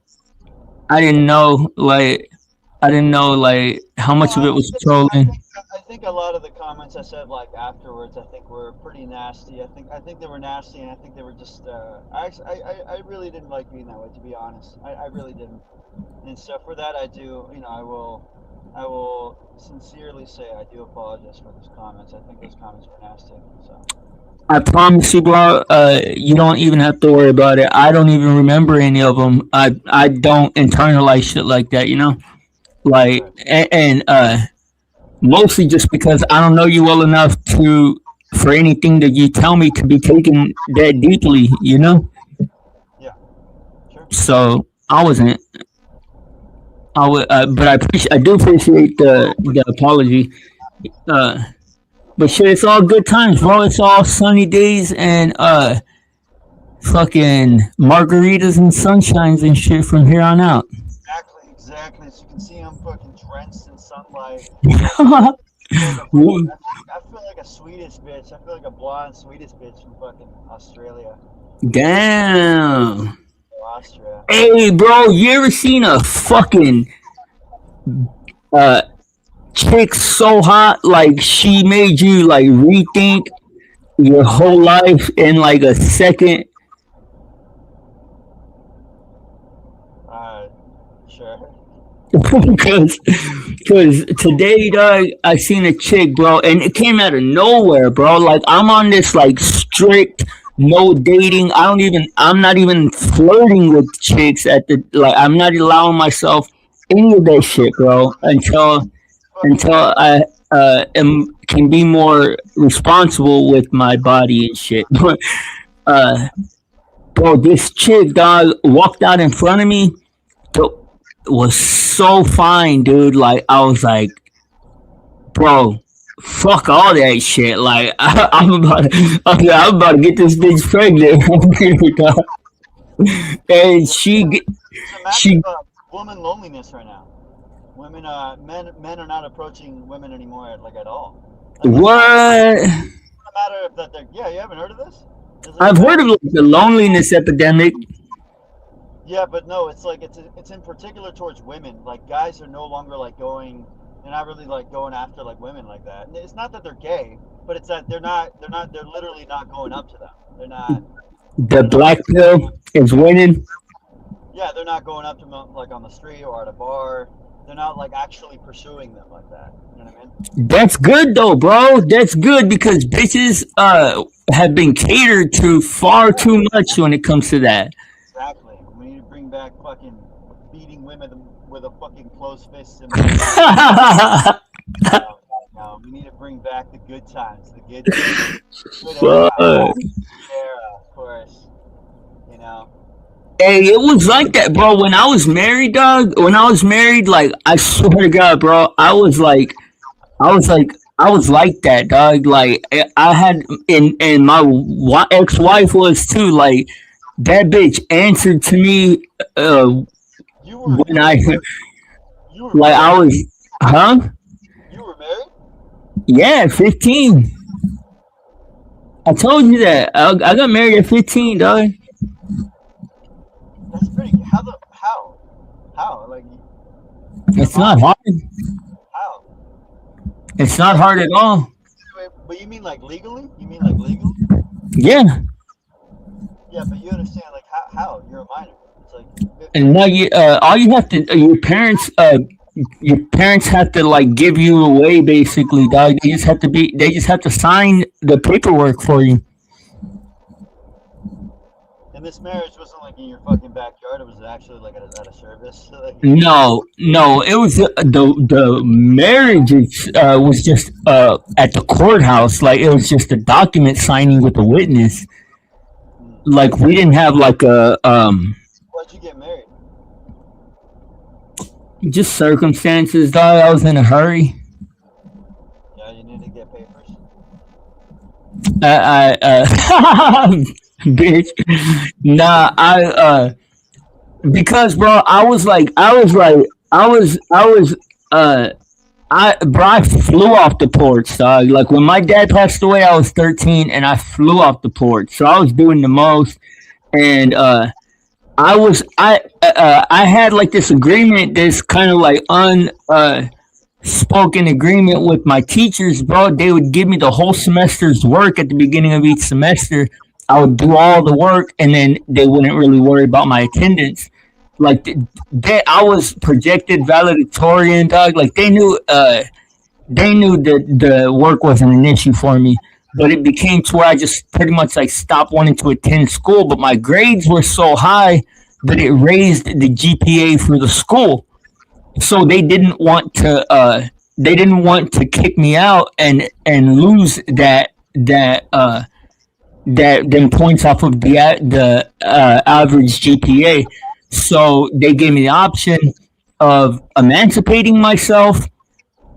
I didn't know like how No, much of it was trolling. I think a lot of the comments I said like afterwards, I think were pretty nasty. I think they were nasty, and I think they were just. I really didn't like being that way, to be honest. I really didn't. And so for that, I do. I will sincerely say I do apologize for those comments. I think those comments were nasty. So I promise you, bro. You don't even have to worry about it. I don't even remember any of them. I don't internalize shit like that, you know. Like right, and mostly just because I don't know you well enough to for anything that you tell me to be taken that deeply, you know. yeah, sure. So I wasn't. But I do appreciate the apology. Uh, but shit, it's all good times, bro. It's all sunny days and fucking margaritas and sunshines and shit from here on out. Exactly. As you can see, I'm fucking drenched in sunlight. Woo. I feel like a Swedish bitch. I feel like a blonde Swedish bitch from fucking Australia Damn. or Austria. Hey, bro, you ever seen a fucking uh chick so hot like she made you like rethink your whole life in like a second? Sure. Because today, dog, I seen a chick, bro, and it came out of nowhere, bro. Like I'm on this like strict no dating. I'm not even flirting with chicks at the like. I'm not allowing myself any of that shit, bro, Fucking until I can be more responsible with my body and shit. But uh, bro, this chick, dog, walked out in front of me. Was so fine, dude. Like I was like, bro, fuck all that shit. Like I'm about to get this bitch pregnant. And it's a she massive woman loneliness right now. Women, men are not approaching women anymore, like at all. Like what? it's not a matter of that they're. Yeah, you haven't heard of this? There's like a I've heard matter. of like the loneliness epidemic. Yeah, but no, it's like it's in particular towards women. Like guys are no longer like going. They're not really like going after like women like that. And it's not that they're gay, but it's that they're literally not going up to them. They're not. The They're not. black pill is winning. Yeah, they're not going up to them like on the street or at a bar. They're not like actually pursuing them like that. You know what I mean? That's good though, bro. That's good because bitches have been catered to far Yeah, too much when it comes to that. exactly. We need to bring back fucking beating women with a fucking closed fist. And no, we need to bring back the good times, the good era, Fuck. of course. You know. Hey, it was like that, bro. When I was married, dog. When I was married, like I swear to God, bro, I was like that, dog. Like I had, and my ex-wife was too. Like that bitch answered to me. You were When I, you were like, I married. was, huh? You were married. Yeah, 15. I told you that. I got married at 15, dog. That's pretty. How like It's not hard. how? It's not hard at all. Wait, but you mean like legally? You mean like legal? Yeah. Yeah, but you understand like how? You're a minor. It's like And now all you have to, your parents have to like give you away, basically, dog. They just have to sign the paperwork for you. and this marriage wasn't like in your fucking backyard. It was actually like at a service. Like, No, no, it was the marriage was just at the courthouse. Like it was just a document signing with a witness. Like we didn't have like a why'd you get married? just circumstances, dog. I was in a hurry. Yeah, you need to get papers. Bitch. Nah, because bro, I flew off the porch, dog. Like when my dad passed away, I was 13, and I flew off the porch. So I was doing the most, and I had like this agreement, this kind of like spoken agreement with my teachers, bro. They would give me the whole semester's work at the beginning of each semester. I would do all the work, and then they wouldn't really worry about my attendance. Like I was projected valedictorian, dog. Like they knew that the work wasn't an issue for me. But it became to where I just pretty much like stopped wanting to attend school. But my grades were so high that it raised the GPA for the school. So they didn't want to kick me out and lose that them points off of the average GPA. So they gave me the option of emancipating myself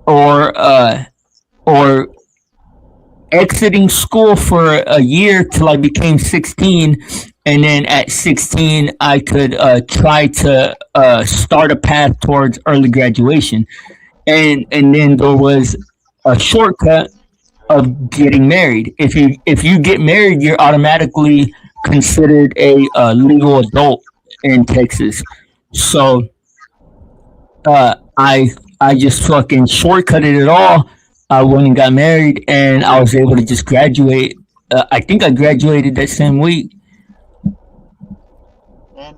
or exiting school for a year till I became 16, and then at 16 I could try to start a path towards early graduation, and then there was a shortcut of getting married. If you get married, you're automatically considered a legal adult in Texas. So I just fucking shortcutted it all. I went and got married, and I was able to just graduate. I think I graduated that same week. And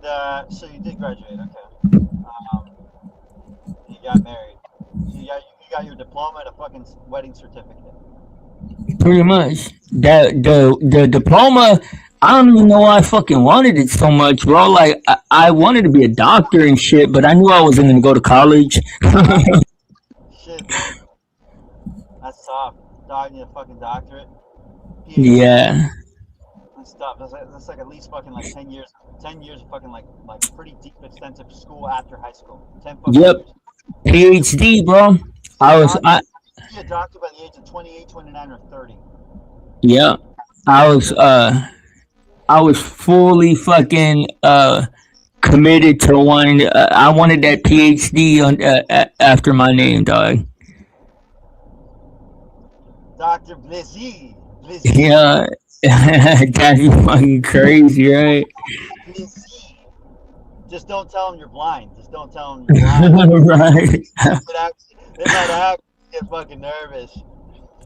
so you did graduate, okay. You got married. So you got your diploma and a fucking wedding certificate. Pretty much. The diploma, I don't even know why I fucking wanted it so much, bro. Like I wanted to be a doctor and shit, but I knew I wasn't gonna go to college. Shit, that's tough. Dog, you a fucking doctorate. PhD. Yeah. That's tough. That's like at least fucking like 10 years. 10 years of fucking like pretty deep, extensive school after high school. 10 fucking Yep. years. PhD, bro. Be a doctor by the age of 28, 29, or 30. Yeah. I was fully fucking committed to wanting. I wanted that PhD on after my name, dog. Dr. Blizzy. Yeah, that'd be fucking crazy, right? Blizzy. Just don't tell them you're blind. Just don't tell them you're blind. Right. They might actually get fucking nervous.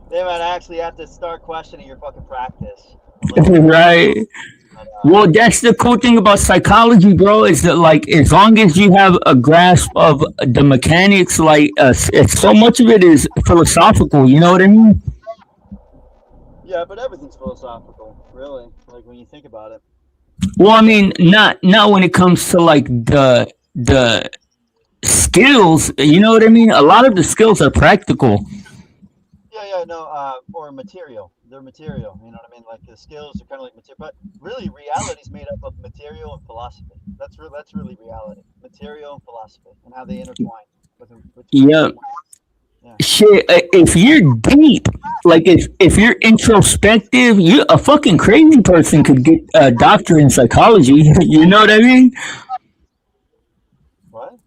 They might actually have to start questioning your fucking practice. Right. Well, that's the cool thing about psychology, bro. Is that like as long as you have a grasp of the mechanics, like it's so much of it is philosophical. You know what I mean? Yeah, but everything's philosophical, really. Like when you think about it. Well, I mean, not when it comes to like the the skills. You know what I mean? A lot of the skills are practical. Yeah, no, or material. They're material. You know what I mean? Like the skills are kind of like material, but really, reality is made up of material and philosophy. That's really reality. Material and philosophy, and how they intertwine between Yeah, each one. Yeah. shit. If you're deep, like if you're introspective, you a fucking crazy person could get a doctorate in psychology. You know what I mean? What?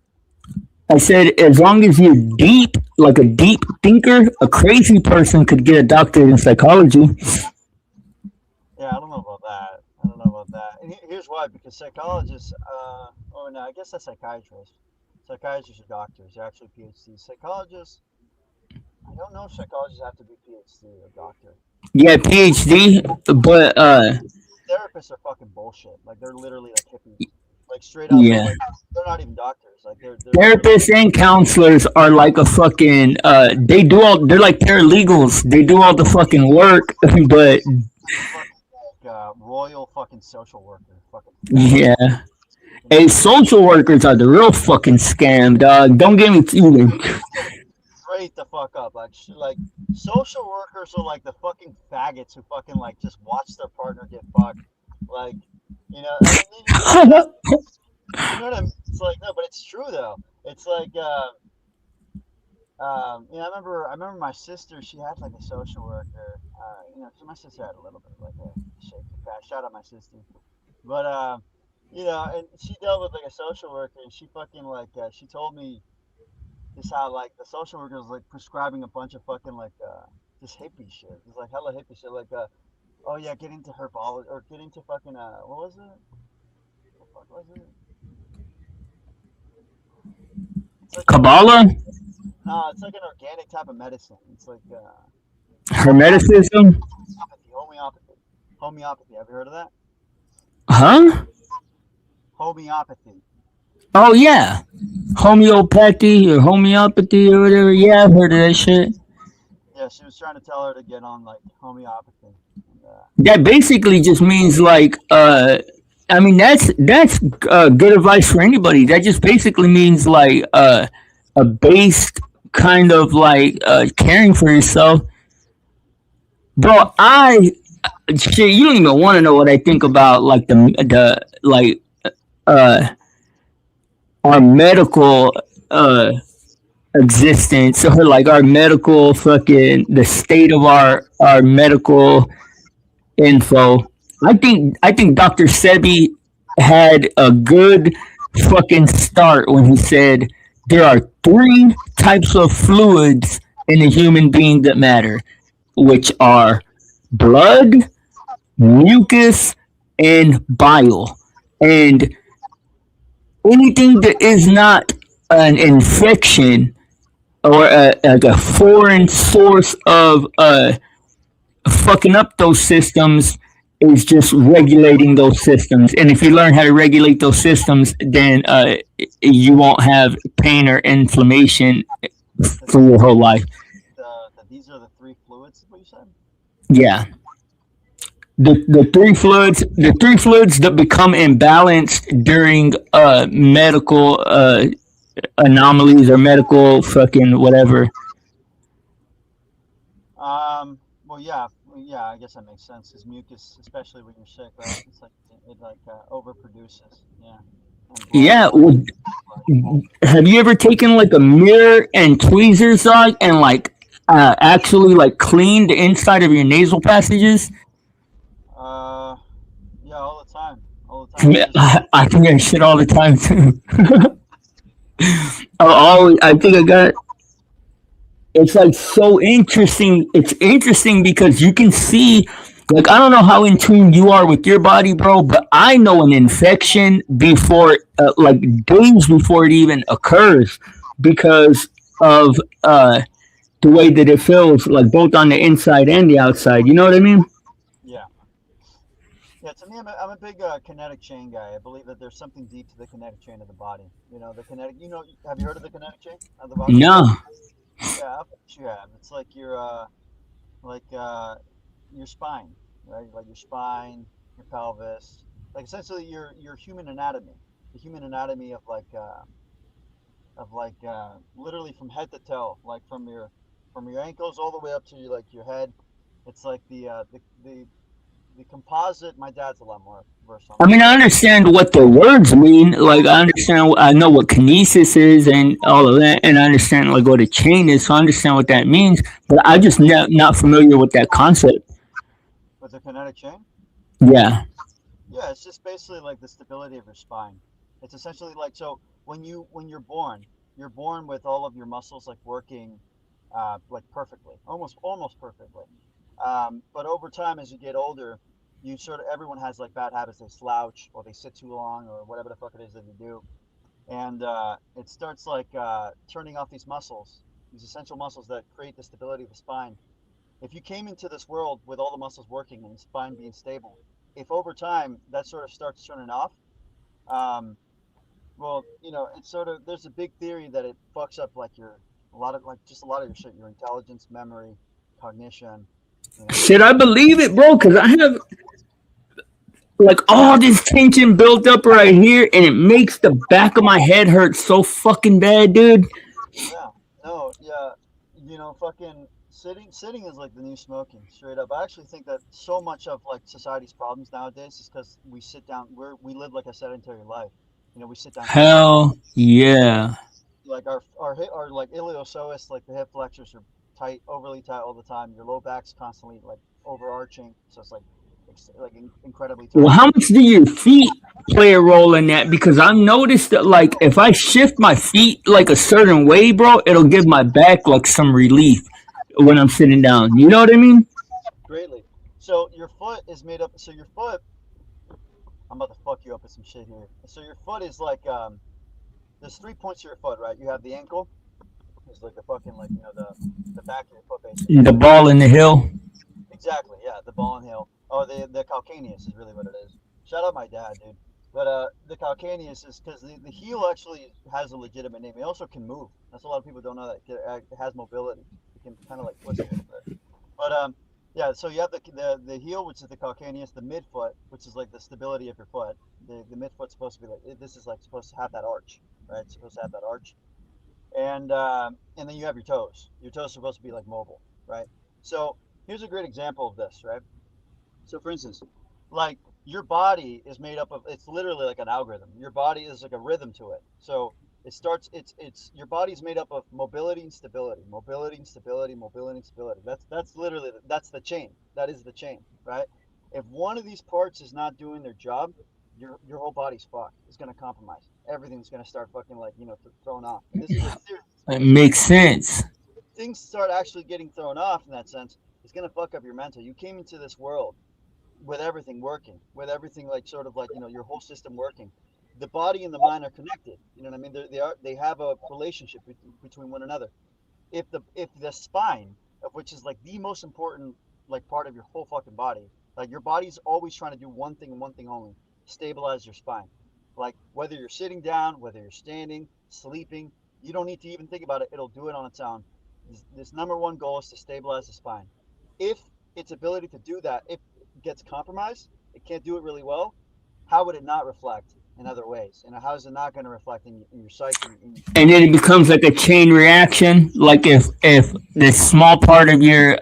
I said as long as you're deep, like a deep thinker, a crazy person could get a doctorate in psychology. Yeah, I don't know about that. I don't know about that. And here's why: because psychologists, or no, I guess that's psychiatrists. Psychiatrists are doctors. They're actually PhDs. Psychologists, I don't know if psychologists have to be PhD or doctor. Yeah, PhD, but Therapists are fucking bullshit. Like they're literally like hippies. Like straight up, yeah. like they're not even doctors. Like they're literally Therapists and counselors are like a fucking they're like paralegals. They do all the fucking work, but fucking like royal fucking social worker. Fucking faggot. yeah. You Hey, know? social workers are the real fucking scam, dog. Don't get me either. Straight the fuck up. Like social workers are like the fucking faggots who fucking like just watch their partner get fucked. Like, you know, I mean, you know what I mean? It's like no, but it's true though. It's like you know, I remember my sister. She had like a social worker. You know, 'cause my sister had a little bit of like a shake the past. Shout out my sister. But you know, and she dealt with like a social worker, and she fucking like she told me just how like the social worker was like prescribing a bunch of fucking like just hippie shit. It was like hella hippie shit. Like oh yeah, get into herbology or get into fucking what was it? What the fuck was it? It's like an Kabbalah, no, it's like an organic type of medicine. It's like homeopathy. hermeticism, Homeopathy. Homeopathy. Have you heard of that? huh? Homeopathy. Oh yeah, homeopathy or homeopathy or whatever. Yeah, I've heard of that shit. Yeah, she was trying to tell her to get on like homeopathy. And, That basically just means like I mean that's good advice for anybody. That just basically means like a based kind of like caring for yourself. Bro, I shit, you don't even want to know what I think about like the like uh our medical uh existence or like our medical fucking the state of our medical info. I think Dr. Sebi had a good fucking start when he said there are three types of fluids in a human being that matter, which are blood, mucus, and bile. And anything that is not an infection or like a foreign source of fucking up those systems is just regulating those systems. And if you learn how to regulate those systems, then you won't have pain or inflammation that for your whole life. that these are the three fluids. What you said? Yeah. The three fluids that become imbalanced during medical anomalies or medical fucking whatever. Well, yeah, yeah. I guess that makes sense. Because mucus, especially when you're sick, right? It's like it like overproduces. Yeah, and blood. Yeah, well, Blood. have you ever taken like a mirror and tweezers dog and like actually like cleaned the inside of your nasal passages? Uh, yeah, all the time, all the time. Because I think I shit all the time too. I think I got. It's like so interesting. It's interesting because you can see, like, I don't know how in tune you are with your body, bro, but I know an infection before, like, days before it even occurs because of the way that it feels, like, both on the inside and the outside. You know what I mean? yeah, yeah. To me, I'm a big kinetic chain guy. I believe that there's something deep to the kinetic chain of the body. You know, the kinetic. You know, have you heard of the kinetic chain of the body? No. Yeah, I bet you have. It's like your spine, right? Like your spine, your pelvis, like essentially your human anatomy. anatomy of literally from head to toe, like from your ankles all the way up to your head. It's like the composite. My dad's a lot more versed on I this mean, I stuff. understand what the words mean. Like, I understand, I know what kinesis is and all of that, and I understand like what a chain is. So I understand what that means, but I just not familiar with that concept. With the kinetic chain, Yeah. yeah, it's just basically like the stability of your spine. It's essentially like, so when you're born with all of your muscles like working like perfectly, almost perfectly. But over time, as you get older, you sort of everyone has like bad habits. They slouch or they sit too long or whatever the fuck it is that you do, and it starts like turning off these muscles, these essential muscles that create the stability of the spine. If you came into this world with all the muscles working and the spine being stable, if over time that sort of starts turning off, um, well, it's sort of there's a big theory that it fucks up like a lot of your shit, your intelligence, memory, cognition, Should I your believe it, bro? Because I have like all this tension built up right here, and it makes the back of my head hurt so fucking bad, dude. yeah, no, yeah, fucking sitting is like the new smoking, straight up. I actually think that so much of like society's problems nowadays is because we sit down, we live like a sedentary life. We sit down too long. Hell yeah. Like our like iliopsoas, like the hip flexors are tight, overly tight all the time. Your low back's constantly like overarching, so it's like incredibly Well, tight. how much do your feet play a role in that? Because I've noticed that, like, if I shift my feet like a certain way, bro, it'll give my back like some relief when I'm sitting down. You know what I mean? Greatly. So your foot is made up. So your foot, I'm about to fuck you up with some shit here. So your foot is like there's 3 points to your foot, right? You have the ankle, it's like the fucking like the back of your foot basically. The ball in the hill. Exactly, yeah, the ball and heel. Oh, the calcaneus is really what it is. Shout out my dad, dude. But the calcaneus is because the heel actually has a legitimate name. It also can move. That's a lot of people don't know that it has mobility. It can kind of like twist a little bit. But yeah. So you have the heel, which is the calcaneus, the midfoot, which is like the stability of your foot. The midfoot's supposed to be like this is like supposed to have that arch, right? It's supposed to have that arch, and then you have your toes. Your toes are supposed to be like mobile, right? So here's a great example of this, right? So for instance, like your body is made up of it's literally like an algorithm. Your body is like a rhythm to it. So it starts it's your body's made up of mobility and stability. Mobility and stability, mobility and stability. That's literally that's the chain. That is the chain, right? If one of these parts is not doing their job, your whole body's fucked. It's gonna compromise. Everything's gonna start fucking like thrown off. And this is like serious. It makes sense. Things start actually getting thrown off in that sense. It's gonna fuck up your mental. You came into this world with everything working, with everything like sort of like your whole system working. The body and the mind are connected. You know what I mean? They have a relationship between one another. If the spine, of which is like the most important like part of your whole fucking body, like your body's always trying to do one thing and one thing only: stabilize your spine. Like whether you're sitting down, whether you're standing, sleeping, you don't need to even think about it. It'll do it on its own. This number one goal is to stabilize the spine. If its ability to do that, if it gets compromised, it can't do it really well. How would it not reflect in other ways? How is it not going to reflect in your psyche? And then it becomes like a chain reaction. Like if this small part of your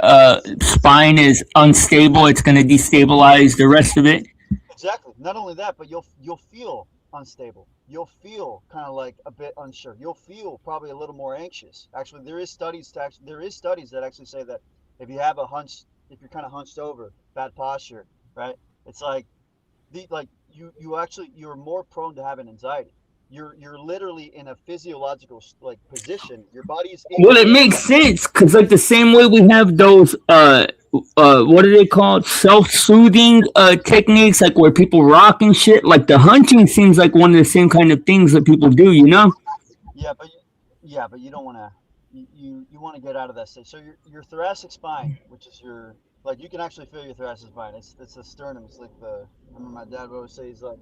spine is unstable, it's going to destabilize the rest of it. Exactly. Not only that, but you'll feel unstable. You'll feel kind of like a bit unsure. You'll feel probably a little more anxious. Actually, there is studies that actually say that if you have a hunch, if you're kind of hunched over, bad posture, right? It's like you're more prone to having anxiety. You're literally in a physiological like position. Your body is Well, it incapable. makes sense because like the same way we have those what are they called, self-soothing techniques, like where people rock and shit. Like the hunching seems like one of the same kind of things that people do, you know? Yeah, but you don't want to. You want to get out of that state. So your thoracic spine, which is your like you can actually feel your thoracic spine. It's the sternum. It's like the. I remember my dad would always say he's like,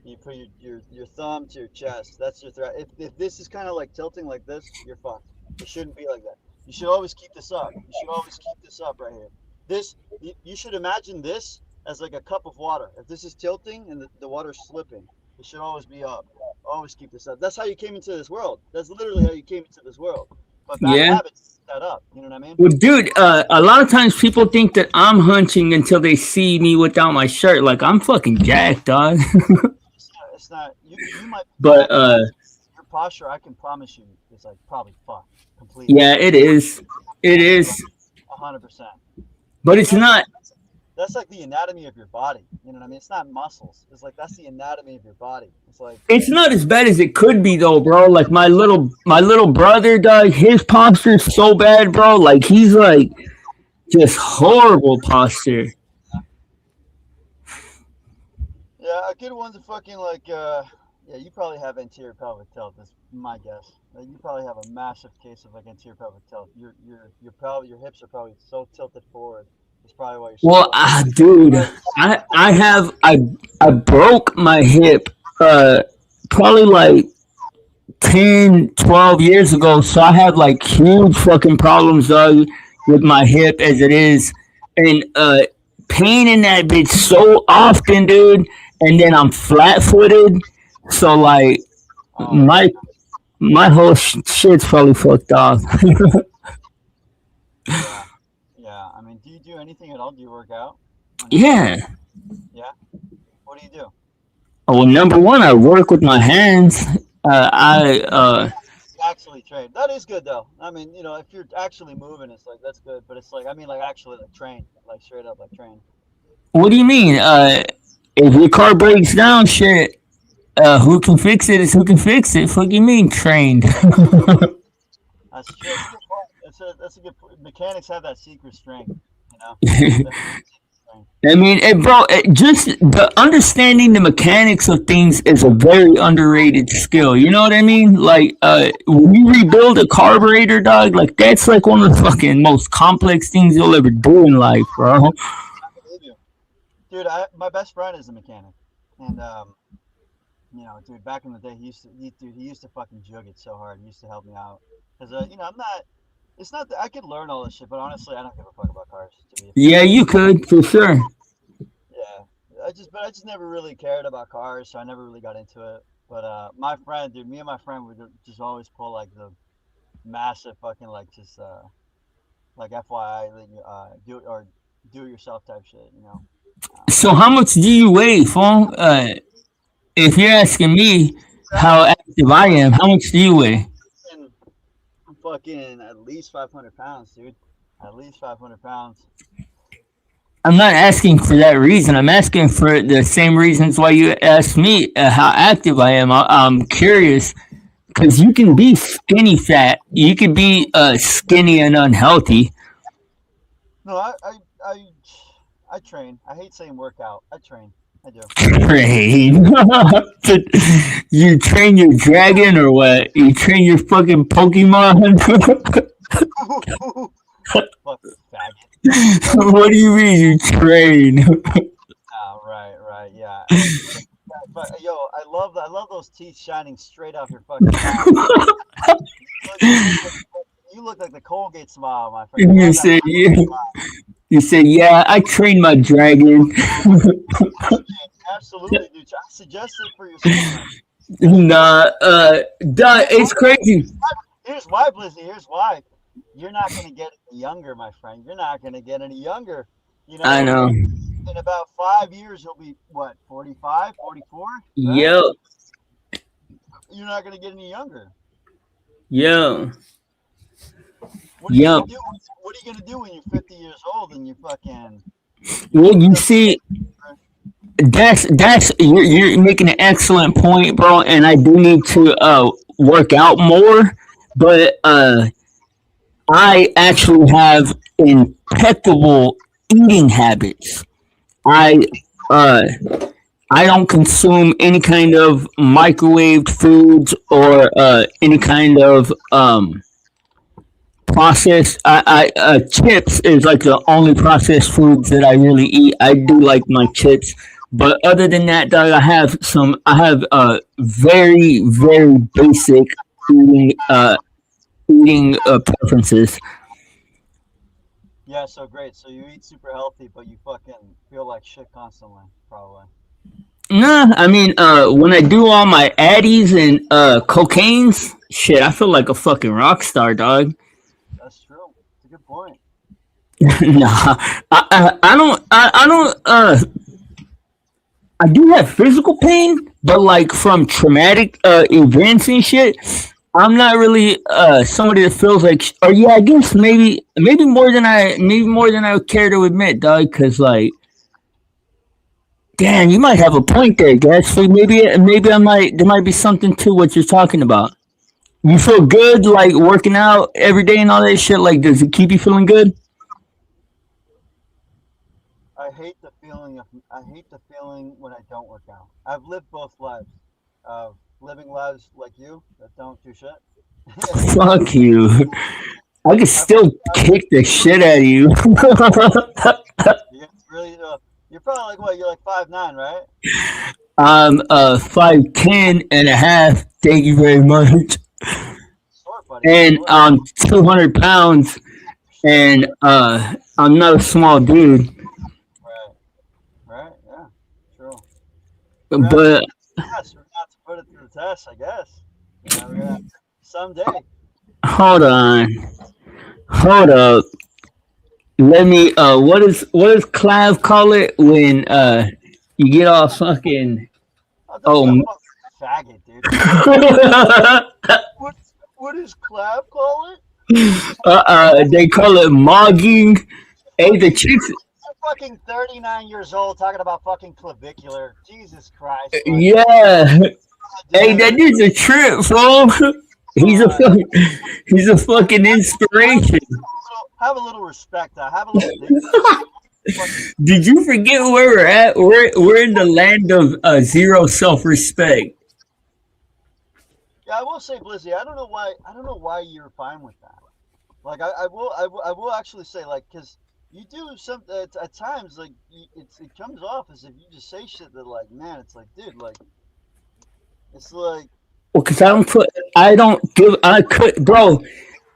you put your thumb to your chest. That's your thoracic. If this is kind of like tilting like this, you're fucked. It shouldn't be like that. You should always keep this up. You should always keep this up right here. This you should imagine this as like a cup of water. If this is tilting and the water's slipping, it should always be up. always keep this up. That's how you came into this world. That's literally how you came into this world. But bad Yeah. habits set that up. You know what I mean? Well, dude, a lot of times people think that I'm hunching until they see me without my shirt. Like, I'm fucking jacked, dog. It's not. You might. But Your posture, I can promise you, is like probably fucked completely. yeah, it is. It is. 100%. But it's not. That's like the anatomy of your body. You know what I mean? It's not muscles. It's like that's the anatomy of your body. It's like It's not as bad as it could be, though, bro. Like my little brother, dog. His posture's so bad, bro. Like he's like just horrible posture. yeah, a good one's a fucking like yeah. You probably have anterior pelvic tilt. That's my guess. You probably have a massive case of like anterior pelvic tilt. Your hips are probably so tilted forward. It's probably why you're. Well, dude, I broke my hip probably like 10, 12 years ago. So I have like huge fucking problems, dog, with my hip as it is, and pain in that bitch so often, dude. And then I'm flat footed, so like my whole shit's probably fucked off. Yeah. I mean, do you do anything at all? Do you work out? Yeah. Yeah. What do you do? Well, number one, I work with my hands. I Actually train. That is good though. I mean, you know, if you're actually moving, it's like that's good. But it's like I mean, like actually like train, like straight up like train. What do you mean? If your car breaks down, shit, who can fix it is who can fix it. Fuck you mean trained? That's true. That's a good point. That's a good point. Mechanics have that secret strength, you know. I mean, bro, just the understanding the mechanics of things is a very underrated skill. You know what I mean? Like, when you rebuild a carburetor, dog, like that's like one of the fucking most complex things you'll ever do in life, bro. I believe you, dude. My best friend is a mechanic, and you know, dude, back in the day, he used to fucking jug it so hard. He used to help me out because you know, I'm not. It's not that I could learn all this shit, but honestly, I don't give a fuck about cars. To be Yeah, you could for sure. Yeah, I just never really cared about cars, so I never really got into it. But my friend, dude, me and my friend would just always pull like the massive fucking like just like FYI, do it yourself type shit, you know. So, how much do you weigh, fool? If you're asking me how active I am, how much do you weigh? And I'm fucking at least 500 pounds, dude. At least 500 pounds. I'm not asking for that reason. I'm asking for the same reasons why you asked me how active I am. I'm curious because you can be skinny fat. You could be skinny and unhealthy. No, I train. I hate saying workout. I train. I do. Train. You train your dragon or what? You train your fucking Pokemon? Fucking faggot. What do you mean you train? Oh, right, yeah. But yo, I love those teeth shining straight off your fucking mouth. You look like the Colgate smile, my friend. You said yeah. You said yeah. I train my dragon. Absolutely, dude. I suggest it for yourself. Nah, it's crazy. Here's why, Blizzy. Here's why. You're not gonna get any younger, my friend. You're not gonna get any younger. You know. I know. In about 5 years, you'll be what, 45, 44? Right? Yep. You're not gonna get any younger. Yo. What are you gonna do when you're 50 years old and you fucking? Well, you see, that's you're making an excellent point, bro. And I do need to work out more, but I actually have impeccable eating habits. I don't consume any kind of microwaved foods or any kind of processed. Chips is like the only processed foods that I really eat. I do like my chips, but other than that, dog, I have very very basic eating preferences. Yeah, so great. So you eat super healthy, but you fucking feel like shit constantly, probably. Nah, I mean, when I do all my addies and cocaines, shit, I feel like a fucking rock star, dog. That's true. It's a good point. Nah, I don't, I don't, I do have physical pain, but like from traumatic events and shit, I'm not really somebody that feels like, or yeah, I guess maybe more than I would care to admit, dog. Because like, damn, you might have a point there, guys. So maybe I might there might be something to what you're talking about. You feel good like working out every day and all that shit. Like, does it keep you feeling good? I hate the feeling when I don't work out. I've lived both lives. Living lives like you that don't do shit. Fuck you. I could I've still kick the shit out of you. it's really you're probably like what? You're like 5'9", right? I'm 5'10" and a half. Thank you very much. Short, buddy. You're And short. I'm 200 pounds, and I'm not a small dude. Right. Right. Yeah. True. We're gonna have to But put it to the test. We're gonna have to put it through the test, I guess. We're gonna have to, someday. hold on, hold up. Let me. What does Clive call it when you get all fucking Oh, don't be a oh. fucking faggot, dude. What what does Clav call it? They call it mogging. Hey, the Fucking chicks. I'm fucking 39 years old talking about fucking clavicular. Jesus Christ, like Yeah. Hey, that degenerate. dude's a trip, fool. He's a Uh, fucking, he's a have, fucking inspiration. have a little respect. Have a little dignity. Fucking Did you forget where we're at? We're in the land of zero self respect. yeah, I will say, Blizzy. I don't know why you're fine with that. Like I will actually say like because you do some at times like it comes off as if you just say shit that like man it's like dude like it's like Well, cause why I don't give, I could, bro.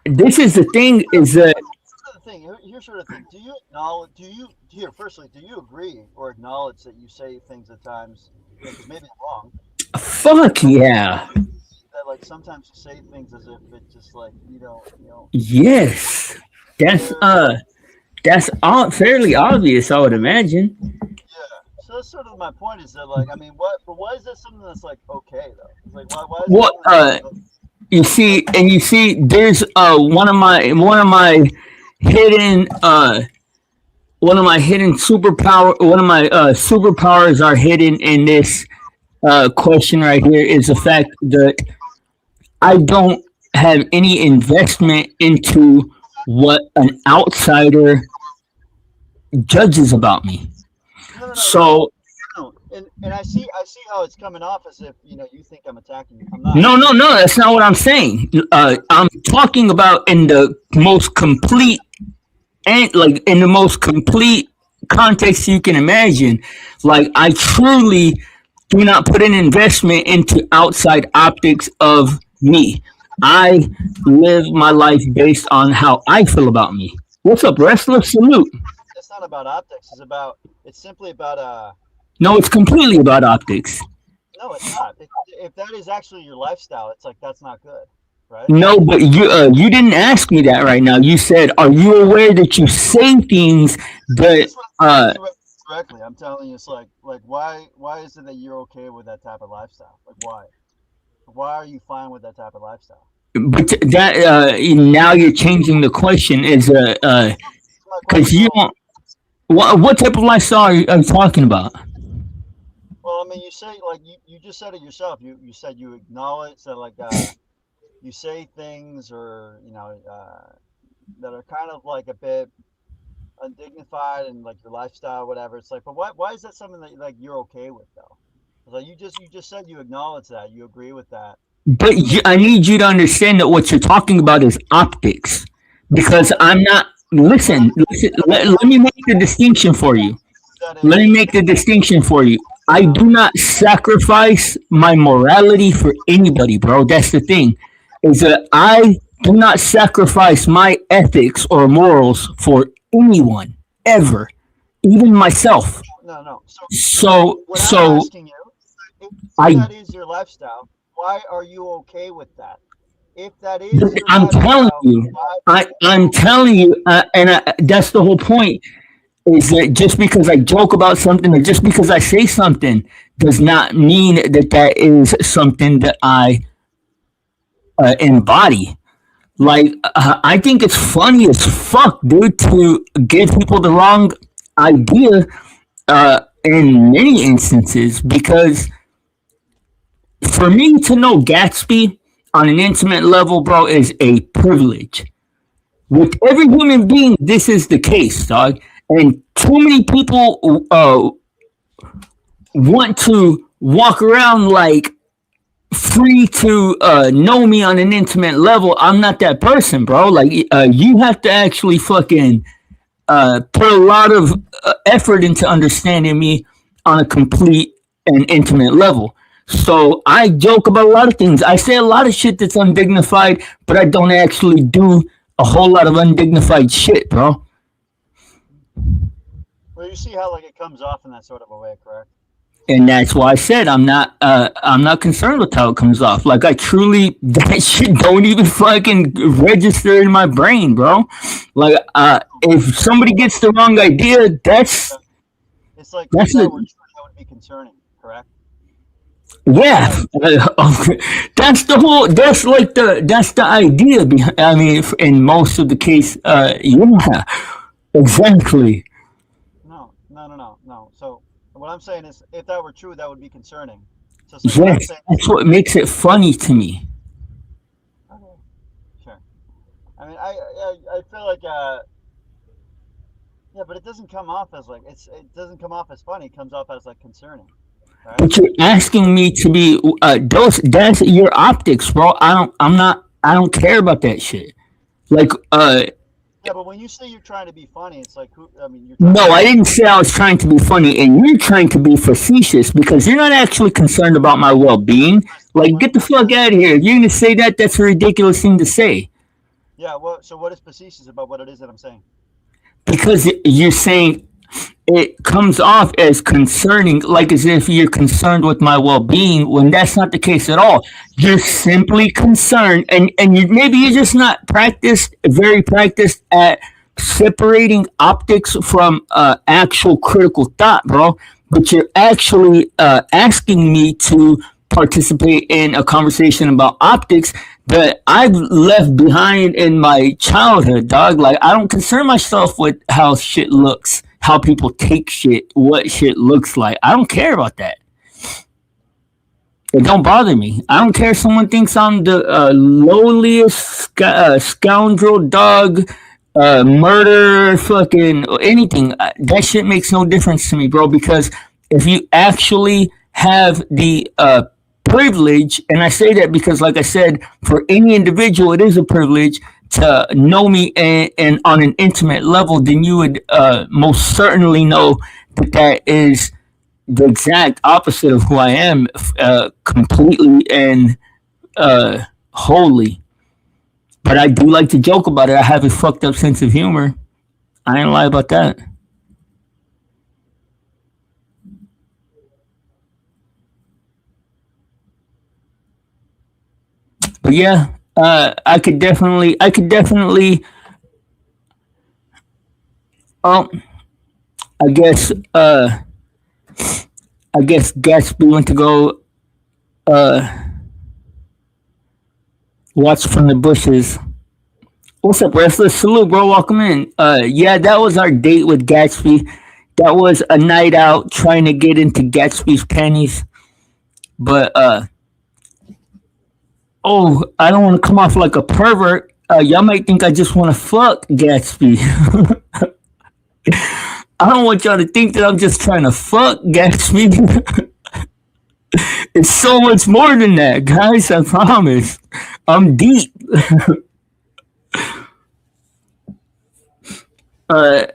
This is the thing, is that here's the thing. Here's sort of thing. Do you acknowledge? Do you here? Firstly, do you agree or acknowledge that you say things at times? Because maybe I'm wrong. fuck yeah, That like sometimes you say things as if it's just like yes. That's you're that's fairly obvious, I would imagine. yeah. So that's sort of my point is that like I mean what? But why is that something that's like okay though? It's like why is it What something that's like you see, there's one of my hidden one of my superpowers are hidden in this question right here, is the fact that I don't have any investment into what an outsider judges about me. no. So No, and I see how it's coming off as if you think I'm attacking you. I'm not. no, no, no, that's not what I'm saying. I'm talking about in the most complete and like in the most complete context you can imagine. Like, I truly do not put an investment into outside optics of me. I live my life based on how I feel about me. What's up, wrestler? Salute. It's not about optics. It's simply about No, it's completely about optics. no, it's not. If that is actually your lifestyle, it's like that's not good, right? No, but you didn't ask me that right now. You said, "Are you aware that you say things that That's what I'm uh saying directly. I'm telling you, it's like why is it that you're okay with that type of lifestyle? Like why? Why are you fine with that type of lifestyle? but that now you're changing the question, is My because question you was, don't, what type of lifestyle are you talking about? well, I mean, you say like you just said it yourself. You said you acknowledge that like you say things or that are kind of like a bit undignified and like your lifestyle, whatever. It's like, but why is that something that like you're okay with though? It's like you just said you acknowledge that, you agree with that. But I need you to understand that what you're talking about is optics, because Well, I'm not. what Listen. Let me make the distinction for you. that Let me is, make the distinction for you. I do not sacrifice my morality for anybody, bro. That's the thing. Is that I do not sacrifice my ethics or morals for anyone ever, even myself. no, no. So So what I'm so asking you, if that is your lifestyle, why are you okay with that? If that is your I'm telling lifestyle, you, why I'm telling you, that's the whole point. Is that just because I joke about something or just because I say something does not mean that that is something that I embody. Like, I think it's funny as fuck, dude, to give people the wrong idea in many instances because for me to know Gatsby on an intimate level, bro, is a privilege. With every human being, this is the case, dog. And too many people want to walk around like free to know me on an intimate level. I'm not that person, bro. Like, you have to actually fucking put a lot of effort into understanding me on a complete and intimate level. So I joke about a lot of things. I say a lot of shit that's undignified, but I don't actually do a whole lot of undignified shit, bro. well, you see how like it comes off in that sort of a way, correct? And that's why I said I'm not concerned with how it comes off. Like I truly that shit don't even fucking register in my brain, bro. Like if somebody gets the wrong idea, that's It's like That's if that it. were true, that would be concerning, correct? yeah. That's the whole. That's the idea behind. I mean, in most of the case, yeah, exactly. No. So what I'm saying is, if that were true, that would be concerning. So it's like what I'm Yes, saying that's what makes it funny to me. okay, sure. I mean, I feel like yeah, but it doesn't come off as like it doesn't come off as funny. It comes off as like concerning, right? But you're asking me to be that's your optics, bro. I don't care about that shit. Like Yeah, but when you say you're trying to be funny, it's like who? I mean, you're trying no, to I be didn't say I was trying to be funny, and you're trying to be facetious because you're not actually concerned about my well being. Like, get the fuck out of here. If you're gonna say that, that's a ridiculous thing to say. yeah. Well, so what is facetious about what it is that I'm saying? Because you're saying it comes off as concerning, like as if you're concerned with my well-being, when that's not the case at all. You're simply concerned, and maybe you're just not very practiced at separating optics from actual critical thought, bro. But you're actually asking me to participate in a conversation about optics that I've left behind in my childhood, dog. Like, I don't concern myself with how shit looks, how people take shit, what shit looks like. I don't care about that. It don't bother me. I don't care if someone thinks I'm the lowliest scoundrel, dog, murder, fucking anything. That shit makes no difference to me, bro. Because if you actually have the privilege, and I say that because, like I said, for any individual, it is a privilege to know me and on an intimate level, then you would most certainly know that that is the exact opposite of who I am, completely and wholly. But I do like to joke about it. I have a fucked up sense of humor. I ain't lie about that. But yeah, I could definitely. Oh, I guess, I guess Gatsby went to go watch from the bushes. What's up, Restless? Salute, bro. Welcome in. Yeah, that was our date with Gatsby. That was a night out trying to get into Gatsby's panties. But oh, I don't want to come off like a pervert. Y'all might think I just want to fuck Gatsby. I don't want y'all to think that I'm just trying to fuck Gatsby. It's so much more than that, guys. I promise. I'm deep. uh,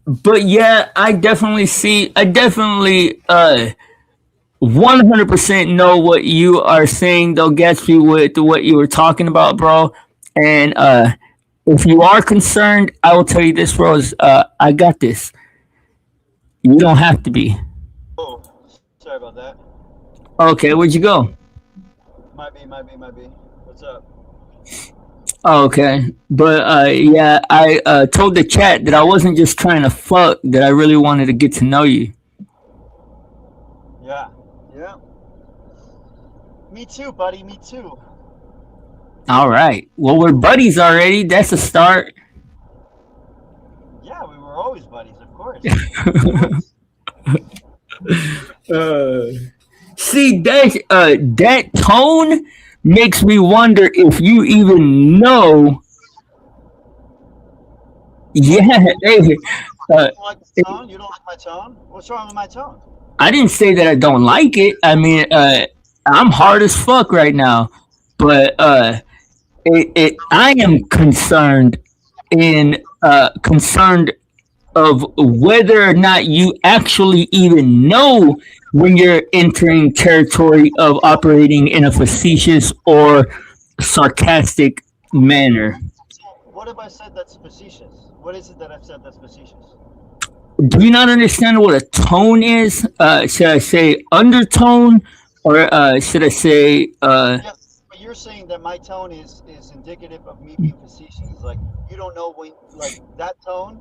but yeah, I definitely 100% know what you are saying, though, Gatsby, with what you were talking about, bro. And if you are concerned, I will tell you this, bro. I got this. You don't have to be. Oh, sorry. Sorry about that. Okay, where'd you go? Might be. What's up? Okay, but yeah, I told the chat that I wasn't just trying to fuck, that I really wanted to get to know you. Yeah. Me too, buddy. Me too. All right. Well, we're buddies already. That's a start. Yeah, we were always buddies, of course. See, that tone makes me wonder if you even know. Yeah, hey, You don't like the tone? You don't like my tone? What's wrong with my tone? I didn't say that I don't like it. I mean, I'm hard as fuck right now, but I am concerned of whether or not you actually even know when you're entering territory of operating in a facetious or sarcastic manner. So what have I said that's facetious? What is it that I've said that's facetious? Do you not understand what a tone is? Should I say undertone, or should I say? Yes, but you're saying that my tone is indicative of me being facetious. It's like you don't know when, like that tone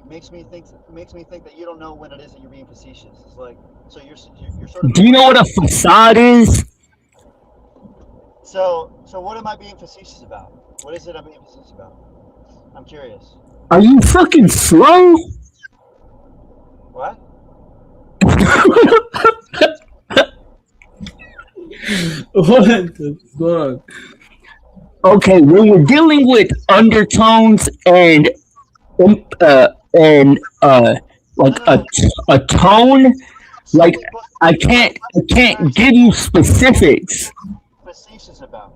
makes me think that you don't know when it is that you're being facetious. It's like so you're sort of. Do you know what a facade is? So what am I being facetious about? What is it I'm being facetious about? I'm curious. Are you fucking slow? What? What the fuck? Okay, when we're dealing with undertones and like a tone, like I can't give you specifics. Facetious about.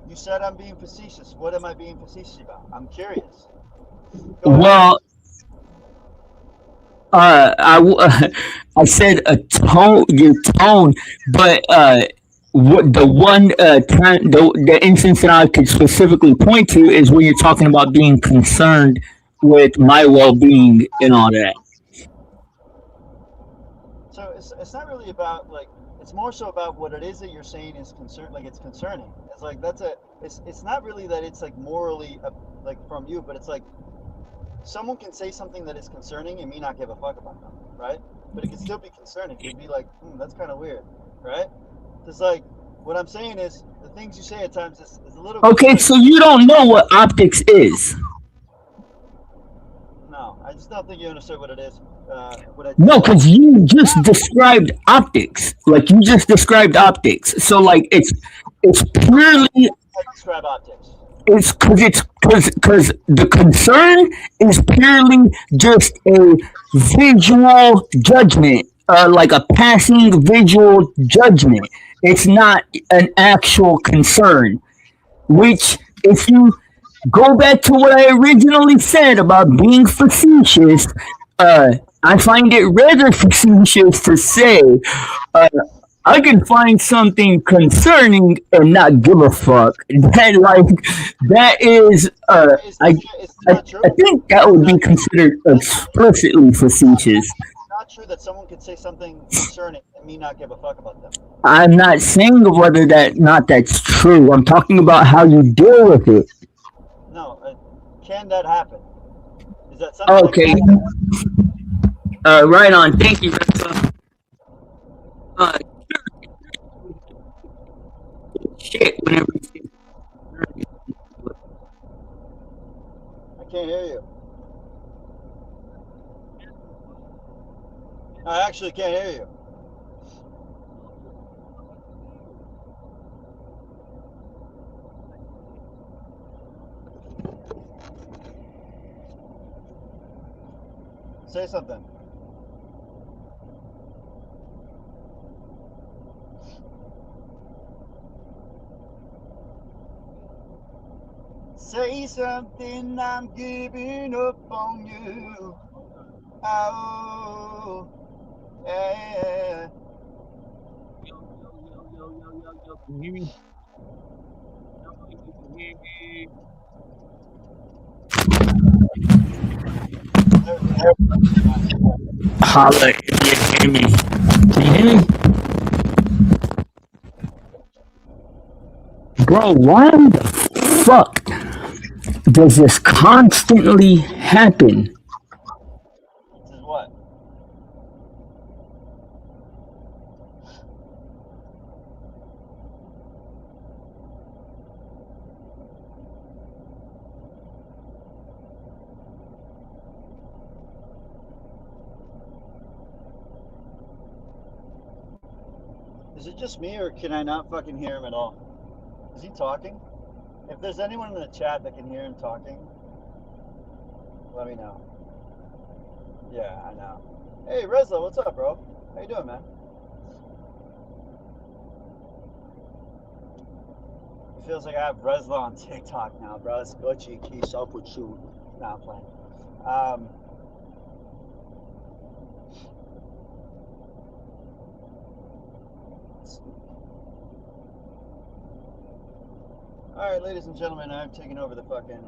You said I'm being facetious. What am I being facetious about? I'm curious. Go ahead. Well, I said a tone, your tone, but what the one time the instance that I could specifically point to is when you're talking about being concerned with my well-being and all that. So it's not really about like it's more so about what it is that you're saying is concern like it's concerning. It's like it's not really that it's like morally like from you, but it's like someone can say something that is concerning and me not give a fuck about them, right? But it can still be concerning. It could be like, that's kind of weird, right? It's like what I'm saying is the things you say at times is a little. Okay, so you don't know what optics is. No, I just don't think you understood what it is. No, because you just described optics. Like you just described optics. So like it's purely. I describe optics. It's because the concern is purely just a visual judgment, like a passing visual judgment. It's not an actual concern. Which, if you go back to what I originally said about being facetious, I find it rather facetious to say, I can find something concerning and not give a fuck. That is, I think that would be considered explicitly facetious. It's not true that someone could say something concerning and me not give a fuck about them. I'm not saying whether that's true. I'm talking about how you deal with it. No, can that happen? Is that something? Okay. Right on. Thank you. Shit. Whenever. I can't hear you. I actually can't hear you. Say something. Say something, I'm giving up on you. Oh, yeah. Can you hear me? Holla, yeah, hear me. Can you hear me? bro, why the fuck does this constantly happen? This is what? Is it just me, or can I not fucking hear him at all? Is he talking? If there's anyone in the chat that can hear him talking, let me know. Yeah, I know. Hey, Resla, what's up, bro? How you doing, man? It feels like I have Resla on TikTok now, bro. It's Gucci, keeps up with you. Nah, I'm playing. Alright, ladies and gentlemen, I'm taking over the fucking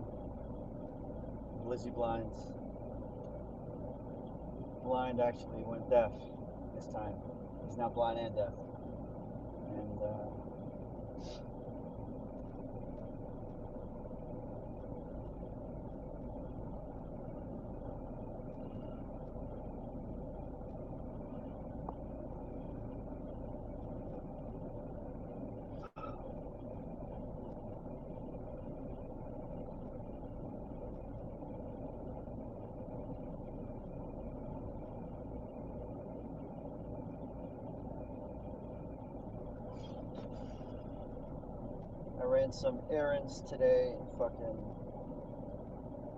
Blizzy Blinds. Blind actually went deaf this time. He's now blind and deaf. And, I ran some errands today. Fucking,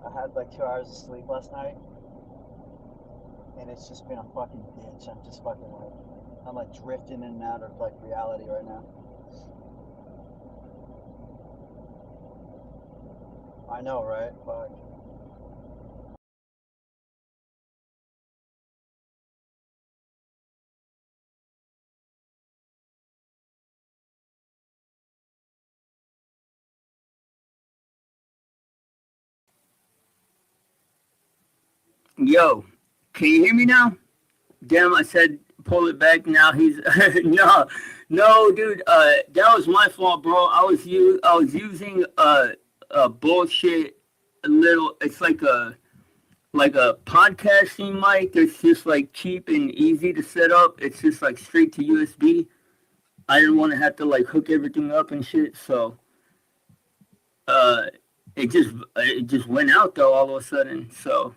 I had like 2 hours of sleep last night, and it's just been a fucking bitch. I'm just fucking like, I'm like drifting in and out of like reality right now. I know, right? Fuck. Yo, can you hear me now? Damn, I said pull it back. Now he's no, dude. That was my fault, bro. I was using a bullshit little. It's like a podcasting mic. It's just like cheap and easy to set up. It's just like straight to USB. I didn't want to have to like hook everything up and shit. So uh, it just went out though all of a sudden. So.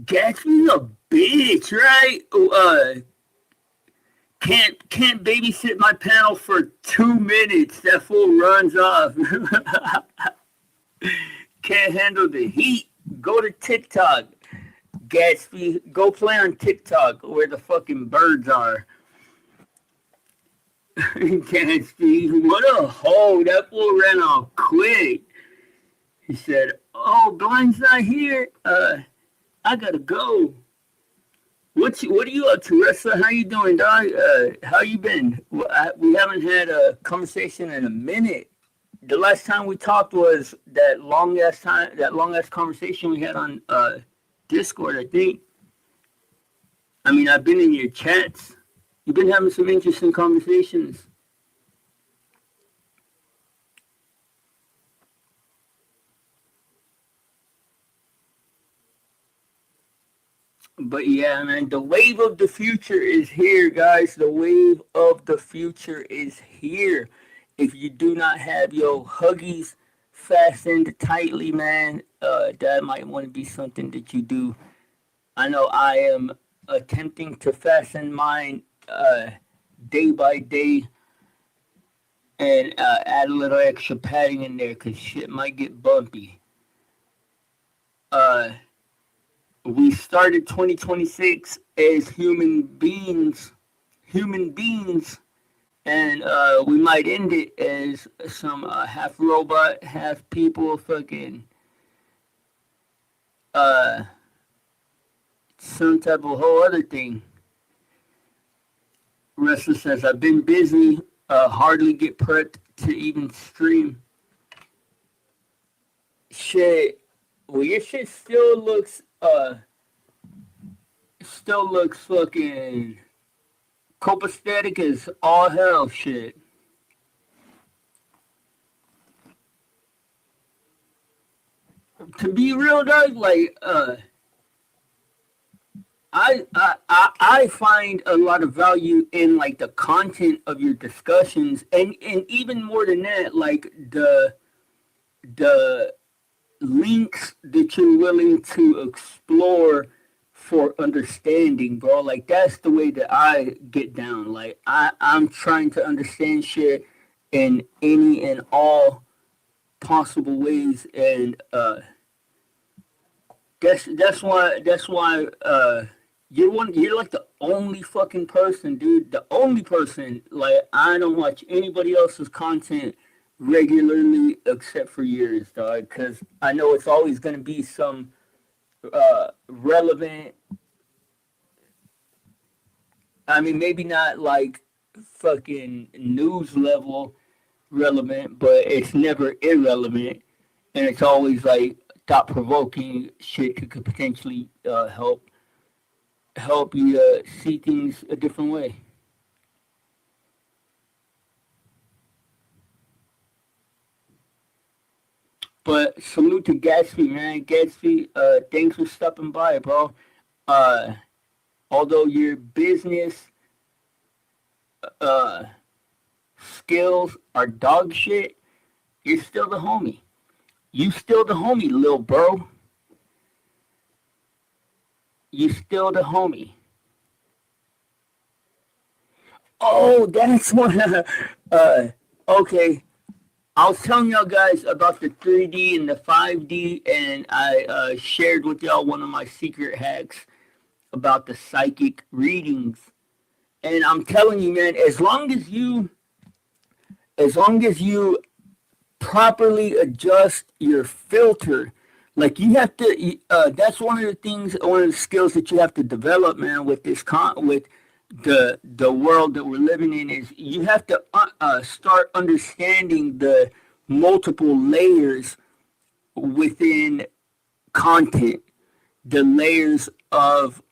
Gatsby's a bitch, right? Can't babysit my panel for 2 minutes. That fool runs off. Can't handle the heat. Go to TikTok. Gatsby, go play on TikTok where the fucking birds are. Gatsby, what a hoe. That fool ran off quick. He said, "Oh, Blind's not here. I gotta go." What are you up to, Wrestler? How you doing, dog? How you been? We haven't had a conversation in a minute. The last time we talked was that long ass conversation we had on Discord, I think. I mean, I've been in your chats. You've been having some interesting conversations. But yeah, man, the wave of the future is here, guys. The wave of the future is here. If you do not have your Huggies fastened tightly, man, that might want to be something that you do. I know I am attempting to fasten mine day by day and add a little extra padding in there because shit might get bumpy. We started 2026 as human beings, and we might end it as some half robot, half people, fucking some type of whole other thing. Wrestler says, "I've been busy, hardly get prepped to even stream." Shit, well, your shit still looks fucking copacetic as all hell, shit. to be real, dog, like I find a lot of value in like the content of your discussions, and even more than that, like the links that you're willing to explore for understanding, bro. Like that's the way that I get down. Like I'm trying to understand shit in any and all possible ways, and that's why you're like the only fucking person, dude. The only person. Like I don't watch anybody else's content regularly except for yours, dog. Because I know it's always gonna be some relevant. I mean, maybe not like fucking news level relevant, but it's never irrelevant, and it's always like thought provoking shit that could potentially help you see things a different way. But salute to Gatsby, man. Gatsby, thanks for stopping by, bro. Uh, Although your business uh, skills are dog shit, you're still the homie. You still the homie, lil bro. You still the homie. Oh, that's what. Okay. I was telling y'all guys about the 3D and the 5D, and I shared with y'all one of my secret hacks about the psychic readings. And I'm telling you, man, as long as you properly adjust your filter, like you have to, that's one of the things, one of the skills that you have to develop, man, with with the world that we're living in, is you have to start understanding the multiple layers within content, the layers of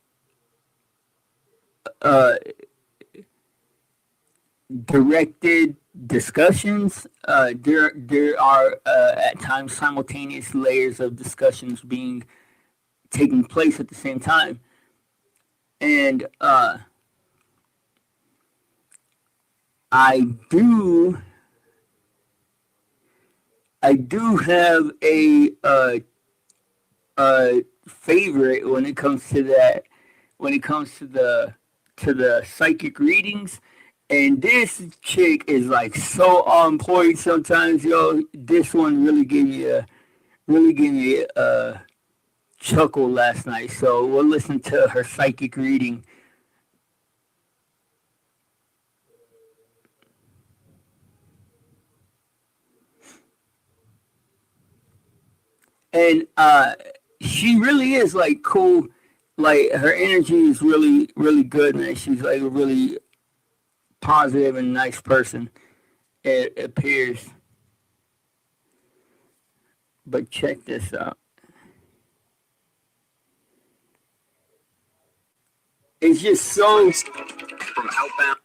uh, directed discussions. There are at times simultaneous layers of discussions being taking place at the same time, and I do I do have a favorite when it comes to that, when it comes to the psychic readings. And this chick is like so on point sometimes, yo. This one really gave me a chuckle last night. So we'll listen to her psychic reading. And she really is like cool. Like her energy is really good, man. She's like a really positive and nice person. It appears. But check this out. It's just so from outbound.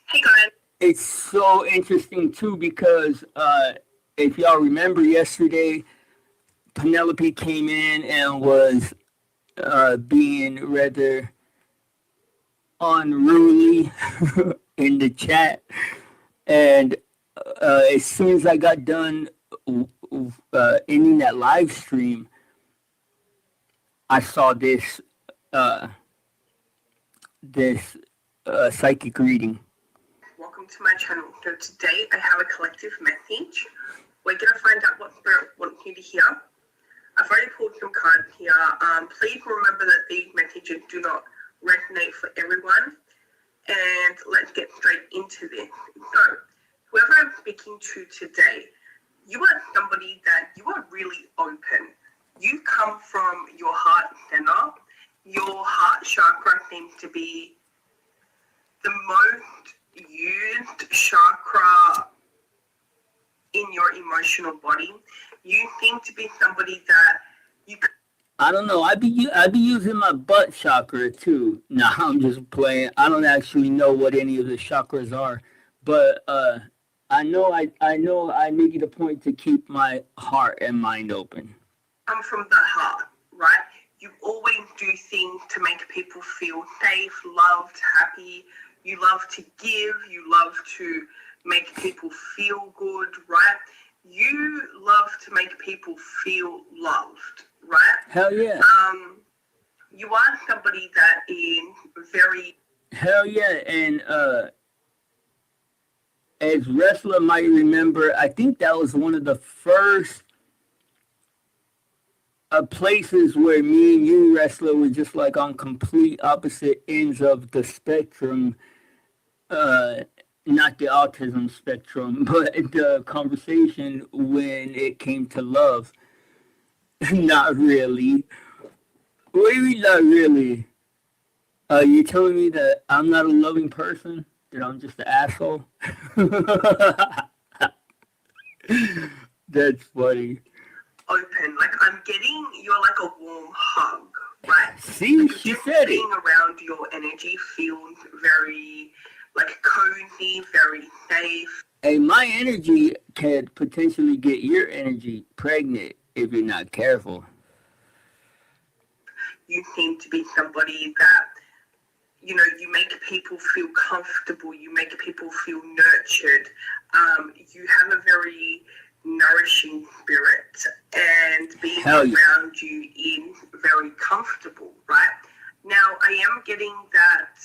Hey, Glenn. It's so interesting too because if y'all remember yesterday, Penelope came in and was being rather unruly in the chat, and as soon as I got done ending that live stream, I saw this psychic reading. Welcome to my channel. So today I have a collective message. We're going to find out what Spirit wants you to hear. I've already pulled some cards here. Please remember that these messages do not resonate for everyone. And let's get straight into this. So, whoever I'm speaking to today, you are somebody that you are really open. You come from your heart center. Your heart chakra seems to be the most used chakra in your emotional body. You seem to be somebody that you. I don't know. I be using my butt chakra too. No, I'm just playing. I don't actually know what any of the chakras are, but I know I make it a point to keep my heart and mind open. come from the heart, right? You always do things to make people feel safe, loved, happy. You love to give. You love to make people feel good, right? You love to make people feel loved, right? Hell yeah. You are somebody that is very... Hell yeah. And as Wrestler might remember, I think that was one of the first places where me and you, Wrestler, were just like on complete opposite ends of the spectrum. Not the autism spectrum, but the conversation when it came to love. Not really. What do you mean, not really? You telling me that I'm not a loving person? That I'm just an asshole? That's funny. open. Like, I'm getting, you're like a warm hug, right? See, like, she just said being it. around your energy feels very, like, cozy, very safe. Hey, my energy can potentially get your energy pregnant if you're not careful. You seem to be somebody that, you know, you make people feel comfortable. You make people feel nurtured. You have a very nourishing spirit, and being Hell yeah. around you is very comfortable, right? Now, I am getting that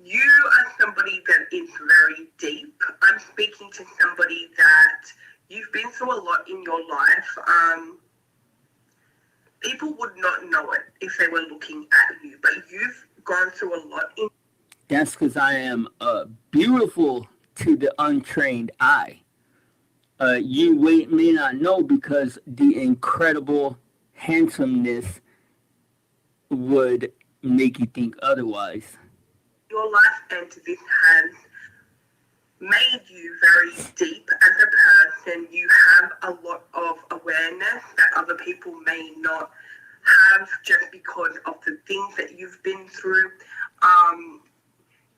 you are somebody that is very deep. I'm speaking to somebody that you've been through a lot in your life. People would not know it if they were looking at you, but you've gone through a lot in... That's because I am beautiful to the untrained eye. You may not know because the incredible handsomeness would make you think otherwise. your life, and this has made you very deep as a person. You have a lot of awareness that other people may not have just because of the things that you've been through.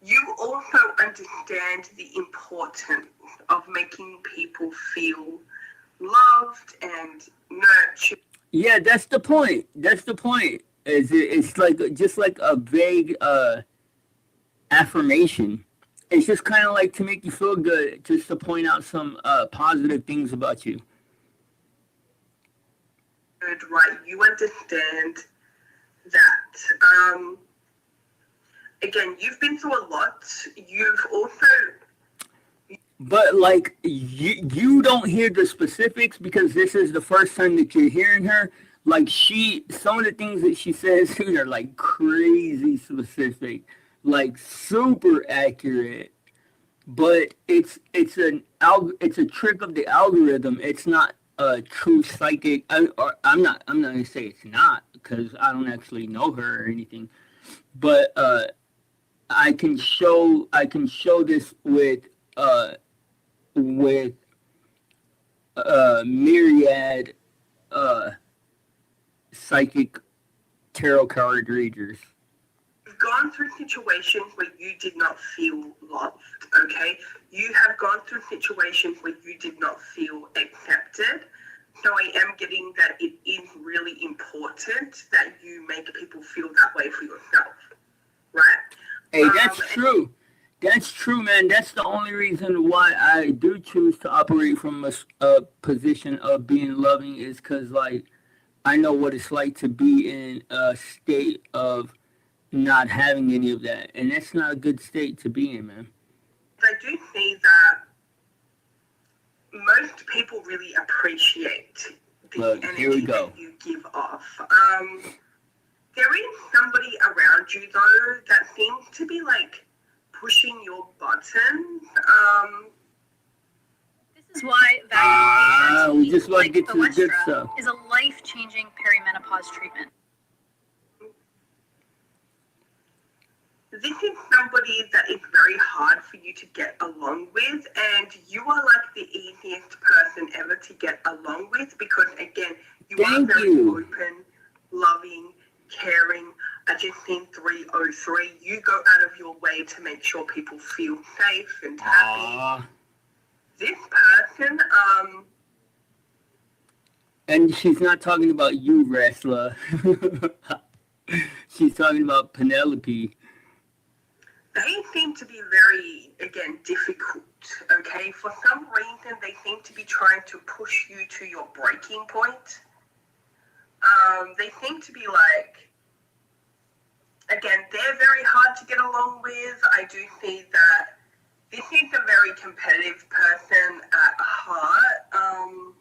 You also understand the importance of making people feel loved and nurtured. Yeah, that's the point. That's the point. It's like just like a vague affirmation. It's just kind of like to make you feel good, just to point out some positive things about you. Right, you understand that. Again, you've been through a lot. You've also... But like you don't hear the specifics because this is the first time that you're hearing her. Like some of the things that she says are like crazy specific, like super accurate. But it's a trick of the algorithm. It's not a true psychic. I'm not gonna say it's not because I don't actually know her or anything. But I can show this with myriad psychic tarot card readers. You've gone through situations where you did not feel loved, okay? You have gone through situations where you did not feel accepted. So I am getting that it is really important that you make people feel that way for yourself, right? Hey, that's true. That's true, man. That's the only reason why I do choose to operate from a position of being loving is because, like, I know what it's like to be in a state of not having any of that. And that's not a good state to be in, man. I do see that most people really appreciate the energy that you give off. There is somebody around you, though, that seems to be, like, pushing your buttons. This is why we just want to get to the good Balestra stuff. is a life-changing perimenopause treatment. This is somebody that is very hard for you to get along with, and you are like the easiest person ever to get along with because, again, you are very open, loving, caring. I just seen 303. You go out of your way to make sure people feel safe and happy. This person, And she's not talking about you, wrestler. She's talking about Penelope. They seem to be very, again, difficult, okay? For some reason, they seem to be trying to push you to your breaking point. They seem to be like, again, they're very hard to get along with. I do see that this is a very competitive person at heart.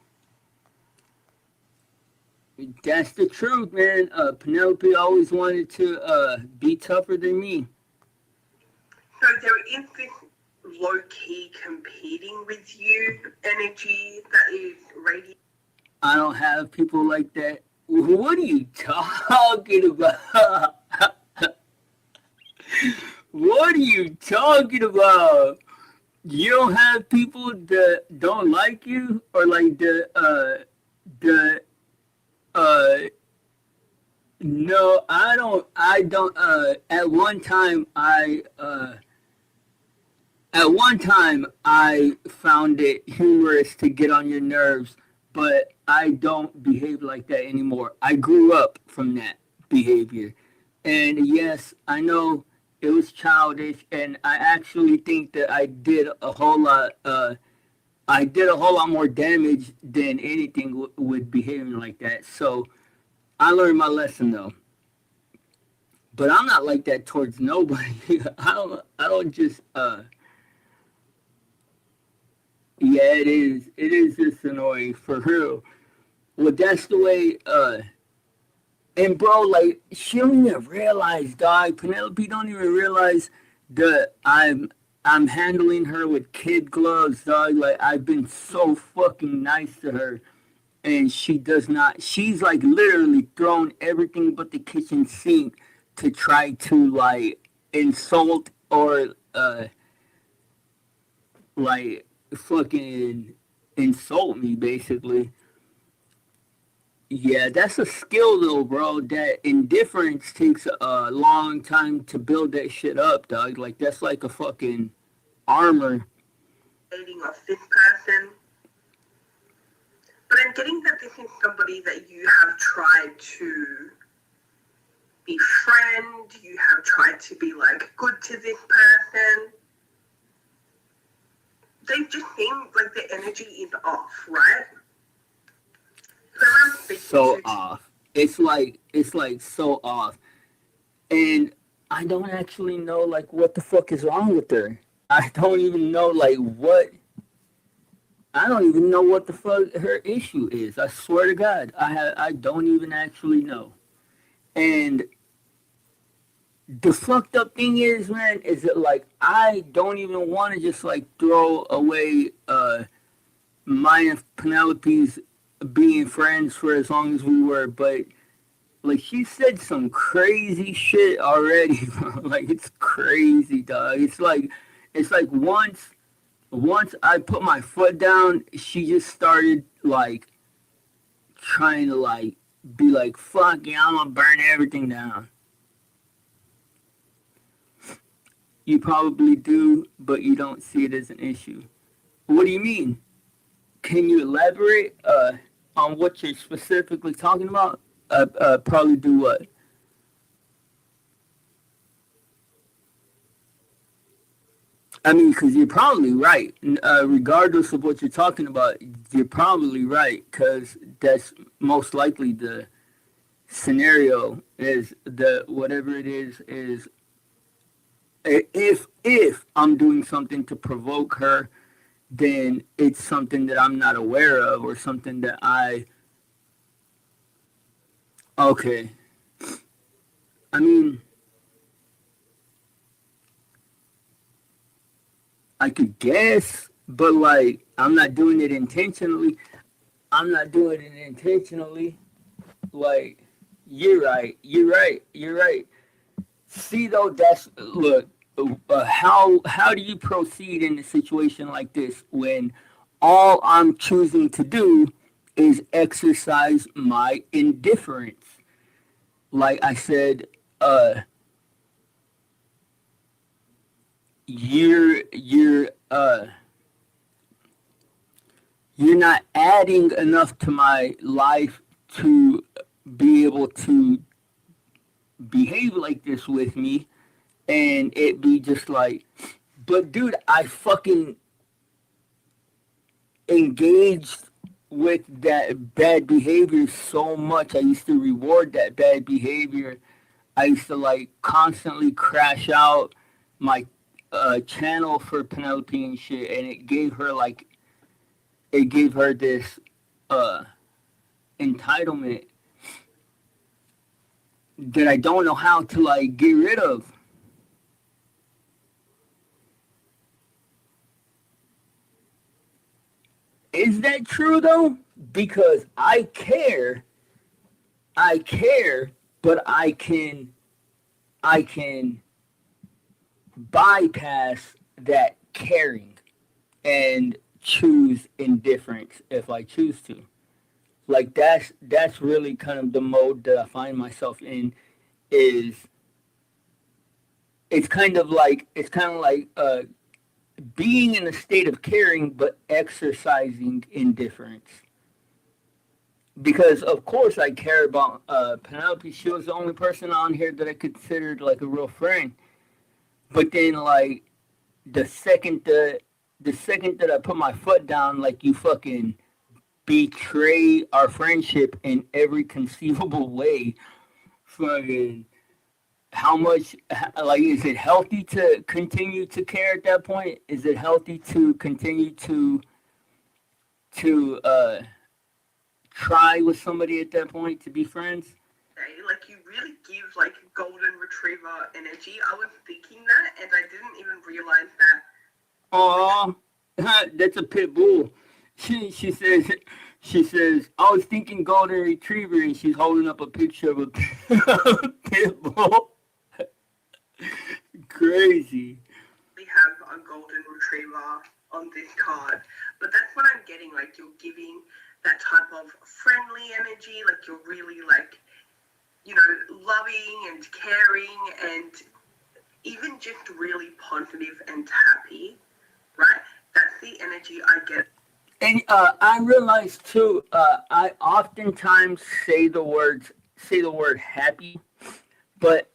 That's the truth, man. Penelope always wanted to be tougher than me. So there is this low-key competing with you energy that is radiating. I don't have people like that. What are you talking about? What are you talking about? You don't have people that don't like you, or like no, I don't at one time I found it humorous to get on your nerves, but I don't behave like that anymore. I grew up from that behavior. And yes, I know it was childish, and I actually think that I did a whole lot more damage than anything with behaving like that. So I learned my lesson though. But I'm not like that towards nobody. I don't just yeah, it is. It is just annoying for real. Well, that's the way. And bro, like she don't even realize, dog. Penelope don't even realize that I'm handling her with kid gloves, dog. Like I've been so fucking nice to her, and she does not. She's like literally thrown everything but the kitchen sink to try to like insult or like fucking insult me, basically. Yeah, that's a skill though, bro. That indifference takes a long time to build that shit up, dog. Like that's like a fucking armor. Of this person. But I'm getting that this is somebody that you have tried to befriend, you have tried to be like good to this person. They just seem like the energy is off, right? So off. It's like so off. And I don't actually know like what the fuck is wrong with her. I don't even know like what I don't even know what the fuck her issue is. I swear to God. I don't even actually know. And the fucked up thing is, man, is that like I don't even want to just like throw away mine and Penelope's being friends for as long as we were, but like she said some crazy shit already, bro. Like it's crazy, dog. It's like once I put my foot down, she just started like trying to like be like, fuck yeah, I'm gonna burn everything down. You probably do, but you don't see it as an issue. What do you mean? Can you elaborate on what you're specifically talking about? Probably do what? I mean, because you're probably right. Regardless of what you're talking about, you're probably right, because that's most likely the scenario is the whatever it is if I'm doing something to provoke her, then it's something that I'm not aware of or something that okay. I mean, I could guess, but like, I'm not doing it intentionally. Like, you're right. See though, look. How do you proceed in a situation like this when all I'm choosing to do is exercise my indifference? Like I said, you're you're not adding enough to my life to be able to behave like this with me, and it be just like, but dude, I fucking engaged with that bad behavior so much. I used to reward that bad behavior. I used to like constantly crash out my channel for Penelope and shit, and it gave her this entitlement that I don't know how to like get rid of. Is that true though? Because I care, but I can bypass that caring and choose indifference if I choose to. Like that's really kind of the mode that I find myself in. Is it's kind of like being in a state of caring but exercising indifference. Because of course I care about Penelope. She was the only person on here that I considered like a real friend. But then like the second that I put my foot down, like you fucking betray our friendship in every conceivable way. Fucking how much, like, is it healthy to continue to care at that point? Is it healthy to continue to try with somebody at that point to be friends? Like, you really give, like, golden retriever energy. I was thinking that, and I didn't even realize that. Oh, that's a pit bull. She says, I was thinking golden retriever, and she's holding up a picture of a pit bull. Crazy. We have a golden retriever on this card, but that's what I'm getting. Like, you're giving that type of friendly energy. Like, you're really, like, you know, loving and caring, and even just really positive and happy, right? That's the energy I get. And I realize too, I oftentimes say the word happy, but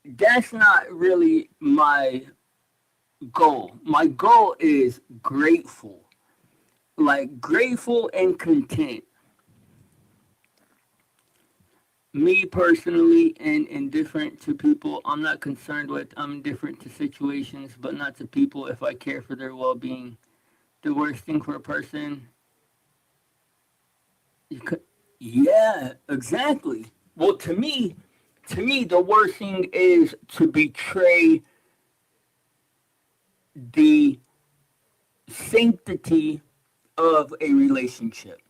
that's not really my goal. My goal is grateful. Like grateful and content. Me personally, and indifferent to people, I'm not concerned with. I'm indifferent to situations, but not to people if I care for their well-being. The worst thing for a person, yeah, exactly. Well, to me, the worst thing is to betray the sanctity of a relationship.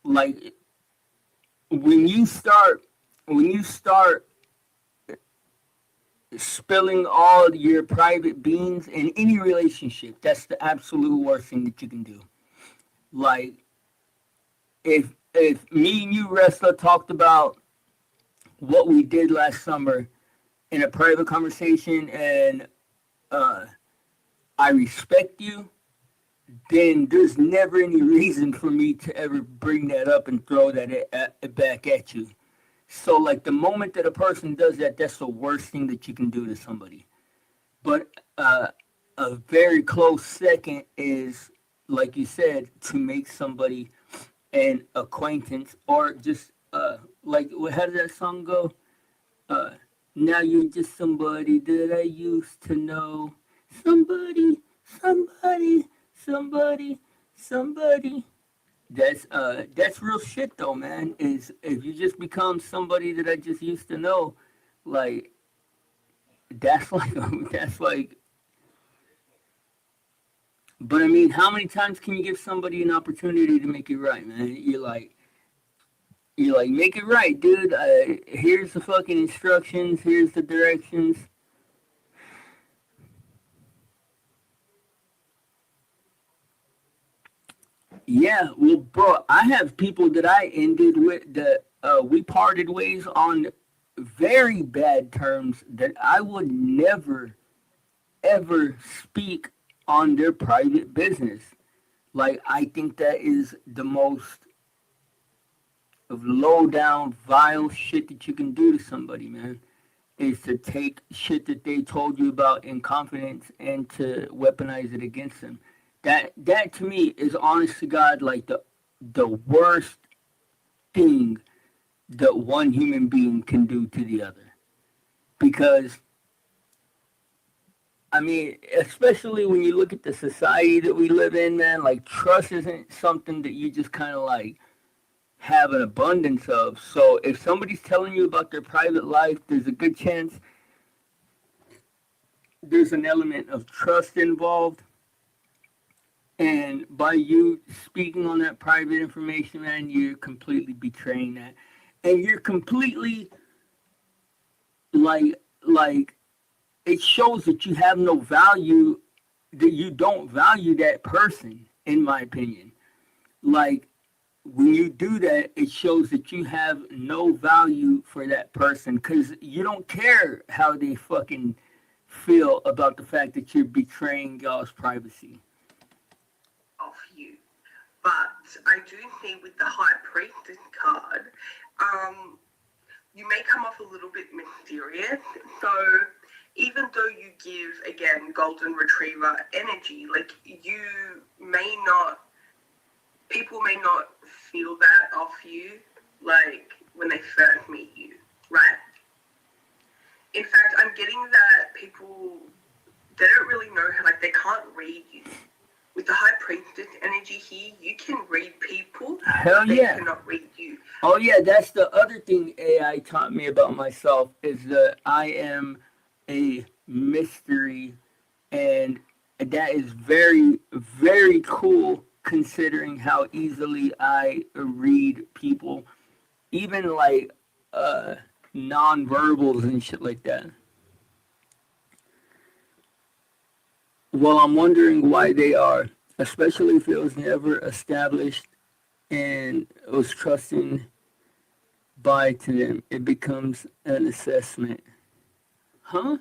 Like when you start spilling all your private beans in any relationship, that's the absolute worst thing that you can do. Like if me and you, Resta, talked about what we did last summer in a private conversation, and I respect you, then there's never any reason for me to ever bring that up and throw that back at you. So, like, the moment that a person does that, that's the worst thing that you can do to somebody. But a very close second is, like you said, to make somebody an acquaintance, or just, like, how did that song go? Now you're just somebody that I used to know. Somebody. That's real shit though, man. Is if you just become somebody that I just used to know, like that's like. But I mean, how many times can you give somebody an opportunity to make it right, man? You're like, make it right, dude. Here's the fucking instructions. Here's the directions. Yeah, well, bro, I have people that I ended with that we parted ways on very bad terms that I would never, ever speak on their private business. Like, I think that is the most low down, vile shit that you can do to somebody, man. Is to take shit that they told you about in confidence and to weaponize it against them. That to me is honest to God like the worst thing that one human being can do to the other. Because I mean, especially when you look at the society that we live in, man, like trust isn't something that you just kind of like have an abundance of. So if somebody's telling you about their private life, there's a good chance there's an element of trust involved. And by you speaking on that private information, man, you're completely betraying that. And you're completely like it shows that you have no value, that you don't value that person, in my opinion. Like, when you do that, it shows that you have no value for that person because you don't care how they fucking feel about the fact that you're betraying y'all's privacy. Of you. But I do think with the High Priestess card, you may come off a little bit mysterious. So even though you give, again, Golden Retriever energy, like you may not, people may not feel that off you, like when they first meet you, right? In fact, I'm getting that people, they don't really know how, like they can't read you. With the High Priestess energy here, you can read people, Hell but they yeah. cannot read you. Oh yeah, that's the other thing AI taught me about myself is that I am a mystery, and that is very, very cool considering how easily I read people, even like non-verbals and shit like that. Well, I'm wondering why they are, especially if it was never established and it was trusting by to them. It becomes an assessment. Huh?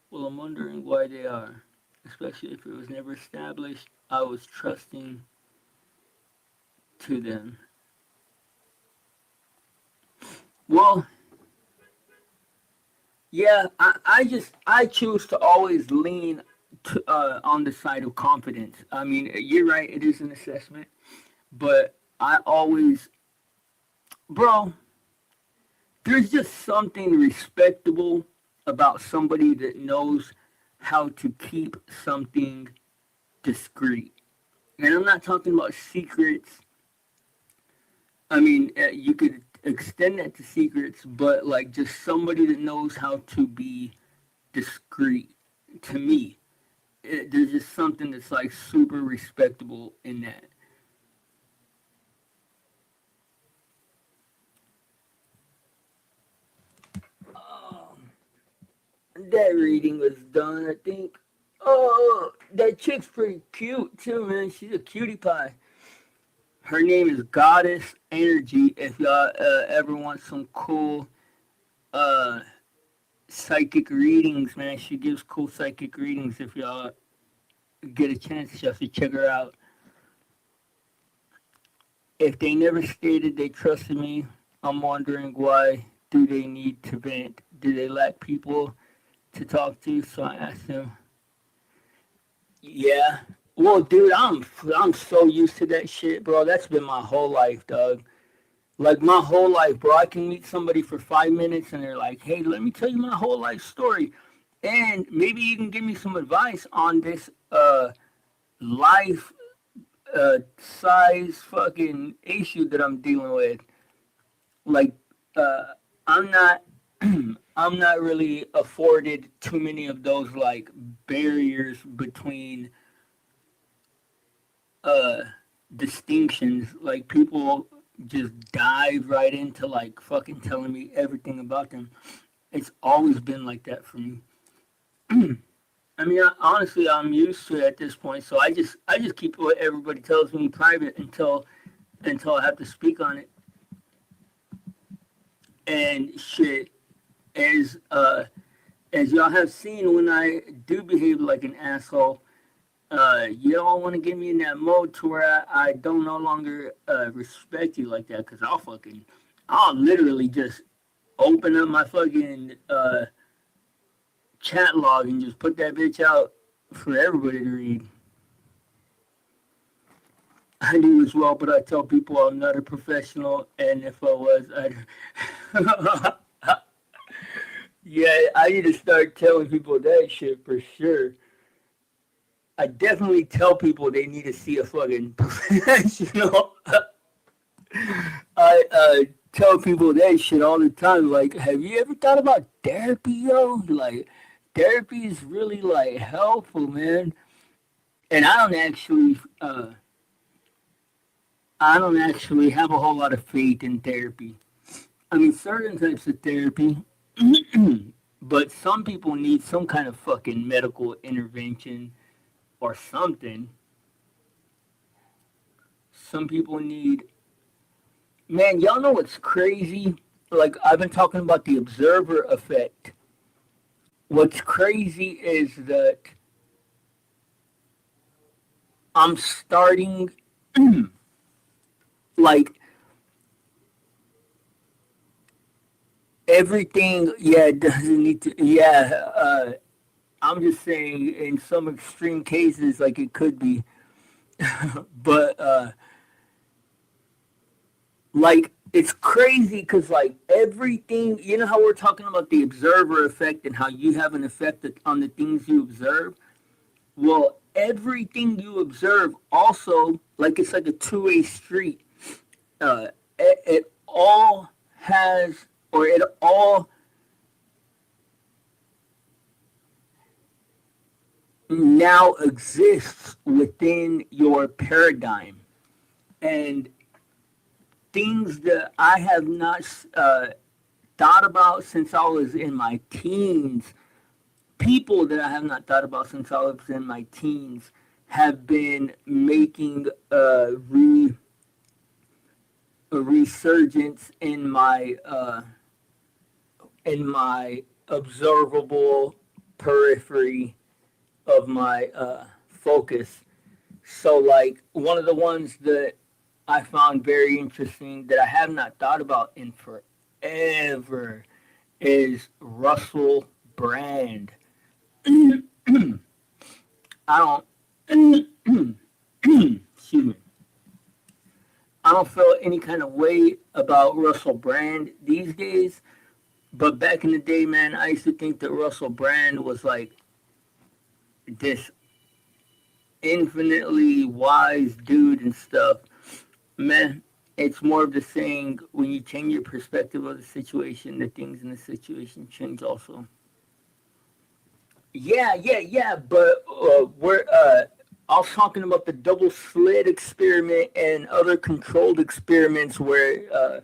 Well, I'm wondering why they are, especially if it was never established. I was trusting to them. Well, yeah, I choose to always lean on the side of confidence. I mean, you're right, it is an assessment, but I always, bro, there's just something respectable about somebody that knows how to keep something discreet. And I'm not talking about secrets. I mean, you could extend that to secrets, but like just somebody that knows how to be discreet. To me, there's just something that's like super respectable in that. That reading was done, I think. Oh, that chick's pretty cute too, man. She's a cutie pie. Her name is Goddess Energy. If y'all ever want some cool psychic readings, man, she gives cool psychic readings. If y'all get a chance, you have to check her out. If they never stated they trusted me, I'm wondering why do they need to vent? Do they lack people to talk to? So I asked them. Yeah. Well, dude, I'm so used to that shit, bro. That's been my whole life, dog. Like my whole life, bro. I can meet somebody for 5 minutes and they're like, "Hey, let me tell you my whole life story, and maybe you can give me some advice on this life size fucking issue that I'm dealing with." Like, I'm not. I'm not really afforded too many of those like barriers between distinctions. Like people just dive right into like fucking telling me everything about them. It's always been like that for me. I mean, honestly, I'm used to it at this point. So I just keep what everybody tells me private until I have to speak on it. And shit, as y'all have seen, when I do behave like an asshole, you don't want to get me in that mode to where I don't no longer respect you like that, because I'll literally just open up my fucking chat log and just put that bitch out for everybody to read. I do as well, but I tell people I'm not a professional, and if I was, I'd... Yeah, I need to start telling people that shit for sure. I definitely tell people they need to see a fucking professional. I tell people that shit all the time. Like, have you ever thought about therapy, yo? Like, therapy is really, like, helpful, man. And I don't actually have a whole lot of faith in therapy. I mean, certain types of therapy, but some people need some kind of fucking medical intervention or something. Some people need... Man, y'all know what's crazy? Like, I've been talking about the observer effect. What's crazy is that I'm starting... like, everything, doesn't need to... I'm just saying, in some extreme cases, like, it could be. But, like, it's crazy because, like, everything, you know how we're talking about the observer effect and how you have an effect on the things you observe? Well, everything you observe also, like, it's like a two-way street. It all has, or it all now exists within your paradigm. And things that I have not thought about since I was in my teens, people that I have not thought about since I was in my teens, have been making a resurgence in my observable periphery of my focus. So, like, one of the ones that I found very interesting that I have not thought about in forever is Russell Brand. I don't excuse me. I don't feel any kind of way about Russell Brand these days, but back in the day, man, I used to think that Russell Brand was like this infinitely wise dude and stuff. Man, it's more of the saying, when you change your perspective of the situation, the things in the situation change also. Yeah, but I was talking about the double slit experiment and other controlled experiments where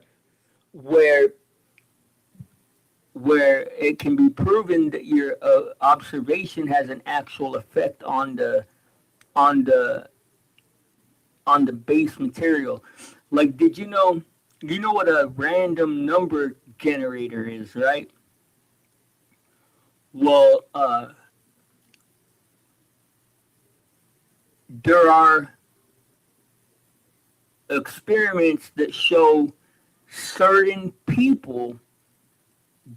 it can be proven that your observation has an actual effect on the base material. Like, did you know what a random number generator is, right? Well, there are experiments that show certain people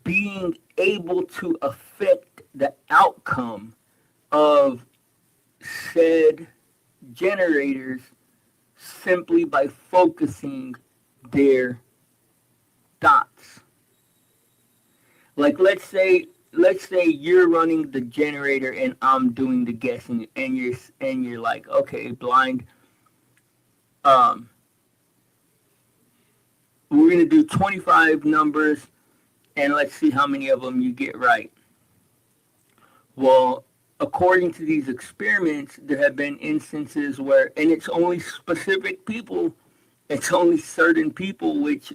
being able to affect the outcome of said generators simply by focusing their thoughts. Like, let's say you're running the generator and I'm doing the guessing, and you're like, okay, blind, we're gonna do 25 numbers and let's see how many of them you get right. Well, according to these experiments, there have been instances where, and it's only specific people, it's only certain people, which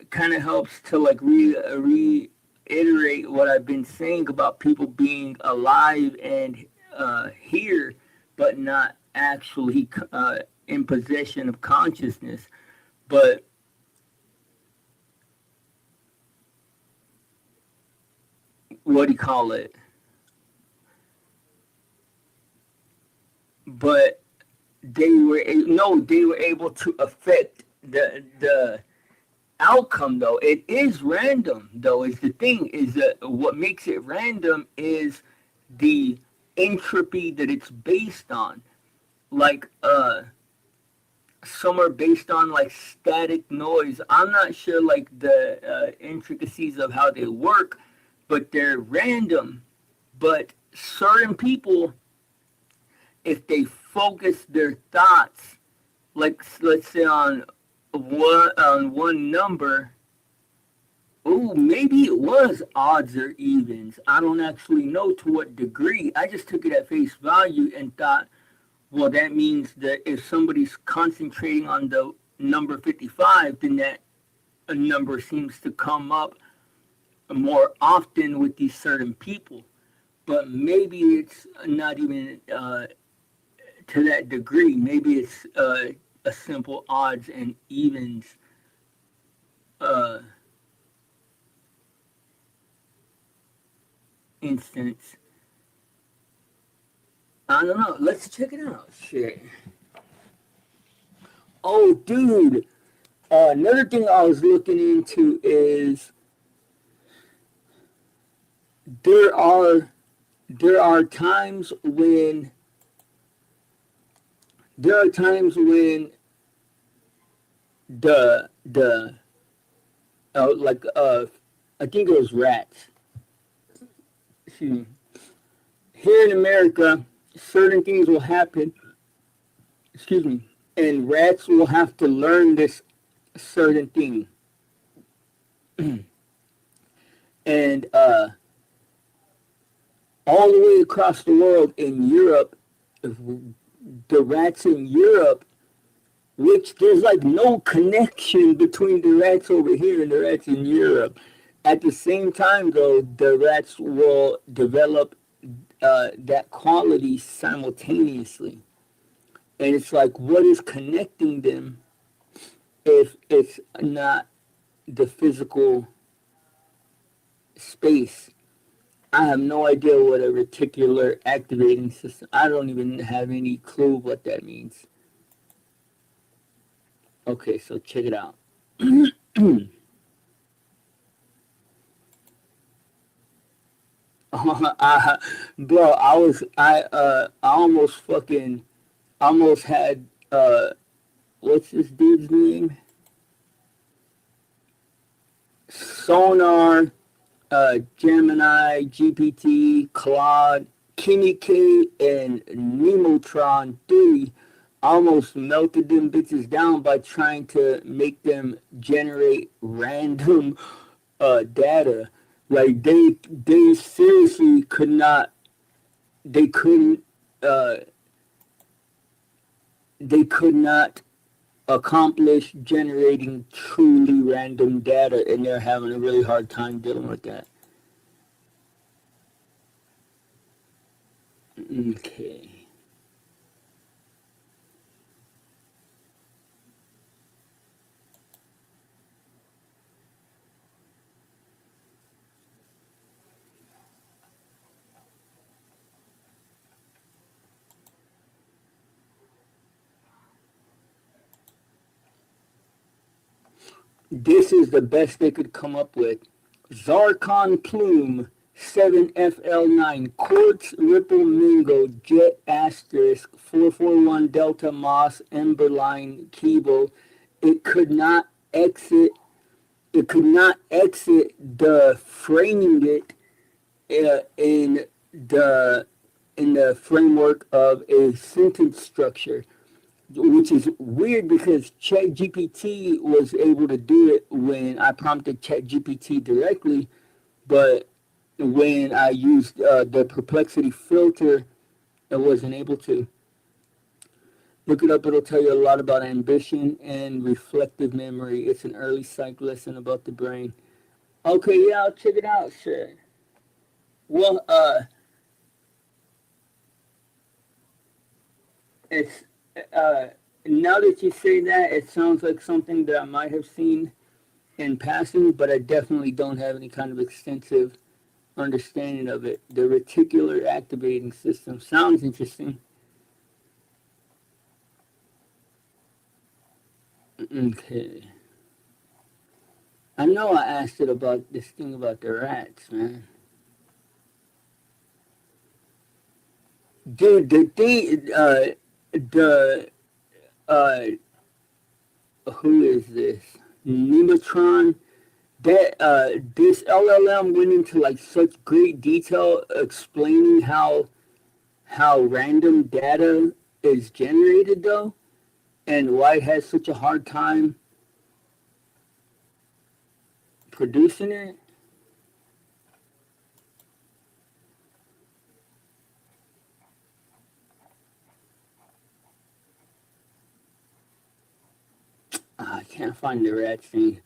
kind of helps to like reiterate what I've been saying about people being alive and here, but not actually in possession of consciousness. But what do you call it? but they were able to affect the outcome. Though it is random, though, is the thing, is that what makes it random is the entropy that it's based on. Like some are based on like static noise. I'm not sure like the intricacies of how they work, but they're random. But certain people, if they focus their thoughts, like let's say on one number, oh, maybe it was odds or evens. I don't actually know to what degree. I just took it at face value and thought, well, that means that if somebody's concentrating on the number 55, then that a number seems to come up more often with these certain people. But maybe it's not even to that degree. Maybe it's a simple odds and evens instance. I don't know. Let's check it out. Shit. Oh, dude. Another thing I was looking into is there are times when the I think it was rats. Here in America, certain things will happen, and rats will have to learn this certain thing. And all the way across the world in Europe, the rats in Europe, which there's like no connection between the rats over here and the rats in Europe. At the same time, though, the rats will develop that quality simultaneously. And it's like, what is connecting them if it's not the physical space? I have no idea what a reticular activating system. I don't even have any clue what that means. Okay, so check it out. Bro, I almost had what's this dude's name? Sonar, Gemini, GPT, Claude, Kimi K, and Nemotron 3. Almost melted them bitches down by trying to make them generate random data. Like they seriously could not. They could not accomplish generating truly random data, and they're having a really hard time dealing with that. Okay. This is the best they could come up with. Zarkon Plume 7FL9 Quartz Ripple Mingo Jet Asterisk 441 Delta Moss Emberline Keeble. It could not exit the framing it in the framework of a sentence structure, which is weird because ChatGPT was able to do it when I prompted ChatGPT directly, but when I used the Perplexity filter, I wasn't able to. Look it up, it'll tell you a lot about ambition and reflective memory. It's an early psych lesson about the brain. Okay, yeah, I'll check it out, sure. Well, it's now that you say that, it sounds like something that I might have seen in passing, but I definitely don't have any kind of extensive understanding of it. The reticular activating system sounds interesting. Okay. I know I asked it about this thing about the rats, man. Dude, the thing, who is this? Nematron. That, this LLM went into like such great detail explaining how random data is generated though, and why it has such a hard time producing it. I can't find the rat thing.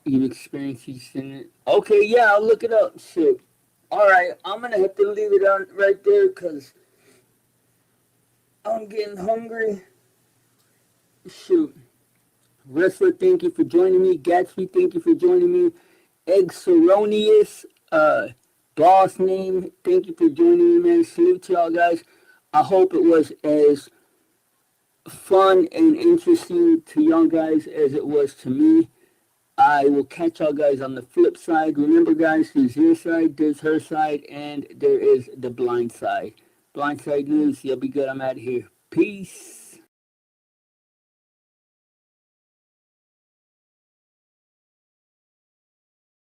You've experienced these things. Okay, yeah, I'll look it up. Shit. Alright, I'm gonna have to leave it on right there because I'm getting hungry. Shoot. Wrestler, thank you for joining me. Gatsby, thank you for joining me. Exeronius, boss name, thank you for joining me, man. Salute to y'all guys. I hope it was as fun and interesting to y'all guys as it was to me. I will catch y'all guys on the flip side. Remember, guys, there's your side, there's her side, and there is the blind side. Blind side news. Y'all be good. I'm out of here. Peace.